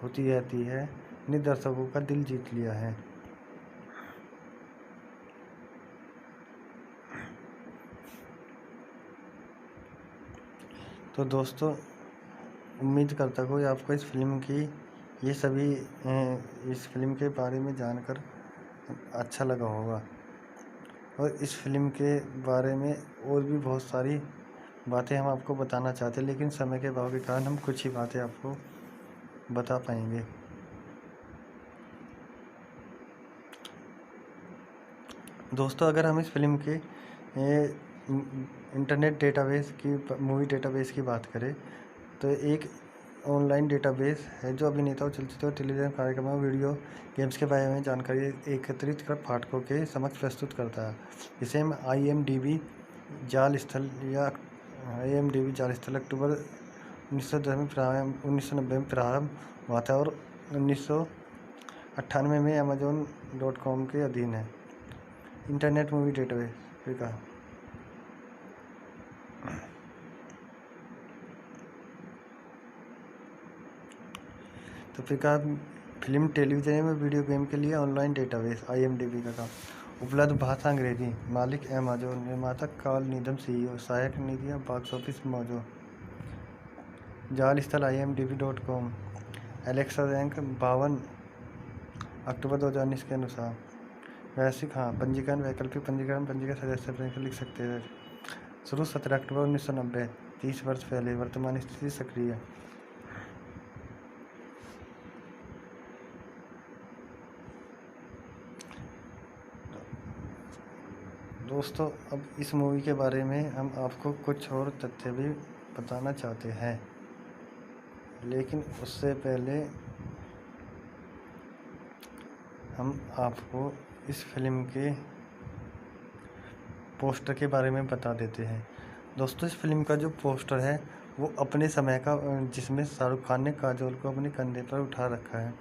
होती रहती है ने दर्शकों का दिल जीत लिया है। तो दोस्तों, उम्मीद करता हूँ आपको इस फिल्म की ये सभी इस फिल्म के बारे में जानकर अच्छा लगा होगा और इस फिल्म के बारे में और भी बहुत सारी बातें हम आपको बताना चाहते हैं, लेकिन समय के अभाव के कारण हम कुछ ही बातें आपको बता पाएंगे। दोस्तों, अगर हम इस फिल्म के इंटरनेट डेटाबेस की मूवी डेटाबेस की बात करें तो एक ऑनलाइन डेटाबेस है जो अभिनेता और चलचित्र और टेलीविजन कार्यक्रमों वीडियो गेम्स के बारे में जानकारी एकत्रित कर पाठकों के समक्ष प्रस्तुत करता है। इसे हम IMDb जाल स्थल अक्टूबर 1990 में प्रारंभ हुआ था और 1998 में Amazon.com के अधीन है। इंटरनेट मूवी डेटाबेस का तो फिल्म, टेलीविजन में वीडियो गेम के लिए ऑनलाइन डेटाबेस IMDb का काम। उपलब्ध भाषा अंग्रेजी। मालिक Amazon। निर्माता कार्ल नीदम CEO। सहायक निधियाँ बॉक्स ऑफिस मौजूद। जाल स्थल IMDb.com। एलेक्सा रैंक 52 अक्टूबर 2019 के अनुसार। वैश्विक पंजीकरण वैकल्पिक पंजीकरण सदस्य लिख सकते हैं। शुरू 17 अक्टूबर 1990, 30 वर्ष पहले। वर्तमान स्थिति सक्रिय। दोस्तों, अब इस मूवी के बारे में हम आपको कुछ और तथ्य भी बताना चाहते हैं, लेकिन उससे पहले हम आपको इस फिल्म के पोस्टर के बारे में बता देते हैं। दोस्तों, इस फिल्म का जो पोस्टर है वो अपने समय का, जिसमें शाहरुख खान ने काजोल को अपने कंधे पर उठा रखा है,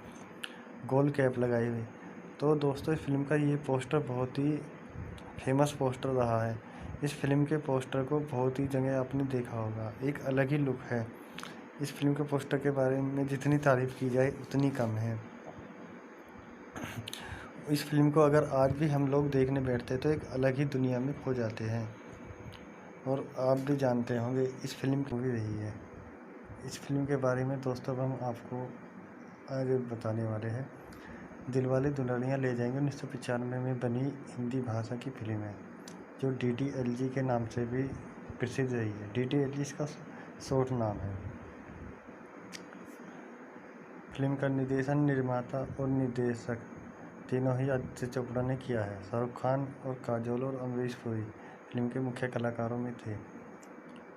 गोल कैप लगाई हुई। तो दोस्तों, इस फिल्म का ये पोस्टर बहुत ही फेमस पोस्टर रहा है। इस फिल्म के पोस्टर को बहुत ही जगह आपने देखा होगा, एक अलग ही लुक है। इस फिल्म के पोस्टर के बारे में जितनी तारीफ़ की जाए उतनी कम है। इस फिल्म को अगर आज भी हम लोग देखने बैठते तो एक अलग ही दुनिया में खो जाते हैं। और आप भी जानते होंगे इस फिल्म की मूवी रही है। इस फिल्म के बारे में दोस्तों हम आपको आज बताने वाले हैं। दिलवाले दुल्हनिया ले जाएंगे 1995 में बनी हिंदी भाषा की फिल्म है, जो DDLG के नाम से भी प्रसिद्ध रही है। DDLG इसका शॉर्ट नाम है। फिल्म का निर्देशन, निर्माता और निर्देशक तीनों ही आदित्य चोपड़ा ने किया है। शाहरुख खान और काजोल और अमरीश पुरी फिल्म के मुख्य कलाकारों में थे।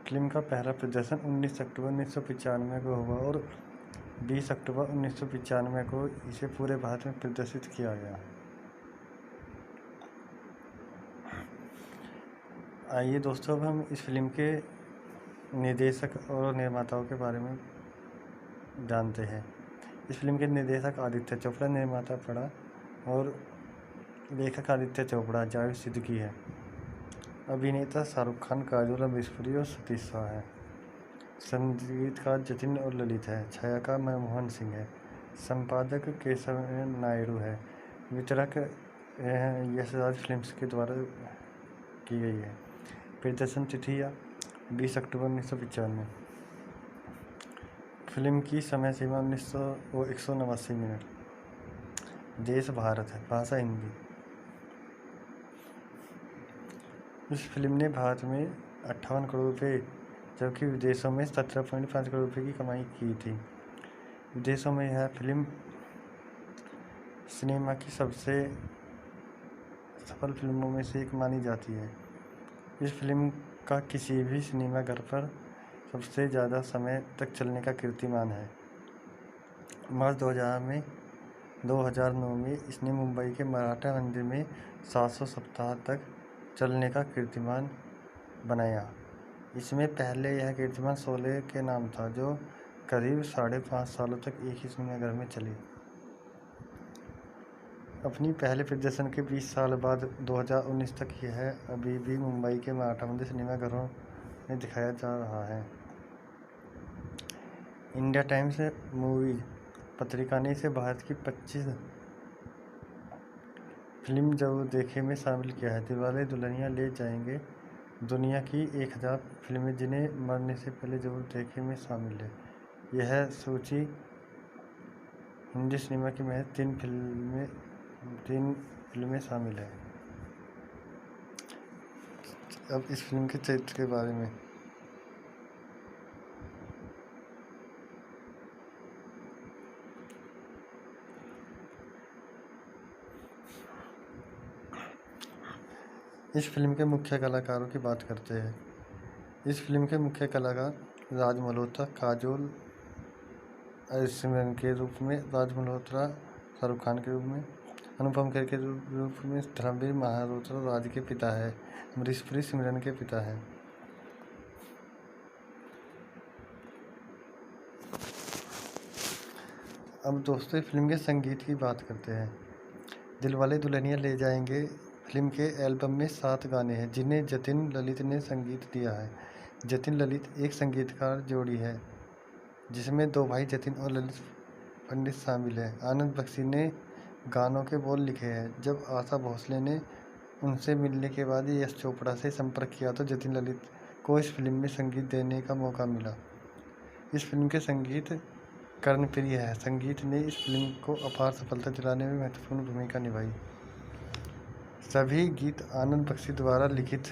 फिल्म का पहला प्रदर्शन 19 अक्टूबर 1995 को हुआ और 20 अक्टूबर 1995 को इसे पूरे भारत में प्रदर्शित किया गया। आइए दोस्तों, अब हम इस फिल्म के निर्देशक और निर्माताओं के बारे में जानते हैं। इस फिल्म के निर्देशक आदित्य चोपड़ा, निर्माता पड़ा और लेखक आदित्य चोपड़ा, जावेद सिद्दीकी है। अभिनेता शाहरुख खान, काजोल अमरीशपुरी और सतीश शाह है। संगीतकार जतिन और ललित है। छायाकार मनमोहन सिंह है। संपादक केशव नायडू है। वितरक यशराज फिल्म्स के द्वारा की गई है। प्रदर्शन तिथियाँ 20 अक्टूबर 1995। फिल्म की समय सीमा 189 मिनट। देश भारत है। भाषा हिंदी। इस फिल्म ने भारत में 58 करोड़ रुपये जबकि विदेशों में 17.5 करोड़ रुपये की कमाई की थी। विदेशों में यह फिल्म सिनेमा की सबसे सफल फिल्मों में से एक मानी जाती है। इस फिल्म का किसी भी सिनेमाघर पर सबसे ज़्यादा समय तक चलने का कीर्तिमान है। मार्च 2009 में इसने मुंबई के मराठा मंदिर में 700 सप्ताह तक चलने का कीर्तिमान बनाया। इसमें पहले यह कीर्तिमान शोले के नाम था, जो करीब 5.5 सालों तक एक ही सिनेमाघर में चली। अपनी पहले प्रदर्शन के 20 साल बाद 2019 तक यह अभी भी मुंबई के मराठा मंदिर सिनेमाघरों में दिखाया जा रहा है। इंडिया टाइम्स मूवीज पत्रिका ने इसे भारत की 25 फिल्म जरूर देखे में शामिल किया है। दिलवाले दुल्हनिया ले जाएंगे दुनिया की 1000 फिल्में जिन्हें मरने से पहले जरूर देखे में शामिल है। यह सूची हिंदी सिनेमा की महज 3 फिल्में शामिल है। अब इस फिल्म के चरित्र के बारे में। इस फिल्म के मुख्य कलाकारों की बात करते हैं। इस फिल्म के मुख्य कलाकार राज मल्होत्रा, काजोल सिमरन के रूप में, राज मल्होत्रा शाहरुख खान के रूप में, अनुपम खेर के रूप में धर्मवीर मल्होत्रा राज के पिता है, अमरीशपुरी सिमरन के पिता है। अब दोस्तों फिल्म के संगीत की बात करते हैं। दिलवाले दुल्हनिया ले जाएंगे फिल्म के एल्बम में 7 गाने हैं जिन्हें जतिन ललित ने संगीत दिया है। जतिन ललित एक संगीतकार जोड़ी है जिसमें 2 भाई जतिन और ललित पंडित शामिल हैं। आनंद बख्शी ने गानों के बोल लिखे हैं। जब आशा भोसले ने उनसे मिलने के बाद यश चोपड़ा से संपर्क किया तो जतिन ललित को इस फिल्म में संगीत देने का मौका मिला। इस फिल्म के संगीत कर्णप्रिय है। संगीत ने इस फिल्म को अपार सफलता दिलाने में महत्वपूर्ण भूमिका निभाई। सभी गीत आनंद बख्शी द्वारा लिखित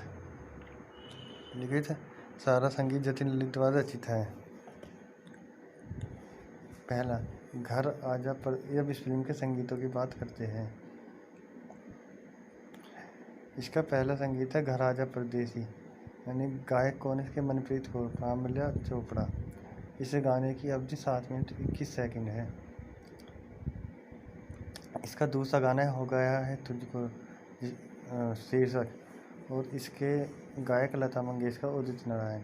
सारा संगीत जतिन ललित द्वारा रचित है। पहला, घर आजा पर। अब इस फिल्म के संगीतों की बात करते हैं। इसका पहला संगीत है घर आजा परदेसी, यानी गायक कौन है इसके? मनप्रीत कौर, कामल्या चोपड़ा। इस गाने की अवधि 7 मिनट 21 सेकंड है। इसका दूसरा गाना हो गया है तुझको शीर्षक, और इसके गायक लता मंगेशकर, उदित नारायण।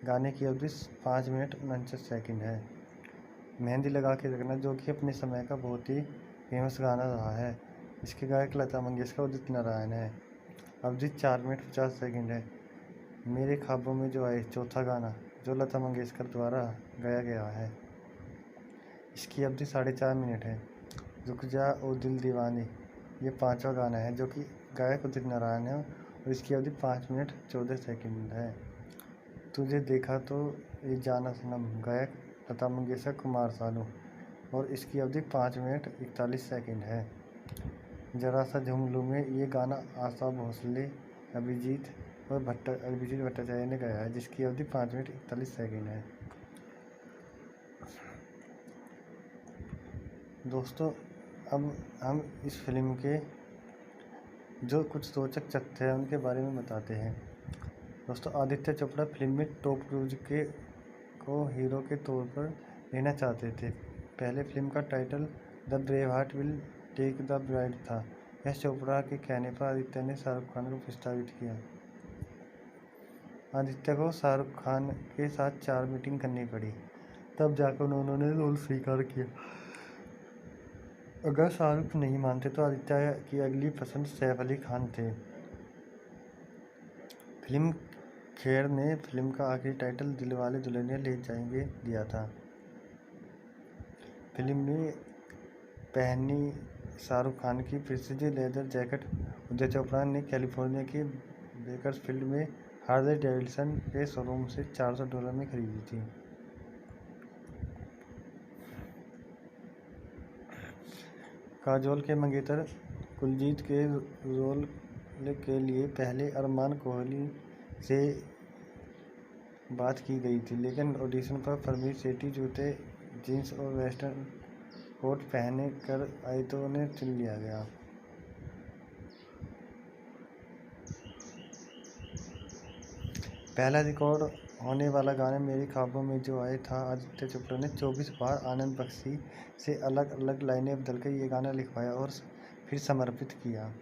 गाने की अवधि 5 मिनट 49 सेकंड है। मेहंदी लगा के रखना, जो कि अपने समय का बहुत ही फेमस गाना रहा है। इसके गायक लता मंगेशकर, उदित नारायण है। अवधि 4 मिनट 50 सेकंड है। मेरे ख्वाबों में जो आए, चौथा गाना, जो लता मंगेशकर द्वारा गाया गया है। इसकी अवधि 4.5 मिनट है। रुक जा ओ दिल दीवानी, ये 5वां गाना है जो कि गायक उदित नारायण है और इसकी अवधि 5 मिनट 14 सेकंड है। तुझे देखा तो ये जाना सनम, गायक लता मंगेशकर, कुमार सानू, और इसकी अवधि 5 मिनट 41 सेकंड है। जरा सा झूम लूं में, ये गाना आशा भोसले, अभिजीत भट्टाचार्य ने गाया है, जिसकी अवधि 5 मिनट 41 सेकंड है। दोस्तों, अब हम इस फिल्म के जो कुछ रोचक तथ्य हैं उनके बारे में बताते हैं। दोस्तों आदित्य चोपड़ा फिल्म में टॉम क्रूज के को हीरो के तौर पर लेना चाहते थे। पहले फिल्म का title the brave heart will take the bride था। यश चोपड़ा के कहने पर आदित्य ने शाहरुख खान को प्रस्तावित किया। आदित्य को शाहरुख खान के साथ 4 मीटिंग करनी पड़ी, तब जाकर उन्होंने रोल स्वीकार किया। अगर शाहरुख नहीं मानते तो आदित्य की अगली पसंद सैफ अली खान थे। फिल्म खेर ने फिल्म का आखिरी टाइटल दिलवाले दुल्हनिया ले जाएंगे दिया था। फिल्म में पहनी शाहरुख खान की precision leather jacket Uday Chopra ने कैलिफोर्निया के बेकर्सफील्ड में हार्ले डेविडसन के शोरूम से $400 में खरीदी थी। काजोल के मंगेतर कुलजीत के रोल के लिए पहले अरमान कोहली से बात की गई थी, लेकिन ऑडिशन पर परमीत सेठी जूते, जीन्स और वेस्टर्न कोट पहने कर आई तो उन्हें चुन लिया गया। पहला रिकॉर्ड होने वाला गाना मेरे ख्वाबों में जो आए था आदित्य चोपड़ा ने 24 बार आनंद बख्शी से अलग अलग लाइनें बदलकर ये गाना लिखवाया और फिर समर्पित किया।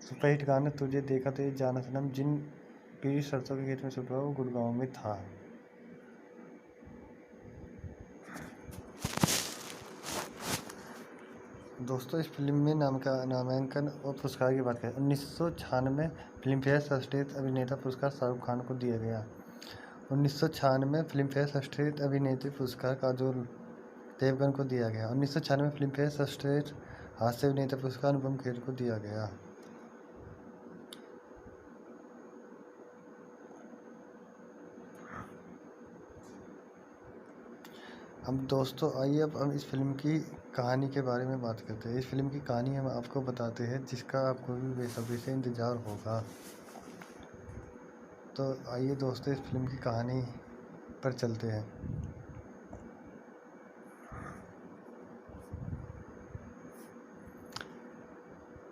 सुपरहिट गाना तुझे देखा तो ये जाना सनम जिन पीरी सरसों के खेत में शूट हुआ वो गुड़गांव में था। दोस्तों इस फिल्म में नामांकन और पुरस्कार की बात करें। 1996 फिल्म फेयर सर्वश्रेष्ठ अभिनेता पुरस्कार शाहरुख खान को दिया गया। 1996 फिल्म फेयर सर्वश्रेष्ठ अभिनेत्री पुरस्कार काजोल देवगन को दिया गया। 1996 फिल्म फेयर सर्वश्रेष्ठ हास्य अभिनेता पुरस्कार अनुपम खेर को दिया गया। अब दोस्तों आइए अब हम इस फिल्म की कहानी के बारे में बात करते हैं। इस फिल्म की कहानी हम आपको बताते हैं जिसका आपको भी बेसब्री से इंतज़ार होगा। तो आइए दोस्तों इस फिल्म की कहानी पर चलते हैं।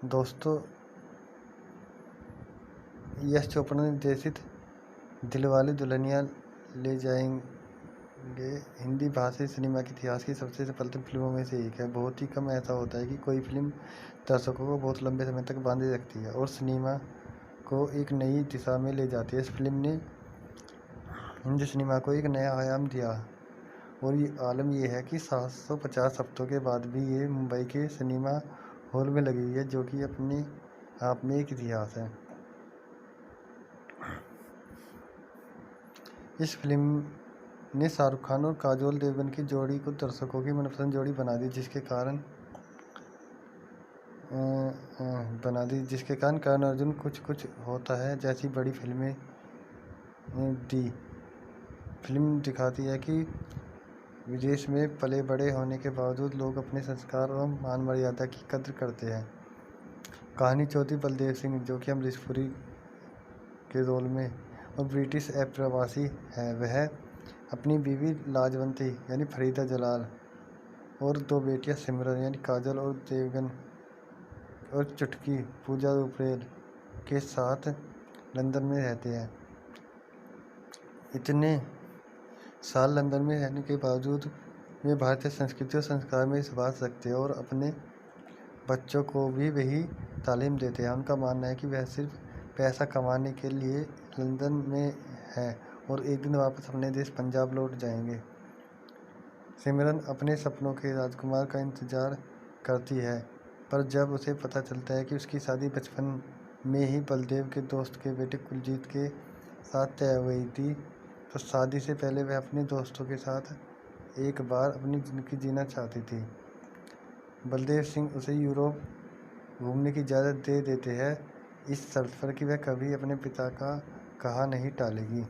दोस्तों यश चोपड़ा निर्देशित दिलवाले दुल्हनिया ले जाएंगे हिंदी भाषी सिनेमा के इतिहास की सबसे सफलतम फिल्मों में से एक है। बहुत ही कम ऐसा होता है कि कोई फिल्म दर्शकों को बहुत लंबे समय तक बांधे रखती है और सिनेमा को एक नई दिशा में ले जाती है। इस फिल्म ने हिंदी सिनेमा को एक नया आयाम दिया और ये आलम ये है कि 750 हफ्तों के बाद भी ये मुंबई के सिनेमा हॉल में लगी हुई है, जो कि अपने आप में एक इतिहास है। इस फिल्म ने शाहरुख खान और काजोल देवगन की जोड़ी को दर्शकों की मनपसंद जोड़ी बना दी, जिसके कारण करण अर्जुन कुछ कुछ होता है जैसी बड़ी फिल्में दी। फिल्म दिखाती है कि विदेश में पले बड़े होने के बावजूद लोग अपने संस्कार और मान मर्यादा की कद्र करते हैं। कहानी चौथी बलदेव सिंह, जो कि अमरीश पुरी के रोल में और ब्रिटिश अप्रवासी है, वह अपनी बीवी लाजवंती यानी फरीदा जलाल और 2 बेटियां सिमरन यानी काजल और देवगन और चुटकी पूजा रुपेल के साथ लंदन में रहते हैं। इतने साल लंदन में रहने के बावजूद वे भारतीय संस्कृति और संस्कार में विश्वास रखते हैं और अपने बच्चों को भी वही तालीम देते हैं। उनका मानना है कि वह सिर्फ पैसा कमाने के लिए लंदन में है और एक दिन वापस अपने देश पंजाब लौट जाएंगे। सिमरन अपने सपनों के राजकुमार का इंतजार करती है, पर जब उसे पता चलता है कि उसकी शादी बचपन में ही बलदेव के दोस्त के बेटे कुलजीत के साथ तय हुई थी, तो शादी से पहले वह अपने दोस्तों के साथ एक बार अपनी ज़िंदगी जीना चाहती थी। बलदेव सिंह उसे यूरोप घूमने की इजाज़त दे देते हैं, इस शर्त पर कि वह कभी अपने पिता का कहा नहीं टालेगी।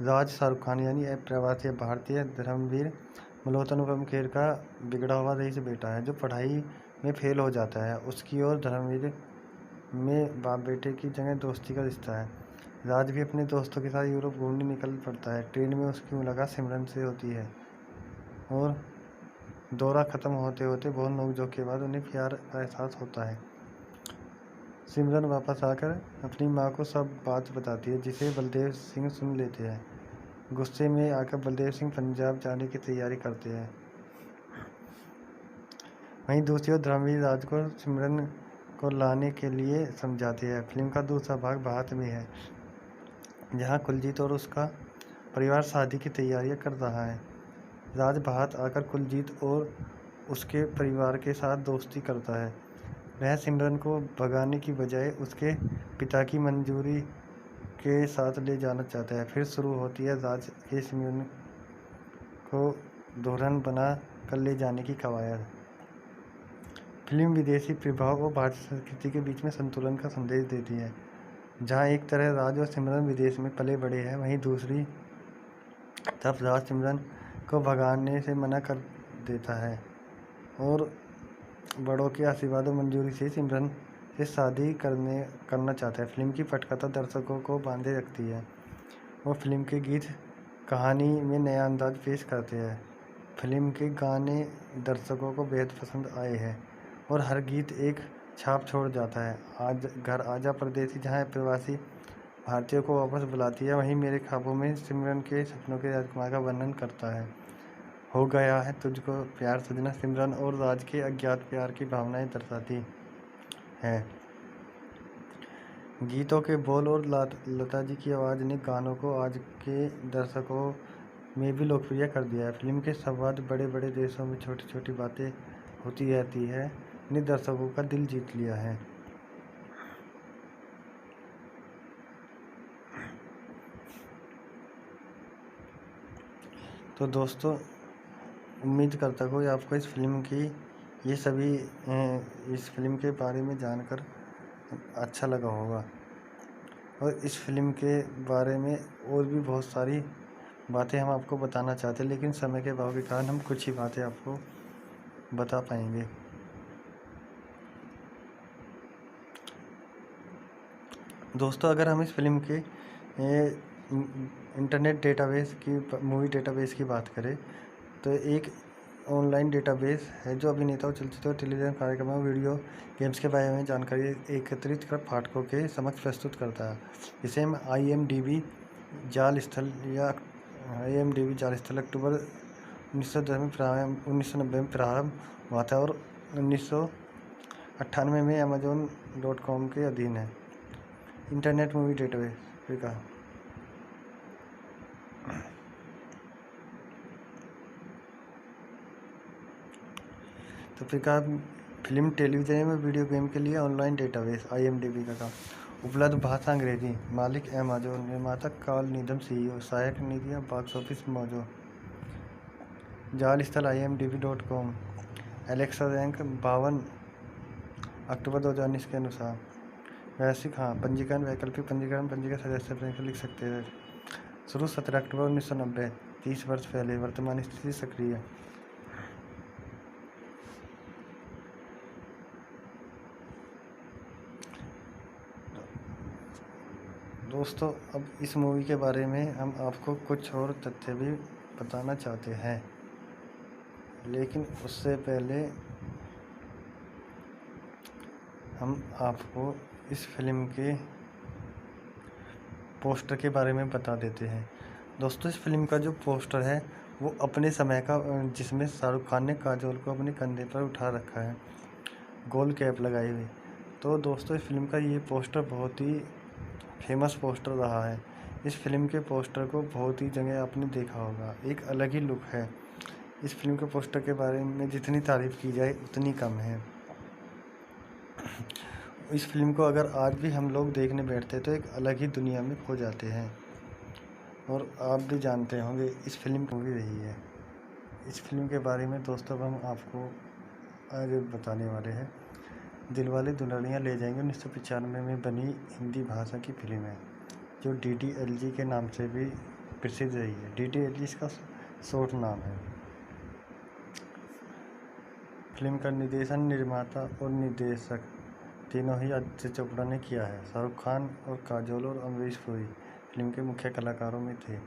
राज शाहरुख खान यानी अप्रवासी भारतीय धर्मवीर मल्होत्रा अनुपम खेर का बिगड़ा हुआ रईस बेटा है, जो पढ़ाई में फेल हो जाता है। उसकी और धर्मवीर में बाप बेटे की जगह दोस्ती का रिश्ता है। राज भी अपने दोस्तों के साथ यूरोप घूमने निकल पड़ता है। ट्रेन में उसकी मुलाकात सिमरन से होती है और दौरा ख़त्म होते होते बहुत नोकझोंक के बाद उन्हें प्यार का एहसास होता है। सिमरन वापस आकर अपनी माँ को सब बात बताती है, जिसे बलदेव सिंह सुन लेते हैं। गुस्से में आकर बलदेव सिंह पंजाब जाने की तैयारी करते हैं। वहीं दूसरी ओर धर्मवीर राज को सिमरन को लाने के लिए समझाते हैं। फिल्म का दूसरा भाग भारत में है, जहां कुलजीत और उसका परिवार शादी की तैयारियां कर रहा है। राज भारत आकर कुलजीत और उसके परिवार के साथ दोस्ती करता है। वह सिमरन को भगाने की बजाय उसके पिता की मंजूरी के साथ ले जाना चाहता है। फिर शुरू होती है राज के सिमरन को दुल्हन बना कर ले जाने की कवायद। फिल्म विदेशी प्रभाव और भारतीय संस्कृति के बीच में संतुलन का संदेश देती है। जहां एक तरह राज और सिमरन विदेश में पले बड़े हैं, वहीं दूसरी तरफ राज सिमरन को भगाने से मना कर देता है और बड़ों के आशीर्वाद और मंजूरी से सिमरन से शादी करना चाहता है। फिल्म की पटकथा दर्शकों को बांधे रखती है और फिल्म के गीत कहानी में नया अंदाज पेश करते हैं। फिल्म के गाने दर्शकों को बेहद पसंद आए हैं और हर गीत एक छाप छोड़ जाता है। आज घर आजा परदेसी, जहां प्रवासी भारतीयों को वापस बुलाती है, वहीं मेरे ख्वाबों में सिमरन के सपनों के राजकुमार का वर्णन करता है। हो गया है तुझको प्यार सजना सिमरन और राज के अज्ञात प्यार की भावनाएं दर्शाती है। गीतों के बोल और लता जी की आवाज़ ने गानों को आज के दर्शकों में भी लोकप्रिय कर दिया है। फिल्म के संवाद बड़े बड़े देशों में छोटी छोटी बातें होती रहती है ने दर्शकों का दिल जीत लिया है। तो दोस्तों, उम्मीद करता हूँ आपको इस फिल्म की ये सभी इस फिल्म के बारे में जानकर अच्छा लगा होगा। और इस फिल्म के बारे में और भी बहुत सारी बातें हम आपको बताना चाहते हैं, लेकिन समय के अभाव के कारण हम कुछ ही बातें आपको बता पाएंगे। दोस्तों, अगर हम इस फिल्म के इंटरनेट डेटाबेस की मूवी डेटाबेस की बात करें तो एक ऑनलाइन डेटाबेस है जो अभिनेताओं, चलचित्र और टेलीविजन कार्यक्रमों और वीडियो गेम्स के बारे में जानकारी एकत्रित कर पाठकों के समक्ष प्रस्तुत करता है। इसे हम IMDb जाल स्थल अक्टूबर 1990 में प्रारंभ हुआ था और 1998 में Amazon.com के अधीन है। इंटरनेट मूवी डेटाबेस का तो फिर कहा फिल्म, टेलीविजन में वीडियो गेम के लिए ऑनलाइन डेटाबेस IMDb का काम। उपलब्ध भाषा अंग्रेजी। मालिक Amazon। निर्माता कार्ल नीदम CEO। सहायक नीतियाँ बॉक्स ऑफिस मौजू। जाल स्थल IMDb.com। एलेक्सा रैंक 52 अक्टूबर 2019 के अनुसार। वैश्विक पंजीकरण वैकल्पिक पंजीकरण सदस्य बैंक लिख सकते हैं। शुरू 17 अक्टूबर 1990, 30 वर्ष पहले। वर्तमान स्थिति सक्रिय। दोस्तों, अब इस मूवी के बारे में हम आपको कुछ और तथ्य भी बताना चाहते हैं, लेकिन उससे पहले हम आपको इस फिल्म के पोस्टर के बारे में बता देते हैं। दोस्तों, इस फिल्म का जो पोस्टर है वो अपने समय का, जिसमें शाहरुख खान ने काजोल को अपने कंधे पर उठा रखा है, गोल कैप लगाई हुई। तो दोस्तों, इस फिल्म का ये पोस्टर बहुत ही फेमस पोस्टर रहा है। इस फिल्म के पोस्टर को बहुत ही जगह आपने देखा होगा, एक अलग ही लुक है। इस फिल्म के पोस्टर के बारे में जितनी तारीफ़ की जाए उतनी कम है। इस फिल्म को अगर आज भी हम लोग देखने बैठते तो एक अलग ही दुनिया में खो जाते हैं। और आप भी जानते होंगे इस फिल्म की मूवी रही है। इस फिल्म के बारे में दोस्तों हम आपको आज बताने वाले हैं। दिलवाले दुल्हनिया ले जाएंगे 1995 में बनी हिंदी भाषा की फिल्म है, जो DDLG के नाम से भी प्रसिद्ध रही है। DDLG इसका शॉर्ट नाम है। फिल्म का निर्देशन, निर्माता और निर्देशक तीनों ही आदित्य चोपड़ा ने किया है। शाहरुख खान और काजोल और अमरीश पुरी फिल्म के मुख्य कलाकारों में थे।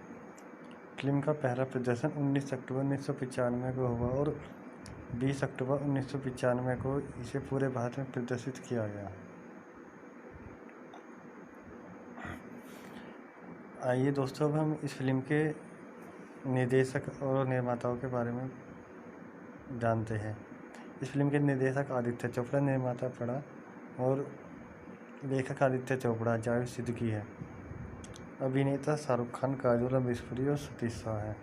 फिल्म का पहला प्रदर्शन 19 अक्टूबर 1995 को हुआ और 20 अक्टूबर 1995 को इसे पूरे भारत में प्रदर्शित किया गया। आइए दोस्तों, अब हम इस फिल्म के निर्देशक और निर्माताओं के बारे में जानते हैं। इस फिल्म के निर्देशक आदित्य चोपड़ा, निर्माता पड़ा और लेखक आदित्य चोपड़ा, जावेद सिद्दीकी है। अभिनेता शाहरुख खान, काजोल अमरीशपुरी और सतीश शाह है।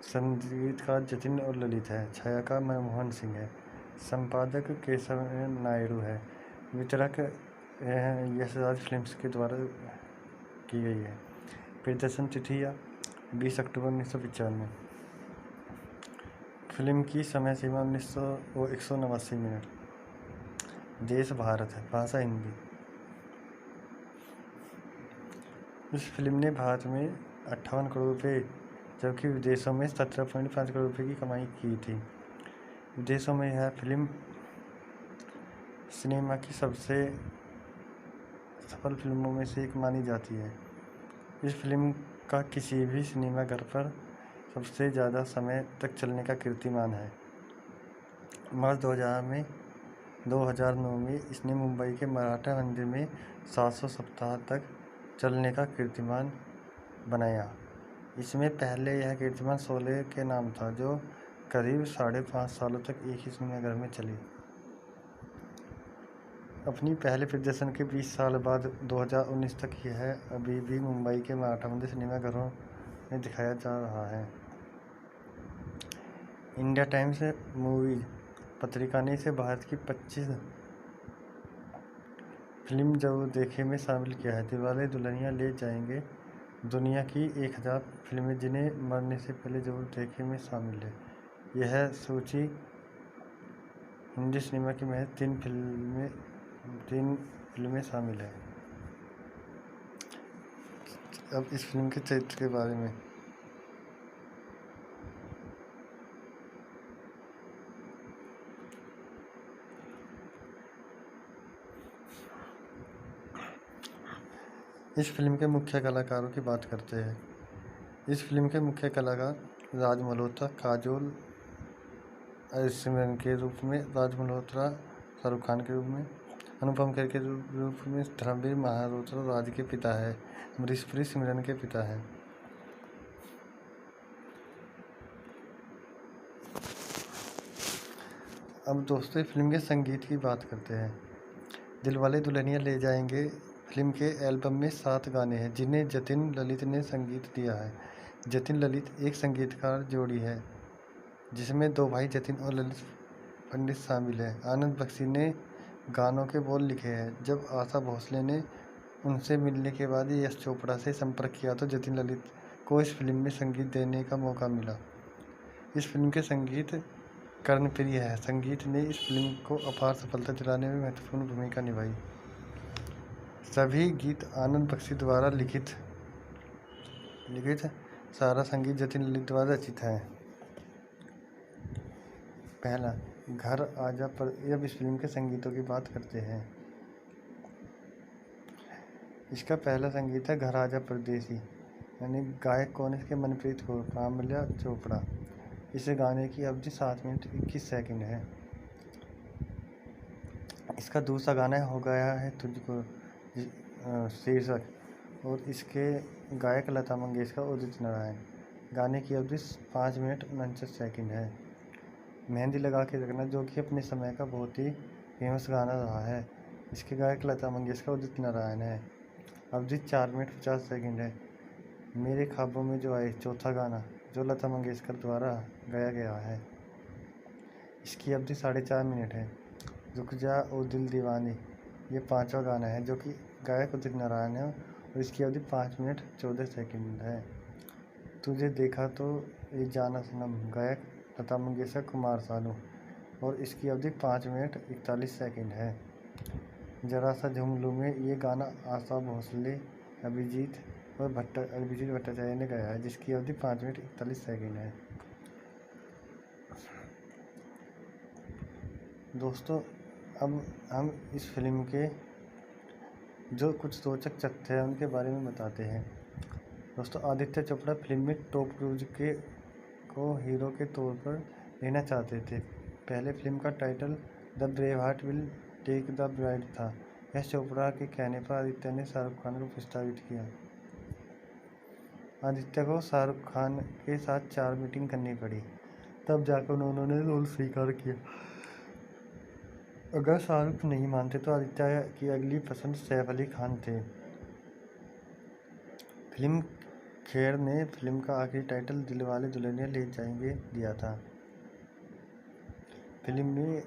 संगीतकार जतिन और ललित है। छायाकार मनमोहन सिंह है। संपादक केशव नायडू है। वितरक यशराज फिल्म्स के द्वारा की गई है। प्रदर्शन तिथियाँ 20 अक्टूबर 1995। फिल्म की समय सीमा 189 मिनट। देश भारत है। भाषा हिंदी। इस फिल्म ने भारत में 58 करोड़ रुपये जबकि विदेशों में 17.5 करोड़ रुपये की कमाई की थी। विदेशों में यह फिल्म सिनेमा की सबसे सफल फिल्मों में से एक मानी जाती है। इस फिल्म का किसी भी सिनेमाघर पर सबसे ज़्यादा समय तक चलने का कीर्तिमान है। मार्च 2009 में इसने मुंबई के मराठा मंदिर में 700 सप्ताह तक चलने का कीर्तिमान बनाया। इसमें पहले यह कीर्तिमान शोले के नाम था, जो करीब 5.5 सालों तक एक ही सिनेमाघर में चली। अपनी पहले प्रदर्शन के 20 साल बाद 2019 तक यह अभी भी मुंबई के मराठा मंदिर सिनेमाघरों में दिखाया जा रहा है। इंडिया टाइम्स मूवीज पत्रिका ने इसे भारत की 25 फिल्म जरूर देखे में शामिल किया है। दिलवाले दुल्हनिया ले जाएंगे दुनिया की 1000 फिल्में जिन्हें मरने से पहले जरूर देखे में शामिल है। यह सूची हिंदी सिनेमा की महज 3 फिल्में शामिल है। अब इस फिल्म के चरित्र के बारे में। इस फिल्म के मुख्य कलाकारों की बात करते हैं। इस फिल्म के मुख्य कलाकार राज मल्होत्रा, काजोल सिमरन के रूप में, राज मल्होत्रा शाहरुख खान के रूप में, अनुपम खेर के रूप में धर्मवीर मल्होत्रा राज के पिता है, अमरीशपुरी सिमरन के पिता हैं। अब दोस्तों फिल्म के संगीत की बात करते हैं। दिलवाले दुल्हनिया ले जाएंगे फिल्म के एल्बम में 7 गाने हैं, जिन्हें जतिन ललित ने संगीत दिया है। जतिन ललित एक संगीतकार जोड़ी है, जिसमें 2 भाई जतिन और ललित पंडित शामिल हैं। आनंद बख्शी ने गानों के बोल लिखे हैं। जब आशा भोसले ने उनसे मिलने के बाद यश चोपड़ा से संपर्क किया तो जतिन ललित को इस फिल्म में संगीत देने का मौका मिला। इस फिल्म के संगीत कर्णप्रिय है। संगीत ने इस फिल्म को अपार सफलता दिलाने में महत्वपूर्ण भूमिका निभाई। सभी गीत आनंद बख्शी द्वारा लिखित सारा संगीत जतिन ललित द्वारा रचित है। पहला, घर आजा पर। अब इस फिल्म के संगीतों की बात करते हैं। इसका पहला संगीत है घर आजा परदेसी, यानी गायक कौन है इसके? मनप्रीत कौर, कामल्या चोपड़ा। इस गाने की अवधि 7 मिनट 21 सेकंड है। इसका दूसरा गाना हो गया है तुझको शीर्षक, और इसके गायक लता मंगेशकर और उदित नारायण। गाने की अवधि 5 मिनट 49 सेकंड है। मेहंदी लगा के रखना, जो कि अपने समय का बहुत ही फेमस गाना रहा है। इसके गायक लता मंगेशकर और उदित नारायण है। अवधि 4 मिनट 50 सेकंड है। मेरे ख्वाबों में जो आए, चौथा गाना, जो लता मंगेशकर द्वारा गाया गया है। इसकी अवधि 4.5 मिनट है। रुक जा ओ दिल दीवानी, ये 5वां गाना है, जो कि गायक उदित नारायण है, और इसकी अवधि 5 मिनट 14 सेकंड है। तुझे देखा तो ये जाना सनम, गायक लता मंगेशकर, कुमार सानू, और इसकी अवधि 5 मिनट 41 सेकंड है। जरा सा झूम लूं में, ये गाना आशा भोसले, अभिजीत भट्टाचार्य ने गाया है, जिसकी अवधि 5 मिनट 41 सेकंड है। दोस्तों, अब हम इस फिल्म के जो कुछ रोचक तथ्य हैं उनके बारे में बताते हैं। दोस्तों, आदित्य चोपड़ा फिल्म में टॉम क्रूज को हीरो के तौर पर लेना चाहते थे। पहले फिल्म का title the brave heart will take the bride था। यश चोपड़ा के कहने पर आदित्य ने शाहरुख खान को प्रस्तावित किया। आदित्य को शाहरुख खान के साथ 4 मीटिंग करनी पड़ी, तब जाकर उन्होंने रोल स्वीकार किया। अगर शाहरुख नहीं मानते तो आदित्य की अगली पसंद सैफ अली खान थे। फिल्म खेर ने फिल्म का आखिरी टाइटल दिलवाले दुल्हनिया ले जाएंगे दिया था। फिल्म में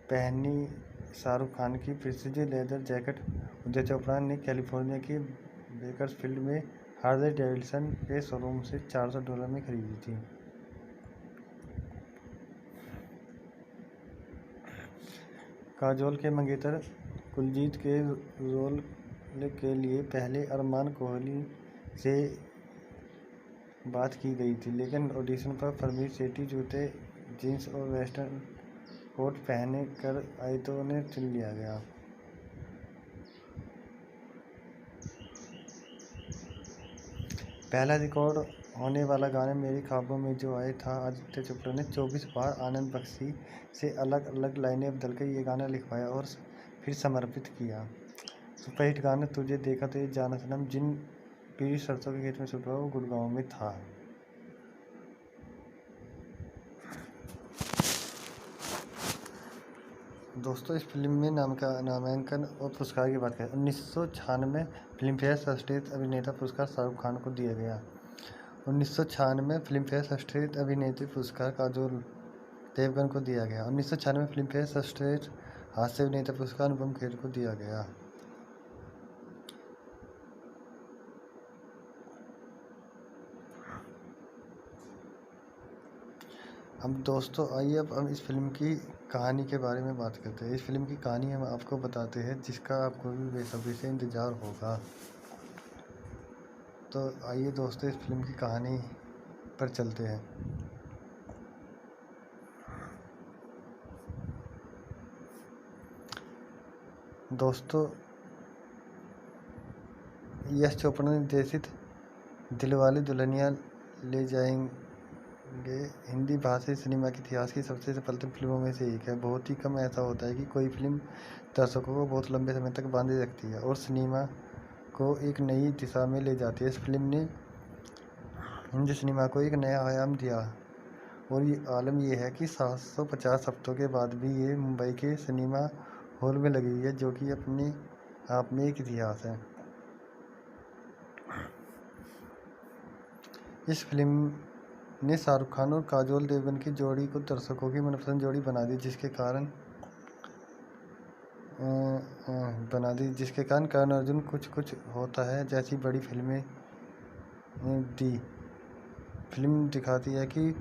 पहनी शाहरुख खान की precision leather jacket Uday Chopra ने कैलिफोर्निया के बेकर्सफील्ड में हार्ले डेविडसन के शोरूम से $400 में खरीदी थी। काजोल के मंगेतर कुलजीत के रोल के लिए पहले अरमान कोहली से बात की गई थी, लेकिन ऑडिशन पर परमीत सेठी जूते, जीन्स और वेस्टर्न कोट पहने कर आई तो उन्हें चुन लिया गया। पहला रिकॉर्ड होने वाला गाना मेरे ख्वाबों में जो आए था आदित्य चोपड़ा ने 24 बार आनंद बख्शी से अलग अलग लाइनें बदलकर ये गाना लिखवाया और फिर समर्पित किया। सुपरहिट गाना तुझे देखा तो ये जाना सनम जिन पीरी सरसों के खेत में शूट हुआ वो गुड़गांव में था। दोस्तों, इस फिल्म में नामांकन और पुरस्कार की बात करें। 1996 फिल्म फेयर सर्वश्रेष्ठ अभिनेता पुरस्कार शाहरुख खान को दिया गया। 1996 फिल्म फेयर सर्वश्रेष्ठ अभिनेत्री पुरस्कार काजोल देवगन को दिया गया। 1996 फिल्म फेयर सर्वश्रेष्ठ हास्य अभिनेता पुरस्कार अनुपम खेर को दिया गया। हम दोस्तों आइए अब हम इस फिल्म की कहानी के बारे में बात करते हैं। इस फिल्म की कहानी हम आपको बताते हैं जिसका आपको भी बेसब्री से इंतज़ार होगा। तो आइए दोस्तों इस फिल्म की कहानी पर चलते हैं। दोस्तों, यश चोपड़ा निर्देशित दिलवाले दुल्हनिया ले जाएंगे हिंदी भाषी सिनेमा के इतिहास की सबसे सफलतम फिल्मों में से एक है। बहुत ही कम ऐसा होता है कि कोई फिल्म दर्शकों को बहुत लंबे समय तक बांधे रखती है और सिनेमा को एक नई दिशा में ले जाती है। इस फिल्म ने हिंदी सिनेमा को एक नया आयाम दिया और ये आलम यह है कि 750 हफ्तों के बाद भी ये मुंबई के सिनेमा हॉल में लगी हुई है, जो कि अपने आप में एक इतिहास है। इस फिल्म ने शाहरुख खान और काजोल देवगन की जोड़ी को दर्शकों की मनपसंद जोड़ी बना दी, जिसके कारण करण अर्जुन कुछ कुछ होता है जैसी बड़ी फिल्में दी। फिल्म दिखाती है कि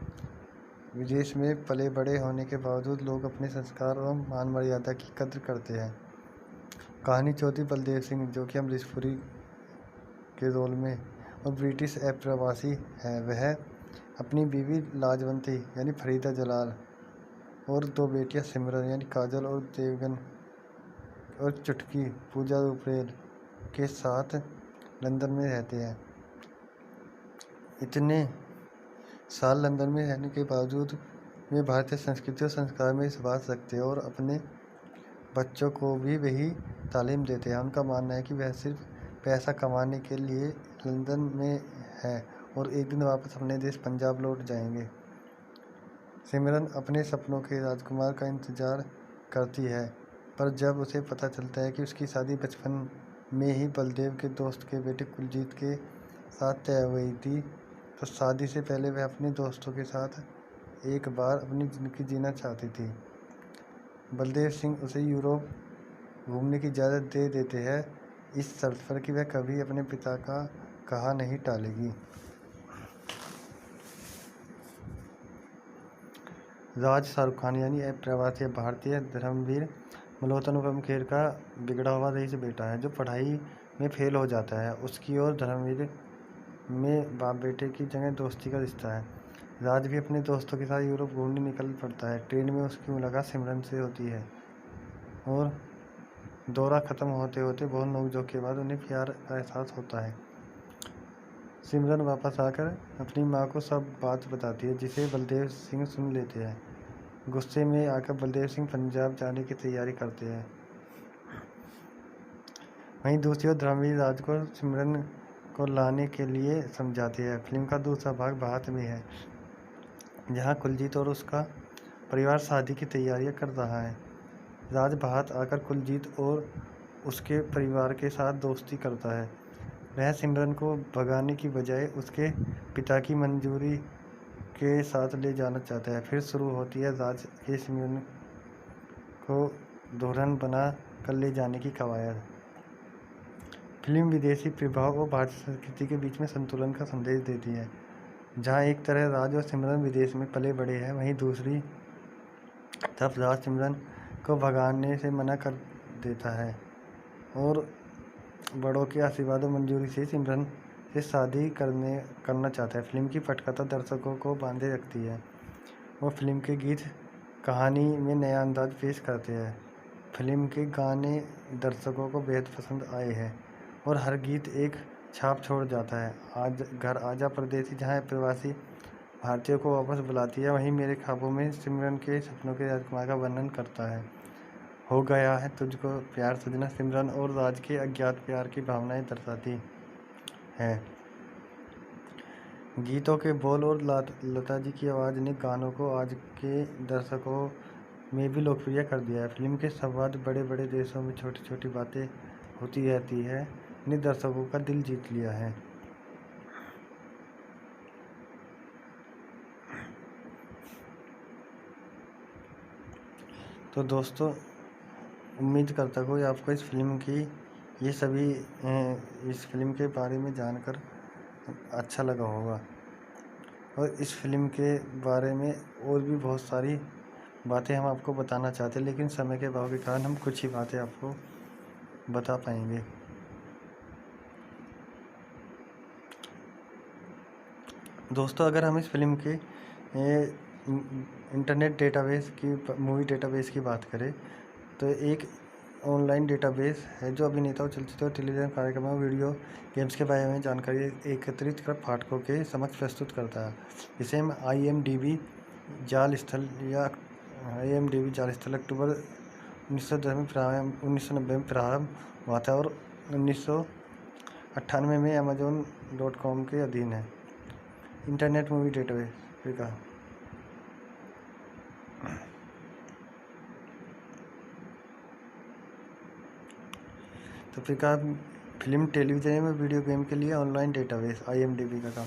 विदेश में पले बड़े होने के बावजूद लोग अपने संस्कार और मान मर्यादा की कद्र करते हैं। कहानी चौथी बलदेव सिंह, जो कि अमरीश पुरी के रोल में और ब्रिटिश अप्रवासी है, वह अपनी बीवी लाजवंती यानी फरीदा जलाल और 2 बेटियां सिमरन यानी काजल और देवगन और चुटकी पूजा रुपेल के साथ लंदन में रहते हैं। इतने साल लंदन में रहने के बावजूद वे भारतीय संस्कृति और संस्कार में विश्वास रखते हैं और अपने बच्चों को भी वही तालीम देते हैं। उनका मानना है कि वह सिर्फ पैसा कमाने के लिए लंदन में है और एक दिन वापस अपने देश पंजाब लौट जाएंगे। सिमरन अपने सपनों के राजकुमार का इंतजार करती है, पर जब उसे पता चलता है कि उसकी शादी बचपन में ही बलदेव के दोस्त के बेटे कुलजीत के साथ तय हुई थी, तो शादी से पहले वह अपने दोस्तों के साथ एक बार अपनी ज़िंदगी जीना चाहती थी। बलदेव सिंह उसे यूरोप घूमने की इजाज़त दे देते हैं, इस शर्त पर कि वह कभी अपने पिता का कहा नहीं टालेगी। राज शाहरुख खान यानी अप्रवासी भारतीय धर्मवीर मल्होत्रा अनुपम खेर का बिगड़ा हुआ रईस बेटा है, जो पढ़ाई में फेल हो जाता है। उसकी और धर्मवीर में बाप बेटे की जगह दोस्ती का रिश्ता है। राज भी अपने दोस्तों के साथ यूरोप घूमने निकल पड़ता है। ट्रेन में उसकी मुलाकात सिमरन से होती है और दौरा ख़त्म होते होते बहुत नोक-झोंक के बाद उन्हें प्यार का एहसास होता है। सिमरन वापस आकर अपनी माँ को सब बात बताती है, जिसे बलदेव सिंह सुन लेते हैं। गुस्से में आकर बलदेव सिंह पंजाब जाने की तैयारी करते हैं। वहीं दूसरी ओर धर्मवीर राज को सिमरन को लाने के लिए समझाती है। फिल्म का दूसरा भाग भारत में है, जहाँ कुलजीत और उसका परिवार शादी की तैयारियां कर रहा है। राज भारत आकर कुलजीत और उसके परिवार के साथ दोस्ती करता है। वह सिमरन को भगाने की बजाय उसके पिता की मंजूरी के साथ ले जाना चाहता है। फिर शुरू होती है राज के सिमरन को दुल्हन बना कर ले जाने की कवायद। फिल्म विदेशी प्रभाव और भारतीय संस्कृति के बीच में संतुलन का संदेश देती है। जहाँ एक तरह राज और सिमरन विदेश में पले बड़े हैं, वहीं दूसरी तरफ राज सिमरन को भगाने से मना कर देता है और बड़ों के आशीर्वाद और मंजूरी से सिमरन से शादी करना चाहता है। फिल्म की पटकथा दर्शकों को बांधे रखती है और फिल्म के गीत कहानी में नया अंदाज पेश करते हैं। फिल्म के गाने दर्शकों को बेहद पसंद आए हैं और हर गीत एक छाप छोड़ जाता है। आज घर आजा परदेसी, जहाँ प्रवासी भारतीयों को वापस बुलाती है, वहीं मेरे ख्वाबों में सिमरन के सपनों के राजकुमार का वर्णन करता है। हो गया है तुझको प्यार सजना सिमरन और राज के अज्ञात प्यार की भावनाएं दर्शाती है। गीतों के बोल और लता जी की आवाज़ ने गानों को आज के दर्शकों में भी लोकप्रिय कर दिया है। फिल्म के संवाद बड़े बड़े देशों में छोटी छोटी बातें होती रहती है ने दर्शकों का दिल जीत लिया है। तो दोस्तों, उम्मीद करता हूँ आपको इस फिल्म की ये सभी इस फिल्म के बारे में जानकर अच्छा लगा होगा। और इस फिल्म के बारे में और भी बहुत सारी बातें हम आपको बताना चाहते हैं, लेकिन समय के अभाव के कारण हम कुछ ही बातें आपको बता पाएंगे। दोस्तों, अगर हम इस फिल्म के इंटरनेट डेटाबेस की मूवी डेटाबेस की बात करें तो एक ऑनलाइन डेटाबेस है जो अभिनेताओं, चलचित्र और टेलीविज़न कार्यक्रमों, वीडियो गेम्स के बारे में जानकारी एकत्रित कर पाठकों के समक्ष प्रस्तुत करता है। इसे हम IMDb जाल स्थल अक्टूबर 1990 में प्रारंभ हुआ था और 1998 में Amazon.com के अधीन है। इंटरनेट मूवी डेटाबेस का तो फिल्म, टेलीविजन में वीडियो गेम के लिए ऑनलाइन डेटाबेस IMDb का काम।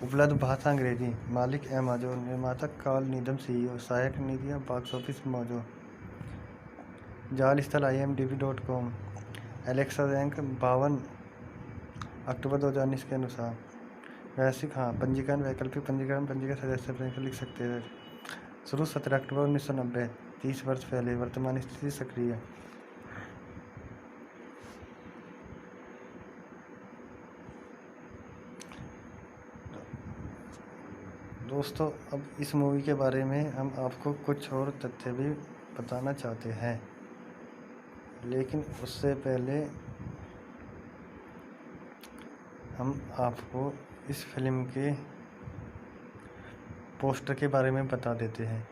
उपलब्ध भाषा अंग्रेजी। मालिक Amazon। निर्माता कार्ल नीदम CEO। सहायक नीतियाँ बॉक्स ऑफिस मौजूद। जाल स्थल IMDb.com। एलेक्सा रैंक 52 अक्टूबर 2019 के अनुसार। वैश्विक पंजीकरण, वैकल्पिक पंजीकरण सदस्य लिख सकते हैं। शुरू 17 अक्टूबर 1990, 30 वर्ष पहले। वर्तमान स्थिति सक्रिय। दोस्तों, अब इस मूवी के बारे में हम आपको कुछ और तथ्य भी बताना चाहते हैं, लेकिन उससे पहले हम आपको इस फिल्म के पोस्टर के बारे में बता देते हैं।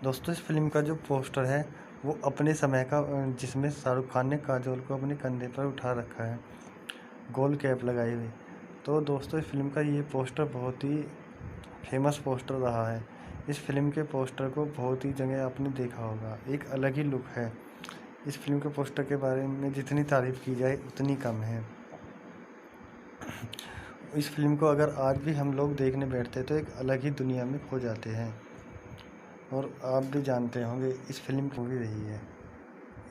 दोस्तों, इस फिल्म का जो पोस्टर है वो अपने समय का, जिसमें शाहरुख खान ने काजोल को अपने कंधे पर उठा रखा है, गोल कैप लगाई हुई। तो दोस्तों, इस फिल्म का ये पोस्टर बहुत ही फेमस पोस्टर रहा है। इस फिल्म के पोस्टर को बहुत ही जगह आपने देखा होगा, एक अलग ही लुक है। इस फिल्म के पोस्टर के बारे में जितनी तारीफ़ की जाए उतनी कम है। इस फिल्म को अगर आज भी हम लोग देखने बैठते तो एक अलग ही दुनिया में खो जाते हैं। और आप भी जानते होंगे इस फिल्म की मूवी रही है।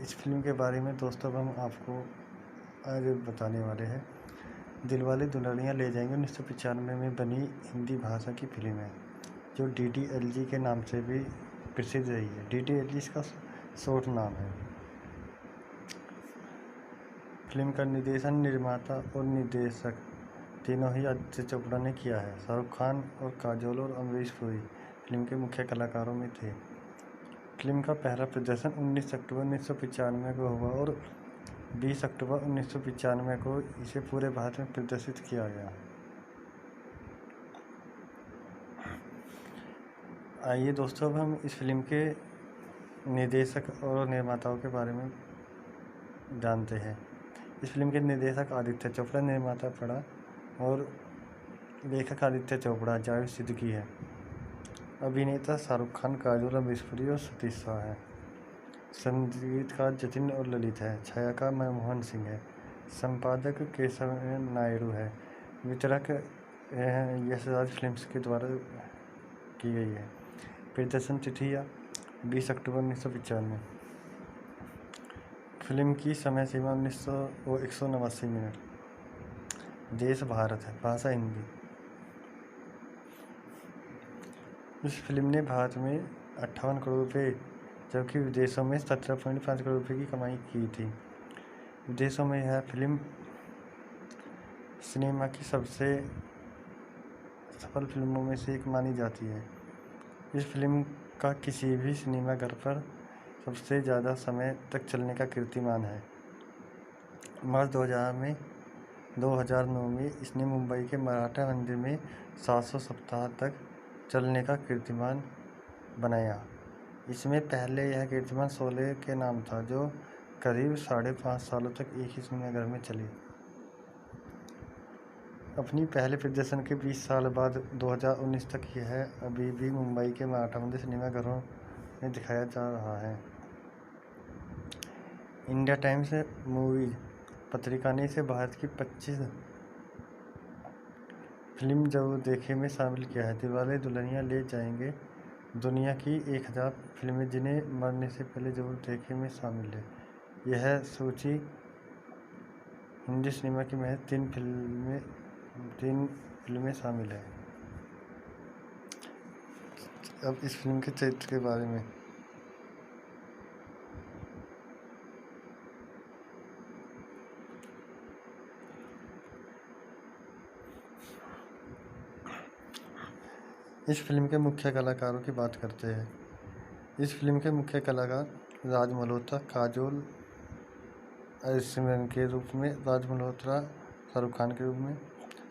इस फिल्म के बारे में दोस्तों हम आपको आगे बताने वाले हैं। दिलवाले दुल्हनिया ले जाएंगे 1995 में बनी हिंदी भाषा की फिल्म है, जो DDLG के नाम से भी प्रसिद्ध रही है। DDLG इसका शॉर्ट नाम है। फिल्म का निर्देशन, निर्माता और निर्देशक तीनों ही आदित्य चोपड़ा ने किया है। शाहरुख खान और काजोल और अमरीश पुरी फिल्म के मुख्य कलाकारों में थे। फिल्म का पहला प्रदर्शन 19 अक्टूबर 1995 को हुआ और 20 अक्टूबर 1995 को इसे पूरे भारत में प्रदर्शित किया गया। आइए दोस्तों, अब हम इस फिल्म के निर्देशक और निर्माताओं के बारे में जानते हैं। इस फिल्म के निर्देशक आदित्य चोपड़ा, निर्माता और लेखक आदित्य चोपड़ा, जावेद सिद्दीकी है। अभिनेता शाहरुख खान, काजोल, अमरीश पुरी और सतीश शाह है। संगीतकार जतिन और ललित है। छायाकार मनमोहन सिंह है। संपादक केशव नायडू है। वितरक यशराज फिल्म्स के द्वारा की गई है। प्रदर्शन तिथियाँ 20 अक्टूबर 1995। फिल्म की समय सीमा 189 मिनट। देश भारत है। भाषा हिंदी। इस फिल्म ने भारत में 58 करोड़ रुपये जबकि विदेशों में 17.5 करोड़ रुपये की कमाई की थी। विदेशों में यह फिल्म सिनेमा की सबसे सफल फिल्मों में से एक मानी जाती है। इस फिल्म का किसी भी सिनेमाघर पर सबसे ज़्यादा समय तक चलने का कीर्तिमान है। मार्च 2009 में इसने मुंबई के मराठा मंदिर में 700 सप्ताह तक चलने का कीर्तिमान बनाया। इसमें पहले यह कीर्तिमान शोले के नाम था, जो करीब 5.5 सालों तक एक ही सिनेमाघर में चली। अपनी पहले प्रदर्शन के 20 साल बाद 2019 तक यह अभी भी मुंबई के मराठा मंदिर सिनेमाघरों में दिखाया जा रहा है। इंडिया टाइम्स मूवीज पत्रिका ने इसे भारत की 25 फिल्म जरूर देखे में शामिल किया है। दिलवाले दुल्हनिया ले जाएंगे दुनिया की 1000 फिल्में जिन्हें मरने से पहले जरूर देखे में शामिल है। यह सूची हिंदी सिनेमा की महज 3 फिल्में शामिल है। अब इस फिल्म के चरित्र के बारे में। इस फिल्म के मुख्य कलाकारों की बात करते हैं। इस फिल्म के मुख्य कलाकार राज मल्होत्रा, काजोल सिमरन के रूप में, राज मल्होत्रा शाहरुख खान के रूप में,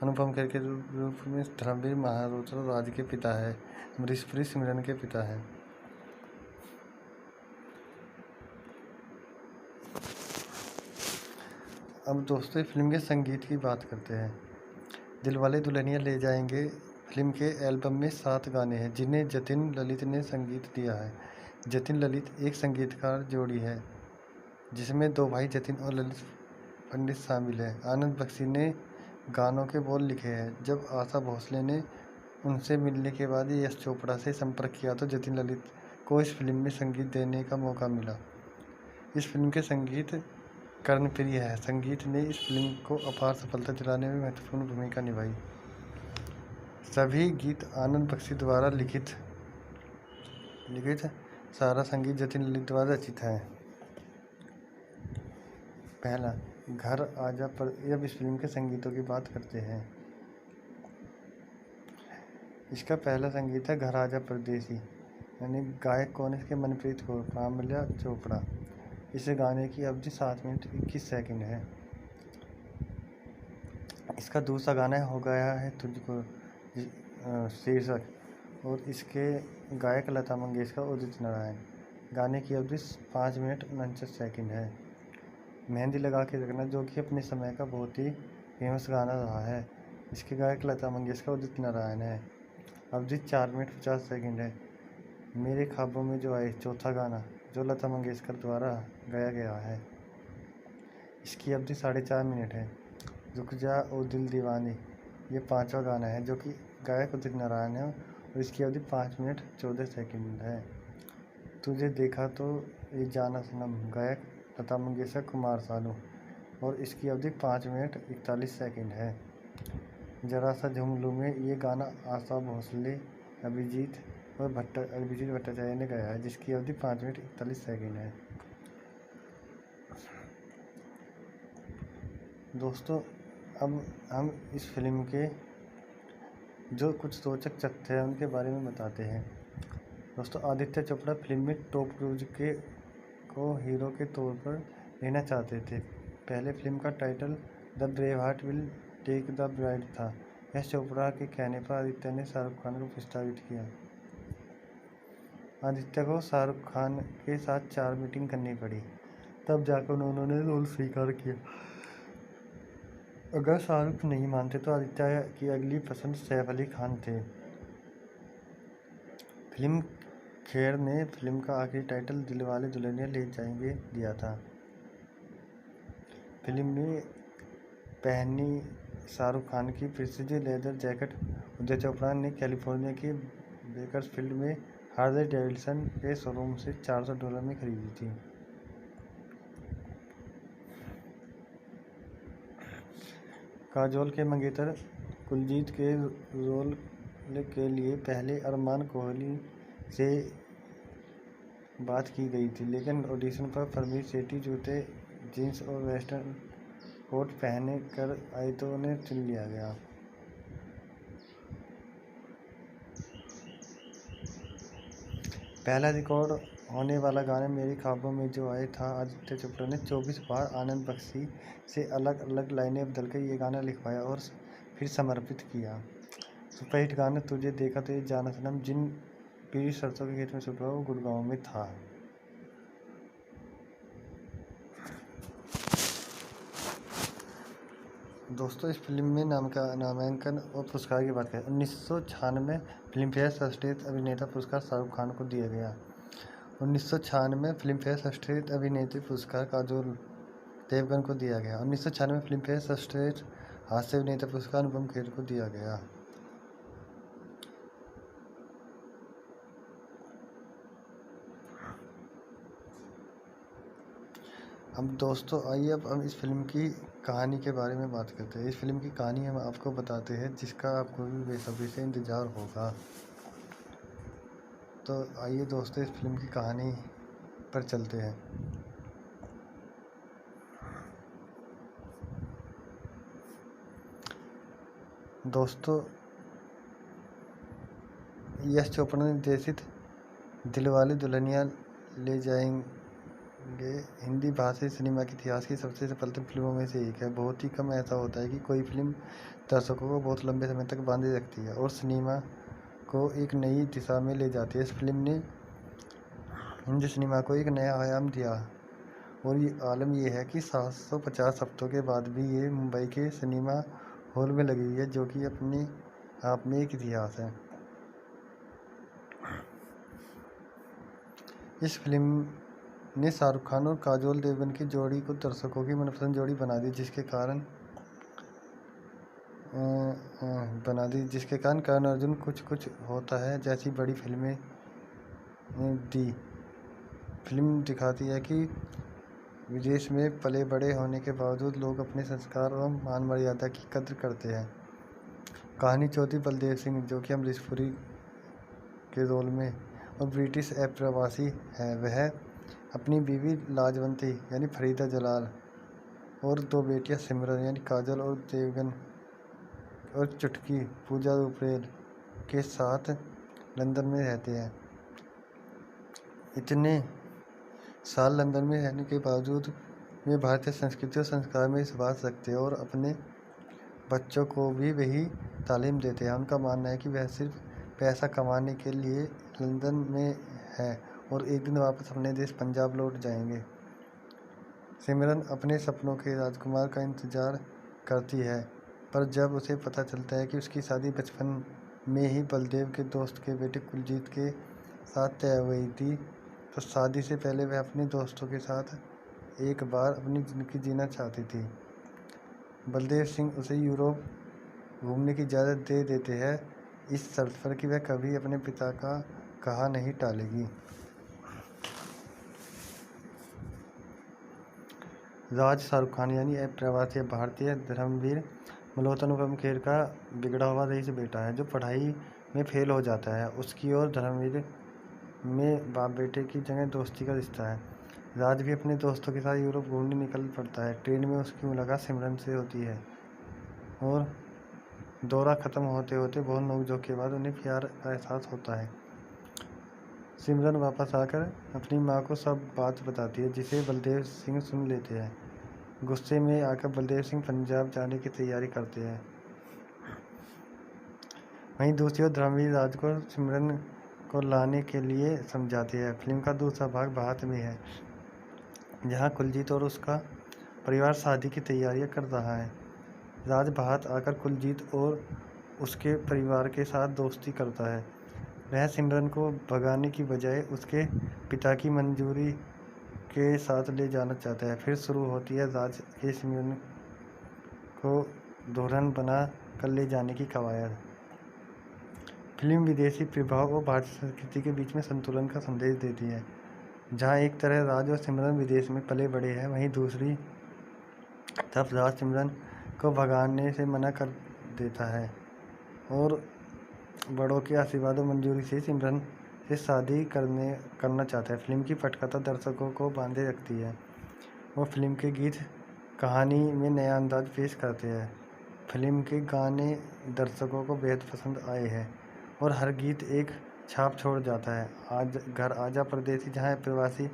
अनुपम खेर के रूप में धर्मवीर मल्होत्रा राज के पिता है, अमरीश पुरी सिमरन के पिता है। अब दोस्तों फिल्म के संगीत की बात करते हैं। दिलवाले दुल्हनिया ले जाएंगे फिल्म के एल्बम में 7 गाने हैं जिन्हें जतिन ललित ने संगीत दिया है। जतिन ललित एक संगीतकार जोड़ी है जिसमें 2 भाई जतिन और ललित पंडित शामिल हैं। आनंद बख्शी ने गानों के बोल लिखे हैं। जब आशा भोसले ने उनसे मिलने के बाद यश चोपड़ा से संपर्क किया तो जतिन ललित को इस फिल्म में संगीत देने का मौका मिला। इस फिल्म के संगीत कर्णप्रिय है। संगीत ने इस फिल्म को अपार सफलता दिलाने में महत्वपूर्ण भूमिका निभाई। सभी गीत आनंद बख्शी द्वारा लिखित सारा संगीत जतिन ललित द्वारा रचित है। पहला, घर आजा पर। अब इस फिल्म के संगीतों की बात करते हैं। इसका पहला संगीत है घर आजा परदेसी, यानी गायक कौन है इसके? मनप्रीत कौर, कामल्या चोपड़ा। इस गाने की अवधि 7 मिनट 21 सेकंड है। इसका दूसरा गाना हो गया है तुझको शीर्षक, और इसके गायक लता मंगेशकर और उदित नारायण। गाने की अवधि 5 मिनट 49 सेकंड है। मेहंदी लगा के रखना, जो कि अपने समय का बहुत ही फेमस गाना रहा है। इसके गायक लता मंगेशकर और उदित नारायण है। अवधि 4 मिनट 50 सेकंड है। मेरे ख्वाबों में जो आए, चौथा गाना, जो लता मंगेशकर द्वारा गाया गया है। इसकी अवधि 4.5 मिनट है। रुक जा ओ दिल दीवानी, ये 5वां गाना है जो कि गायक उदित नारायण है और इसकी अवधि 5 मिनट 14 सेकंड है। तुझे देखा तो ये जाना सनम, गायक लता मंगेशकर, कुमार सानू, और इसकी अवधि 5 मिनट 41 सेकंड है। जरा सा झूम लूं में, ये गाना आशा भोसले, अभिजीत भट्टाचार्य ने गाया है, जिसकी अवधि 5 मिनट 41 सेकंड है। दोस्तों अब हम इस फिल्म के जो कुछ रोचक तथ्य हैं उनके बारे में बताते हैं। दोस्तों, आदित्य चोपड़ा फिल्म में टॉम क्रूज को हीरो के तौर पर लेना चाहते थे। पहले फिल्म का title the brave heart will take the bride था। यश चोपड़ा के कहने पर आदित्य ने शाहरुख खान को प्रस्तावित किया। आदित्य को शाहरुख खान के साथ 4 मीटिंग करनी पड़ी, तब जाकर उन्होंने रोल स्वीकार किया। अगर शाहरुख नहीं मानते तो आदित्य की अगली पसंद सैफ अली खान थे। फिल्म खेर ने फिल्म का आखिरी टाइटल दिलवाले दुल्हनिया ले जाएंगे दिया था। फिल्म में पहनी शाहरुख खान की precision leather jacket Uday Chopra ने कैलिफोर्निया के बेकर्सफील्ड में हार्ले डेविडसन के शोरूम से $400 में खरीदी थी। काजोल के मंगेतर कुलजीत के रोल के लिए पहले अरमान कोहली से बात की गई थी, लेकिन ऑडिशन पर परमीत सेठी जूते, जीन्स और वेस्टर्न कोट पहने कर आई तो उन्हें चुन लिया गया। पहला रिकॉर्ड होने वाला गाना मेरे ख्वाबों में जो आए था आदित्य चोपड़ा ने 24 बार आनंद बख्शी से अलग अलग लाइनें बदलकर ये गाना लिखवाया और फिर समर्पित किया। सुपरहिट गाना तुझे देखा तो ये जाना सनम जिन पीरी सरसों के खेत में शूट हुआ वो गुड़गांव में था। दोस्तों, इस फिल्म में नामांकन और पुरस्कार की बात करें। 1996 फिल्म फेयर सर्वश्रेष्ठ अभिनेता पुरस्कार शाहरुख खान को दिया गया। 1996 फिल्म फेयर सर्वश्रेष्ठ अभिनेत्री पुरस्कार काजोल देवगन को दिया गया। 1996 फिल्म फेयर सर्वश्रेष्ठ हास्य अभिनेता पुरस्कार अनुपम खेर को दिया गया। अब दोस्तों आइए अब हम इस फिल्म की कहानी के बारे में बात करते हैं। इस फिल्म की कहानी हम आपको बताते हैं जिसका आपको भी बेसब्री से इंतज़ार होगा। तो आइए दोस्तों इस फिल्म की कहानी पर चलते हैं। दोस्तों, यश चोपड़ा निर्देशित दिलवाले दुल्हनिया ले जाएंगे हिंदी भाषी सिनेमा के इतिहास की सबसे सफलतम फिल्मों में से एक है। बहुत ही कम ऐसा होता है कि कोई फिल्म दर्शकों को बहुत लंबे समय तक बांधे रखती है और सिनेमा को एक नई दिशा में ले जाती है। इस फिल्म ने हिंदी सिनेमा को एक नया आयाम दिया और ये आलम यह है कि 750 हफ्तों के बाद भी ये मुंबई के सिनेमा हॉल में लगी हुई है, जो कि अपने आप में एक इतिहास है। इस फिल्म ने शाहरुख खान और काजोल देवगन की जोड़ी को दर्शकों की मनपसंद जोड़ी बना दी, जिसके कारण करण अर्जुन कुछ कुछ होता है जैसी बड़ी फिल्में दी। फिल्म दिखाती है कि विदेश में पले बड़े होने के बावजूद लोग अपने संस्कार और मान मर्यादा की कद्र करते हैं। कहानी चौथी बलदेव सिंह, जो कि अमरीश पुरी के रोल में और ब्रिटिश अप्रवासी है, वह अपनी बीवी लाजवंती यानी फरीदा जलाल और दो बेटियां सिमरन यानी काजल और देवगन और चुटकी पूजा रुपेल के साथ लंदन में रहते हैं। इतने साल लंदन में रहने के बावजूद वे भारतीय संस्कृति और संस्कार में विश्वास रखते हैं और अपने बच्चों को भी वही तालीम देते हैं। उनका मानना है कि वह सिर्फ पैसा कमाने के लिए लंदन में है और एक दिन वापस अपने देश पंजाब लौट जाएंगे। सिमरन अपने सपनों के राजकुमार का इंतजार करती है, पर जब उसे पता चलता है कि उसकी शादी बचपन में ही बलदेव के दोस्त के बेटे कुलजीत के साथ तय हुई थी, तो शादी से पहले वह अपने दोस्तों के साथ एक बार अपनी ज़िंदगी जीना चाहती थी। बलदेव सिंह उसे यूरोप घूमने की इजाज़त दे देते हैं, इस शर्त पर कि वह कभी अपने पिता का कहा नहीं टालेगी। राज शाहरुख खान यानी अप्रवासी भारतीय धर्मवीर मल्होत्रा अनुपम खेर का बिगड़ा हुआ रईस बेटा है, जो पढ़ाई में फेल हो जाता है। उसकी और धर्मवीर में बाप बेटे की जगह दोस्ती का रिश्ता है। राज भी अपने दोस्तों के साथ यूरोप घूमने निकल पड़ता है। ट्रेन में उसकी मुलाकात सिमरन से होती है और दौरा ख़त्म होते होते बहुत नोक-झोंक के बाद उन्हें प्यार का एहसास होता है। सिमरन वापस आकर अपनी माँ को सब बात बताती है, जिसे बलदेव सिंह सुन लेते हैं। गुस्से में आकर बलदेव सिंह पंजाब जाने की तैयारी करते हैं। वहीं दूसरी ओर धर्मवीर राज को सिमरन को लाने के लिए समझाते हैं। फिल्म का दूसरा भाग भारत में है, जहां कुलजीत और उसका परिवार शादी की तैयारियां कर रहा है। राज भारत आकर कुलजीत और उसके परिवार के साथ दोस्ती करता है। वह सिमरन को भगाने की बजाय उसके पिता की मंजूरी के साथ ले जाना चाहता है। फिर शुरू होती है राज के सिमरन को दुल्हन बना कर ले जाने की कवायद। फिल्म विदेशी प्रभाव और भारतीय संस्कृति के बीच में संतुलन का संदेश देती है। जहाँ एक तरह राज और सिमरन विदेश में पले बड़े हैं, वहीं दूसरी तरफ राज सिमरन को भगाने से मना कर देता है और बड़ों के आशीर्वाद और मंजूरी से सिमरन से शादी करना चाहता है। फिल्म की पटकथा दर्शकों को बांधे रखती है और फिल्म के गीत कहानी में नया अंदाज पेश करते हैं। फिल्म के गाने दर्शकों को बेहद पसंद आए हैं और हर गीत एक छाप छोड़ जाता है। आज घर आजा परदेसी जहाँ प्रवासी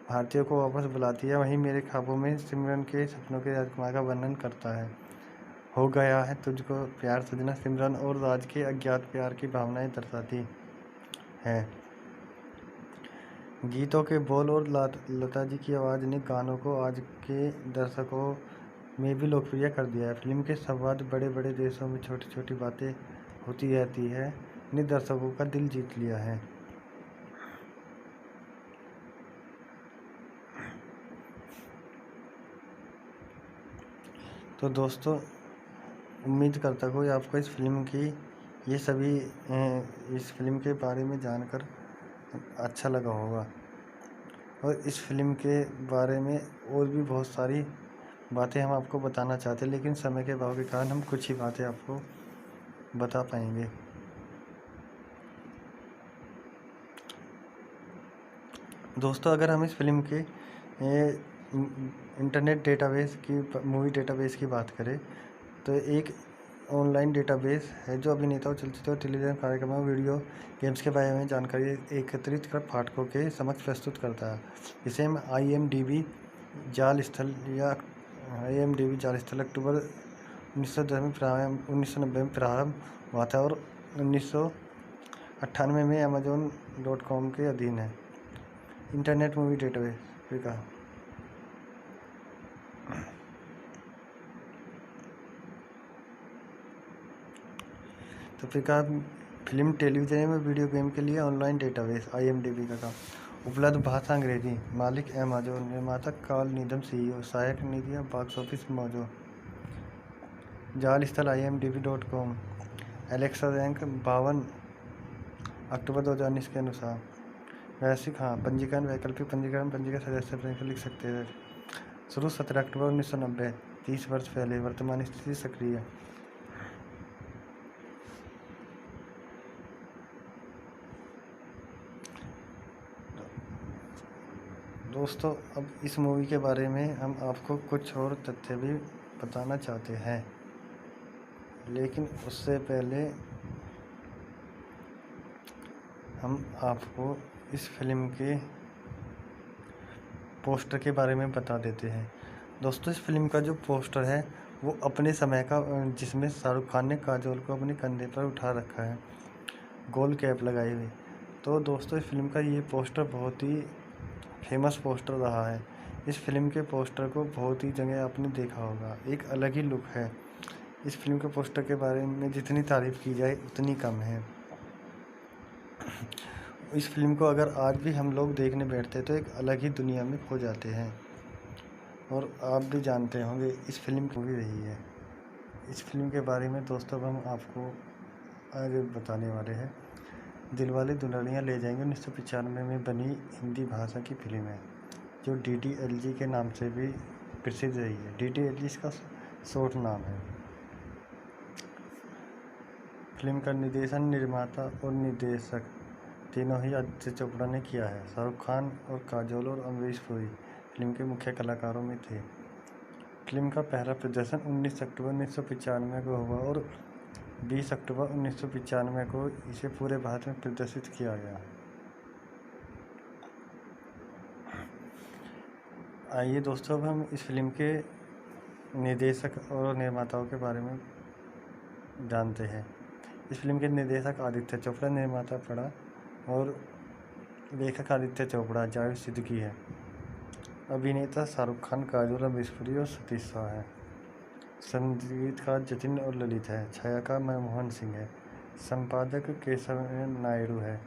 भारतीयों को वापस बुलाती है, वहीं मेरे ख्वाबों में सिमरन के सपनों के राजकुमार का वर्णन करता है। हो गया है तुझको प्यार सजना सिमरन और राज के अज्ञात प्यार की भावनाएं दर्शाती है। गीतों के बोल और लता जी की आवाज़ ने गानों को आज के दर्शकों में भी लोकप्रिय कर दिया है। फिल्म के संवाद बड़े बड़े देशों में छोटी छोटी बातें होती रहती है ने दर्शकों का दिल जीत लिया है। तो दोस्तों, उम्मीद करता हूँ आपको इस फिल्म की ये सभी इस फिल्म के बारे में जानकर अच्छा लगा होगा। और इस फिल्म के बारे में और भी बहुत सारी बातें हम आपको बताना चाहते हैं, लेकिन समय के अभाव के कारण हम कुछ ही बातें आपको बता पाएंगे। दोस्तों, अगर हम इस फिल्म के इंटरनेट डेटाबेस की मूवी डेटाबेस की बात करें तो एक ऑनलाइन डेटाबेस है जो अभिनेताओं, चलचित्र और टेलीविज़न कार्यक्रमों, वीडियो गेम्स के बारे में जानकारी एकत्रित कर पाठकों के समक्ष प्रस्तुत करता है। इसे हम IMDb जाल स्थल अक्टूबर 1990 में प्रारंभ हुआ था और 1998 में Amazon.com के अधीन है। इंटरनेट मूवी डेटाबेस का तो फिल्म, टेलीविजन में वीडियो गेम के लिए ऑनलाइन डेटाबेस IMDb का काम। उपलब्ध भाषा अंग्रेजी। मालिक Amazon। निर्माता कार्ल नीदम CEO। सहायक नीतियाँ बॉक्स ऑफिस मौजूद। जाल स्थल IMDb.com। एलेक्सा रैंक 52 अक्टूबर 2019 के अनुसार। वैश्विक पंजीकरण, वैकल्पिक पंजीकरण सदस्य लिख सकते हैं। शुरू 17 अक्टूबर 1990, 30 वर्ष पहले। वर्तमान स्थिति सक्रिय। दोस्तों, अब इस मूवी के बारे में हम आपको कुछ और तथ्य भी बताना चाहते हैं, लेकिन उससे पहले हम आपको इस फिल्म के पोस्टर के बारे में बता देते हैं। दोस्तों, इस फिल्म का जो पोस्टर है वो अपने समय का, जिसमें शाहरुख खान ने काजोल को अपने कंधे पर उठा रखा है, गोल कैप लगाई हुई। तो दोस्तों, इस फिल्म का ये पोस्टर बहुत ही फेमस पोस्टर रहा है। इस फिल्म के पोस्टर को बहुत ही जगह आपने देखा होगा, एक अलग ही लुक है। इस फिल्म के पोस्टर के बारे में जितनी तारीफ़ की जाए उतनी कम है। इस फिल्म को अगर आज भी हम लोग देखने बैठते तो एक अलग ही दुनिया में खो जाते हैं। और आप भी जानते होंगे इस फिल्म की मूवी रही है। इस फिल्म के बारे में दोस्तों हम आपको आज बताने वाले हैं। दिलवाले दुल्हनिया ले जाएंगे 1995 में बनी हिंदी भाषा की फिल्म है, जो DDLG के नाम से भी प्रसिद्ध रही है। DDLG इसका शॉर्ट नाम है। फिल्म का निर्देशन, निर्माता और निर्देशक तीनों ही आदित्य चोपड़ा ने किया है। शाहरुख खान और काजोल और अमरीश पुरी फिल्म के मुख्य कलाकारों में थे। फिल्म का पहला प्रदर्शन 19 अक्टूबर 1995 को हुआ और 20 अक्टूबर 1995 को इसे पूरे भारत में प्रदर्शित किया गया। आइए दोस्तों, अब हम इस फिल्म के निर्देशक और निर्माताओं के बारे में जानते हैं। इस फिल्म के निर्देशक आदित्य चोपड़ा, निर्माता पड़ा और लेखक आदित्य चोपड़ा, जावेद सिद्दीकी है। अभिनेता शाहरुख खान, काजोल, अमरीश पुरी और सतीश शाह है। संगीतकार जतिन और ललित है। छायाकार मनमोहन सिंह है। संपादक केशव नायडू है।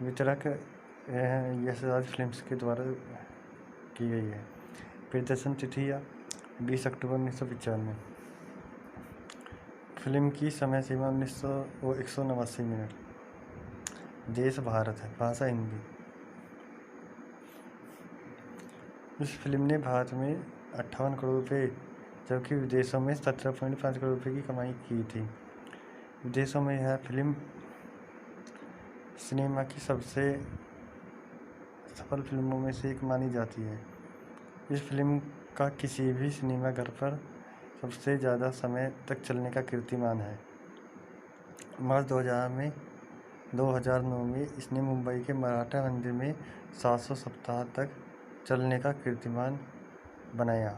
वितरक यशराज फिल्म्स के द्वारा की गई है। प्रदर्शन तिथि 20 अक्टूबर 1995। फिल्म की समय सीमा 189 मिनट। देश भारत है। भाषा हिंदी। इस फिल्म ने भारत में 58 करोड़ रुपये जबकि विदेशों में 17.5 करोड़ रुपये की कमाई की थी। विदेशों में यह फिल्म सिनेमा की सबसे सफल फिल्मों में से एक मानी जाती है। इस फिल्म का किसी भी सिनेमाघर पर सबसे ज़्यादा समय तक चलने का कीर्तिमान है। मार्च 2009 में इसने मुंबई के मराठा मंदिर में 700 सप्ताह तक चलने का कीर्तिमान बनाया।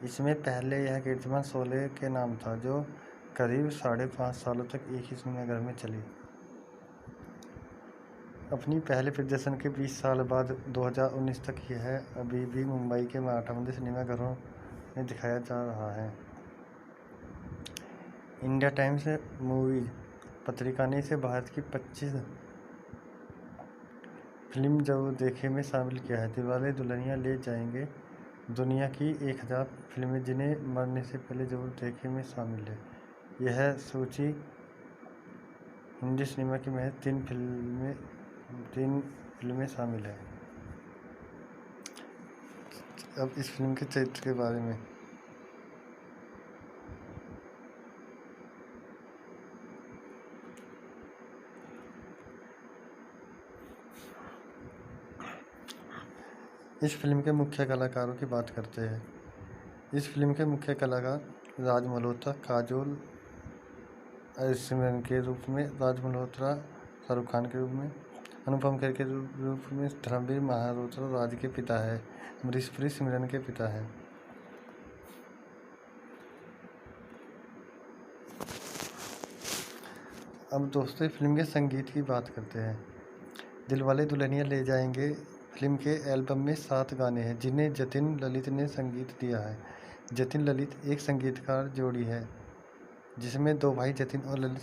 इसमें पहले यह कीर्तिमान शोले के नाम था, जो करीब 5.5 सालों तक एक ही सिनेमाघर में चली। अपनी पहले प्रदर्शन के 20 साल बाद 2019 तक यह अभी भी मुंबई के मराठा मंदिर सिनेमाघरों में दिखाया जा रहा है। इंडिया टाइम्स मूवीज पत्रिका ने इसे भारत की 25 फिल्म जरूर देखे में शामिल किया है। दिलवाले दुल्हनिया ले जाएंगे दुनिया की 1000 फिल्में जिन्हें मरने से पहले जरूर देखे में शामिल है। यह सूची हिंदी सिनेमा की महज 3 फिल्में शामिल है। अब इस फिल्म के चरित्र के बारे में। इस फिल्म के मुख्य कलाकारों की बात करते हैं। इस फिल्म के मुख्य कलाकार राज मल्होत्रा, काजोल सिमरन के रूप में, राज मल्होत्रा शाहरुख खान के रूप में, अनुपम खेर के रूप में धर्मवीर मल्होत्रा राज के पिता है, अमरीश पुरी सिमरन के पिता है। अब दोस्तों फिल्म के संगीत की बात करते हैं। दिलवाले दुल्हनिया ले जाएंगे फिल्म के एल्बम में 7 गाने हैं जिन्हें जतिन ललित ने संगीत दिया है। जतिन ललित एक संगीतकार जोड़ी है जिसमें 2 भाई जतिन और ललित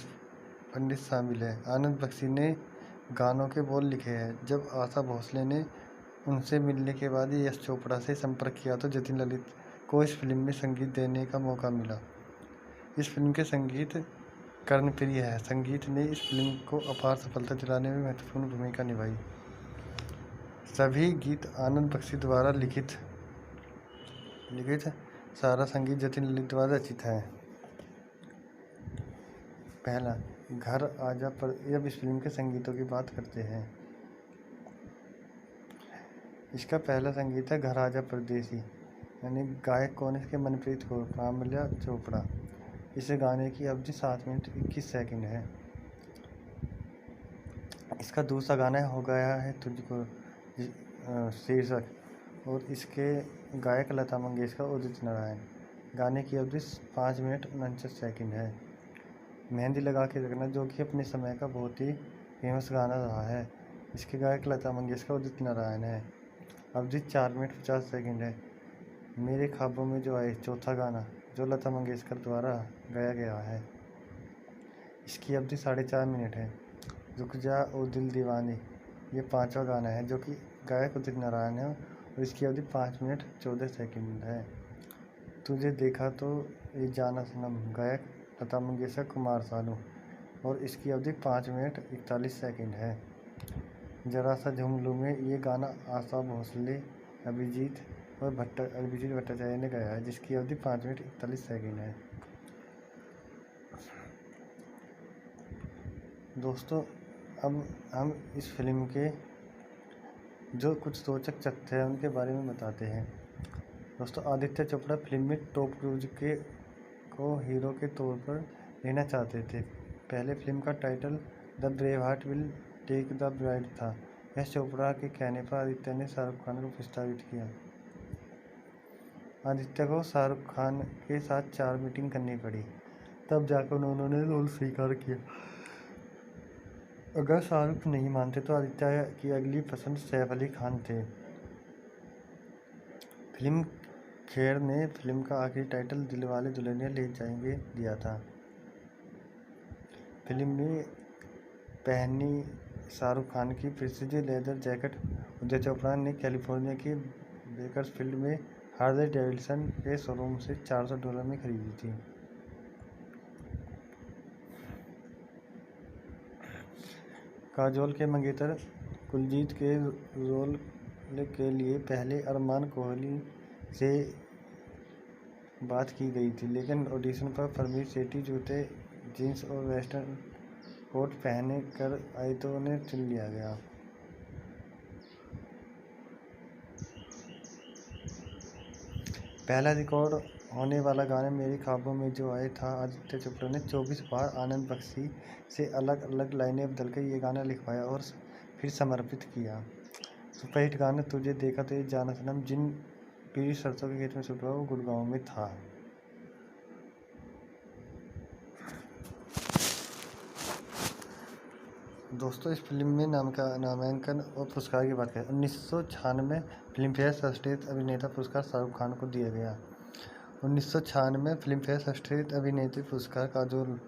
पंडित शामिल हैं। आनंद बख्शी ने गानों के बोल लिखे हैं। जब आशा भोसले ने उनसे मिलने के बाद यश चोपड़ा से संपर्क किया तो जतिन ललित को इस फिल्म में संगीत देने का मौका मिला। इस फिल्म के संगीत कर्णप्रिय है। संगीत ने इस फिल्म को अपार सफलता दिलाने में महत्वपूर्ण भूमिका निभाई। सभी गीत आनंद बख्शी द्वारा लिखित सारा संगीत जतिन ललित द्वारा रचित है। पहला, घर आजा पर। अब इस फिल्म के संगीतों की बात करते हैं। इसका पहला संगीत है घर आजा परदेसी, यानी गायक कौन है इसके? मनप्रीत कौर, कामल्या चोपड़ा। इस गाने की अवधि 7 मिनट 21 सेकंड है। इसका दूसरा गाना हो गया है तुझको शीर्षक, और इसके गायक लता मंगेशकर और उदित नारायण। गाने की अवधि 5 मिनट 49 सेकंड है। मेहंदी लगा के रखना, जो कि अपने समय का बहुत ही फेमस गाना रहा है। इसके गायक लता मंगेशकर और उदित नारायण है। अवधि 4 मिनट 50 सेकंड है। मेरे ख्वाबों में जो आए, चौथा गाना, जो लता मंगेशकर द्वारा गाया गया है। इसकी अवधि 4.5 मिनट है। रुक जा ओ दिल दीवानी, ये 5वां गाना है जो कि गायक उदित नारायण है और इसकी अवधि 5 मिनट 14 सेकंड है। तुझे देखा तो ये जाना सनम, गायक लता मंगेशकर, कुमार सानू, और इसकी अवधि 5 मिनट 41 सेकंड है। जरा सा झूम लूं में, ये गाना आशा भोसले, अभिजीत भट्टाचार्य ने गाया है, जिसकी अवधि 5 मिनट 41 सेकंड है। दोस्तों अब हम इस फिल्म के जो कुछ रोचक तथ्य हैं उनके बारे में बताते हैं। दोस्तों, आदित्य चोपड़ा फिल्म में टॉम क्रूज को हीरो के तौर पर लेना चाहते थे। पहले फिल्म का title the brave heart will take the bride था। यश चोपड़ा के कहने पर आदित्य ने शाहरुख खान को प्रस्तावित किया। आदित्य को शाहरुख खान के साथ 4 मीटिंग करनी पड़ी, तब जाकर उन्होंने रोल स्वीकार किया। अगर शाहरुख नहीं मानते तो आदित्य की अगली पसंद सैफ अली खान थे। फिल्म खेर ने फिल्म का आखिरी टाइटल दिलवाले दुल्हनिया ले जाएंगे दिया था। फिल्म में पहनी शाहरुख खान की प्रसिद्ध लेदर जैकेट उदय चोपड़ा ने कैलिफोर्निया के बेकर्सफील्ड में हार्ले डेविडसन के शोरूम से $400 में खरीदी थी। काजोल के मंगेतर कुलजीत के रोल के लिए पहले अरमान कोहली से बात की गई थी, लेकिन ऑडिशन पर परमीत सेठी जूते, जीन्स और वेस्टर्न कोट पहने कर आई तो उन्हें चुन लिया गया। पहला रिकॉर्ड होने वाला गाना मेरे ख्वाबों में जो आए था आदित्य चोपड़ा ने 24 बार आनंद बख्शी से अलग अलग लाइनें बदलकर ये गाना लिखवाया और फिर समर्पित किया। सुपरहिट गाना तुझे देखा तो ये जाना सनम जिन पीरी सरसों के खेत में शूट हुआ वो गुड़गांव में था। दोस्तों, इस फिल्म में नामांकन और पुरस्कार की बात करें। 1996 फिल्म फेयर सर्वश्रेष्ठ अभिनेता पुरस्कार शाहरुख खान को दिया गया। 1996 फिल्म फेयर सर्वश्रेष्ठ अभिनेत्री पुरस्कार काजोल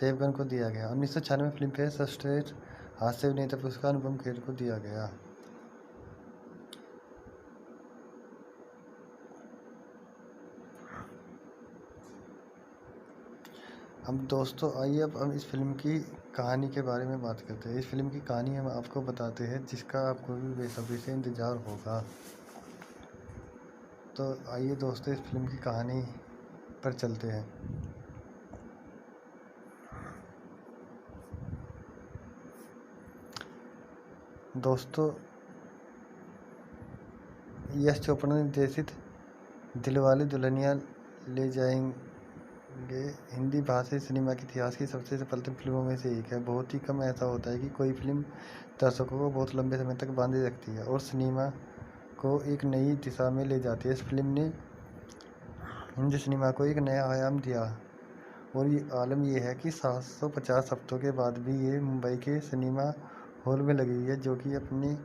देवगन को दिया गया। 1996 फिल्म फेयर सर्वश्रेष्ठ हास्य अभिनेता पुरस्कार अनुपम खेर को दिया गया। अब दोस्तों आइए अब हम इस फिल्म की कहानी के बारे में बात करते हैं। इस फिल्म की कहानी हम आपको बताते हैं जिसका आपको भी बेसब्री से इंतज़ार होगा। तो आइए दोस्तों इस फिल्म की कहानी पर चलते हैं। दोस्तों, यश चोपड़ा ने निर्देशित दिलवाले दुल्हनिया ले जाएंगे हिंदी भाषी सिनेमा के इतिहास की सबसे सफलतम फिल्मों में से एक है। बहुत ही कम ऐसा होता है कि कोई फिल्म दर्शकों को बहुत लंबे समय तक बांधे रखती है और सिनेमा को एक नई दिशा में ले जाती है। इस फिल्म ने हिंदी सिनेमा को एक नया आयाम दिया और ये आलम ये है कि 750 हफ्तों के बाद भी ये मुंबई के सिनेमा हॉल में लगी हुई है, जो कि अपने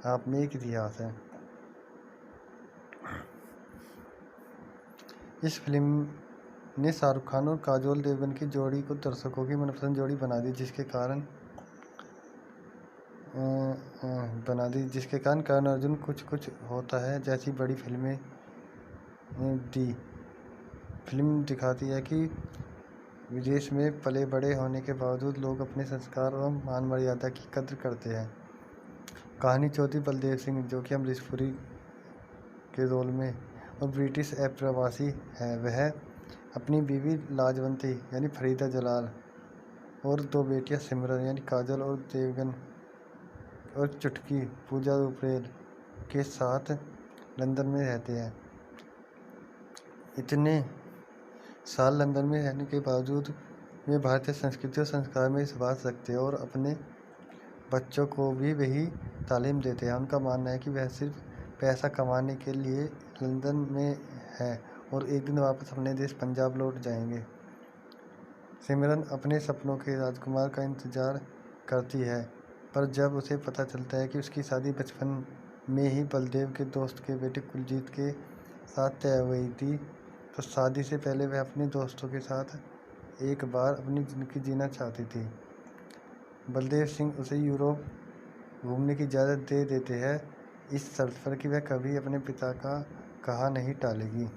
आप में एक इतिहास है। इस फिल्म ने शाहरुख खान और काजोल देवगन की जोड़ी को दर्शकों की मनपसंद जोड़ी बना दी, जिसके कारण करण अर्जुन कुछ कुछ होता है जैसी बड़ी फिल्में दी। फिल्म दिखाती है कि विदेश में पले बड़े होने के बावजूद लोग अपने संस्कार और मान मर्यादा की कद्र करते हैं। कहानी चौथी बलदेव सिंह, जो कि अमरीश पुरी के रोल में और ब्रिटिश अप्रवासी है, वह अपनी बीवी लाजवंती यानी फरीदा जलाल और 2 बेटियां सिमरन यानी काजल और देवगन और चुटकी पूजा रुपेल के साथ लंदन में रहते हैं। इतने साल लंदन में रहने के बावजूद वे भारतीय संस्कृति और संस्कार में विश्वास रखते हैं और अपने बच्चों को भी वही तालीम देते हैं। उनका मानना है कि वह सिर्फ पैसा कमाने के लिए लंदन में है और एक दिन वापस अपने देश पंजाब लौट जाएंगे। सिमरन अपने सपनों के राजकुमार का इंतजार करती है, पर जब उसे पता चलता है कि उसकी शादी बचपन में ही बलदेव के दोस्त के बेटे कुलजीत के साथ तय हुई थी, तो शादी से पहले वह अपने दोस्तों के साथ एक बार अपनी ज़िंदगी जीना चाहती थी। बलदेव सिंह उसे यूरोप घूमने की इजाज़त दे देते हैं, इस शर्त पर कि वह कभी अपने पिता का कहा नहीं टालेगी।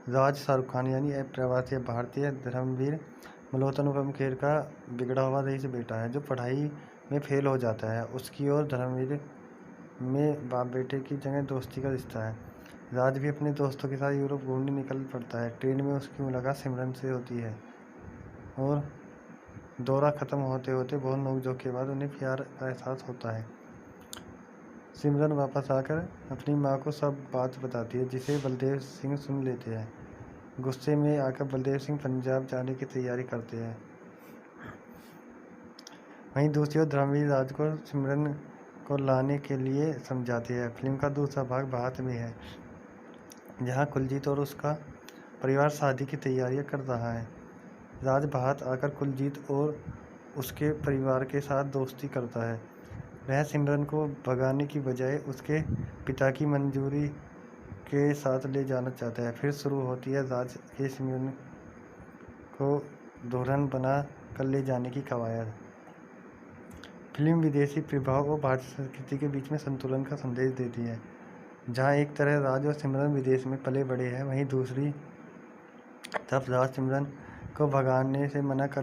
राज शाहरुख खान यानी अप्रवासी भारतीय धर्मवीर मल्होत्रा अनुपम खेर का बिगड़ा हुआ रईस बेटा है, जो पढ़ाई में फेल हो जाता है। उसकी और धर्मवीर में बाप बेटे की जगह दोस्ती का रिश्ता है। राज भी अपने दोस्तों के साथ यूरोप घूमने निकल पड़ता है। ट्रेन में उसकी मुलाकात सिमरन से होती है और दौरा ख़त्म होते होते बहुत नोक-झोंक के बाद उन्हें प्यार का एहसास होता है। सिमरन वापस आकर अपनी माँ को सब बात बताती है, जिसे बलदेव सिंह सुन लेते हैं। गुस्से में आकर बलदेव सिंह पंजाब जाने की तैयारी करते हैं। वहीं दूसरी ओर धर्मवीर राज को सिमरन को लाने के लिए समझाते हैं। फिल्म का दूसरा भाग भारत में है, जहां कुलजीत और उसका परिवार शादी की तैयारियां कर रहा है। राज भारत आकर कुलजीत और उसके परिवार के साथ दोस्ती करता है। वह सिमरन को भगाने की बजाय उसके पिता की मंजूरी के साथ ले जाना चाहता है। फिर शुरू होती है राज के सिमरन को दुल्हन बना कर ले जाने की कवायद। फिल्म विदेशी प्रभाव और भारतीय संस्कृति के बीच में संतुलन का संदेश देती है। जहाँ एक तरह राज और सिमरन विदेश में पले बड़े हैं, वहीं दूसरी तरफ राज सिमरन को भगाने से मना कर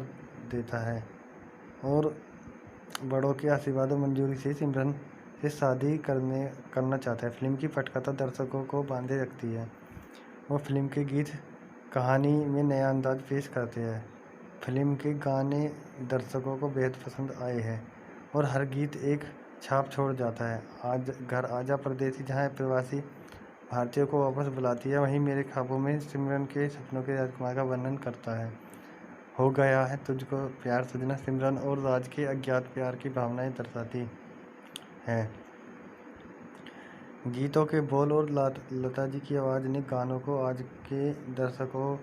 देता है और बड़ों के आशीर्वाद और मंजूरी से सिमरन से शादी करना चाहता है। फिल्म की पटकथा दर्शकों को बांधे रखती है और फिल्म के गीत कहानी में नया अंदाज पेश करते हैं। फिल्म के गाने दर्शकों को बेहद पसंद आए हैं और हर गीत एक छाप छोड़ जाता है। आज घर आजा परदेसी, जहाँ प्रवासी भारतीयों को वापस बुलाती है, वहीं मेरे ख्वाबों में सिमरन के सपनों के राजकुमार का वर्णन करता है। हो गया है तुझको प्यार सजना सिमरन और राज के अज्ञात प्यार की भावनाएं दर्शाती है। गीतों के बोल और लता जी की आवाज़ ने गानों को आज के दर्शकों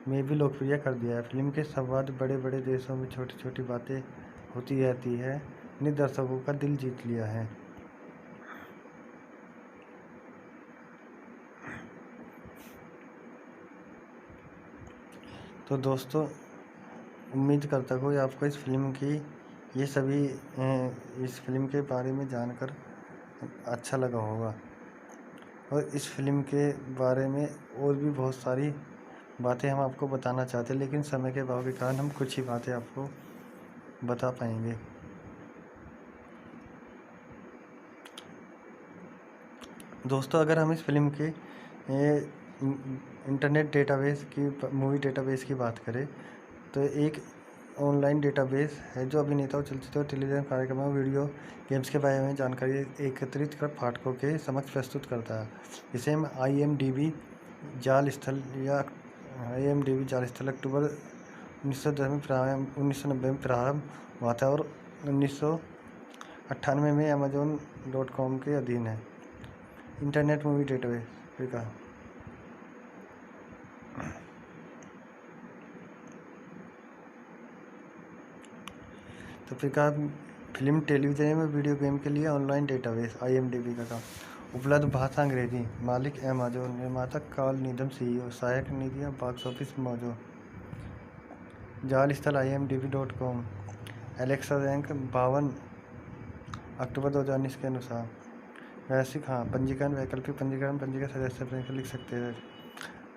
में भी लोकप्रिय कर दिया है। फिल्म के संवाद बड़े बड़े देशों में छोटी छोटी बातें होती रहती है ने दर्शकों का दिल जीत लिया है। तो दोस्तों, उम्मीद करता हूँ आपको इस फिल्म की ये सभी इस फिल्म के बारे में जानकर अच्छा लगा होगा और इस फिल्म के बारे में और भी बहुत सारी बातें हम आपको बताना चाहते हैं, लेकिन समय के अभाव के कारण हम कुछ ही बातें आपको बता पाएंगे। दोस्तों, अगर हम इस फिल्म के इंटरनेट डेटाबेस की मूवी डेटाबेस की बात करें तो एक ऑनलाइन डेटाबेस है जो अभिनेताओं, चलचित्र और टेलीविजन कार्यक्रमों, वीडियो गेम्स के बारे में जानकारी एकत्रित कर पाठकों के समक्ष प्रस्तुत करता है। इसे हम IMDb जाल स्थल अक्टूबर 1990 में प्रारंभ हुआ था और 1998 में Amazon.com के अधीन है। इंटरनेट मूवी डेटाबेस का तो फिल्म, टेलीविजन में वीडियो गेम के लिए ऑनलाइन डेटाबेस IMDb का काम। उपलब्ध भाषा अंग्रेजी। मालिक Amazon। निर्माता कार्ल नीदम CEO। सहायक नीतियाँ बॉक्स ऑफिस मौजूद। जाल स्थल IMDb.com। एलेक्सा रैंक 52 अक्टूबर 2019 के अनुसार। वैश्विक पंजीकरण, वैकल्पिक पंजीकरण सदस्य लिख सकते हैं।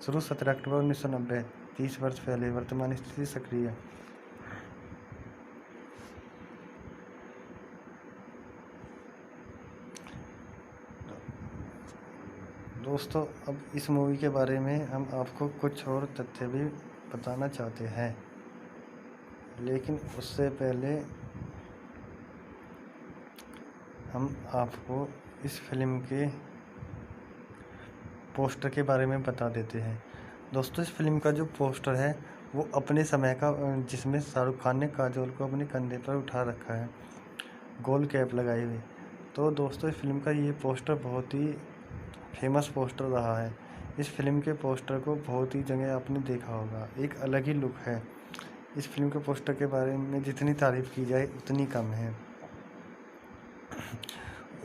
शुरू 17 अक्टूबर 1990, 30 वर्ष पहले। वर्तमान स्थिति सक्रिय। दोस्तों, अब इस मूवी के बारे में हम आपको कुछ और तथ्य भी बताना चाहते हैं, लेकिन उससे पहले हम आपको इस फिल्म के पोस्टर के बारे में बता देते हैं। दोस्तों, इस फिल्म का जो पोस्टर है वो अपने समय का, जिसमें शाहरुख खान ने काजोल को अपने कंधे पर उठा रखा है, गोल कैप लगाई हुई। तो दोस्तों, इस फिल्म का ये पोस्टर बहुत ही फेमस पोस्टर रहा है। इस फिल्म के पोस्टर को बहुत ही जगह आपने देखा होगा, एक अलग ही लुक है। इस फिल्म के पोस्टर के बारे में जितनी तारीफ़ की जाए उतनी कम है।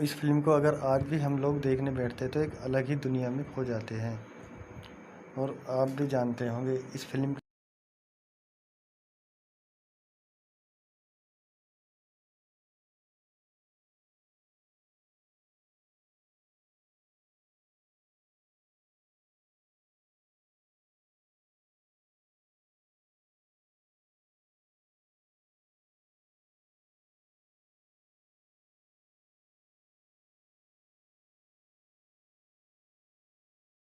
इस फिल्म को अगर आज भी हम लोग देखने बैठते तो एक अलग ही दुनिया में खो जाते हैं। और आप भी जानते होंगे इस फिल्म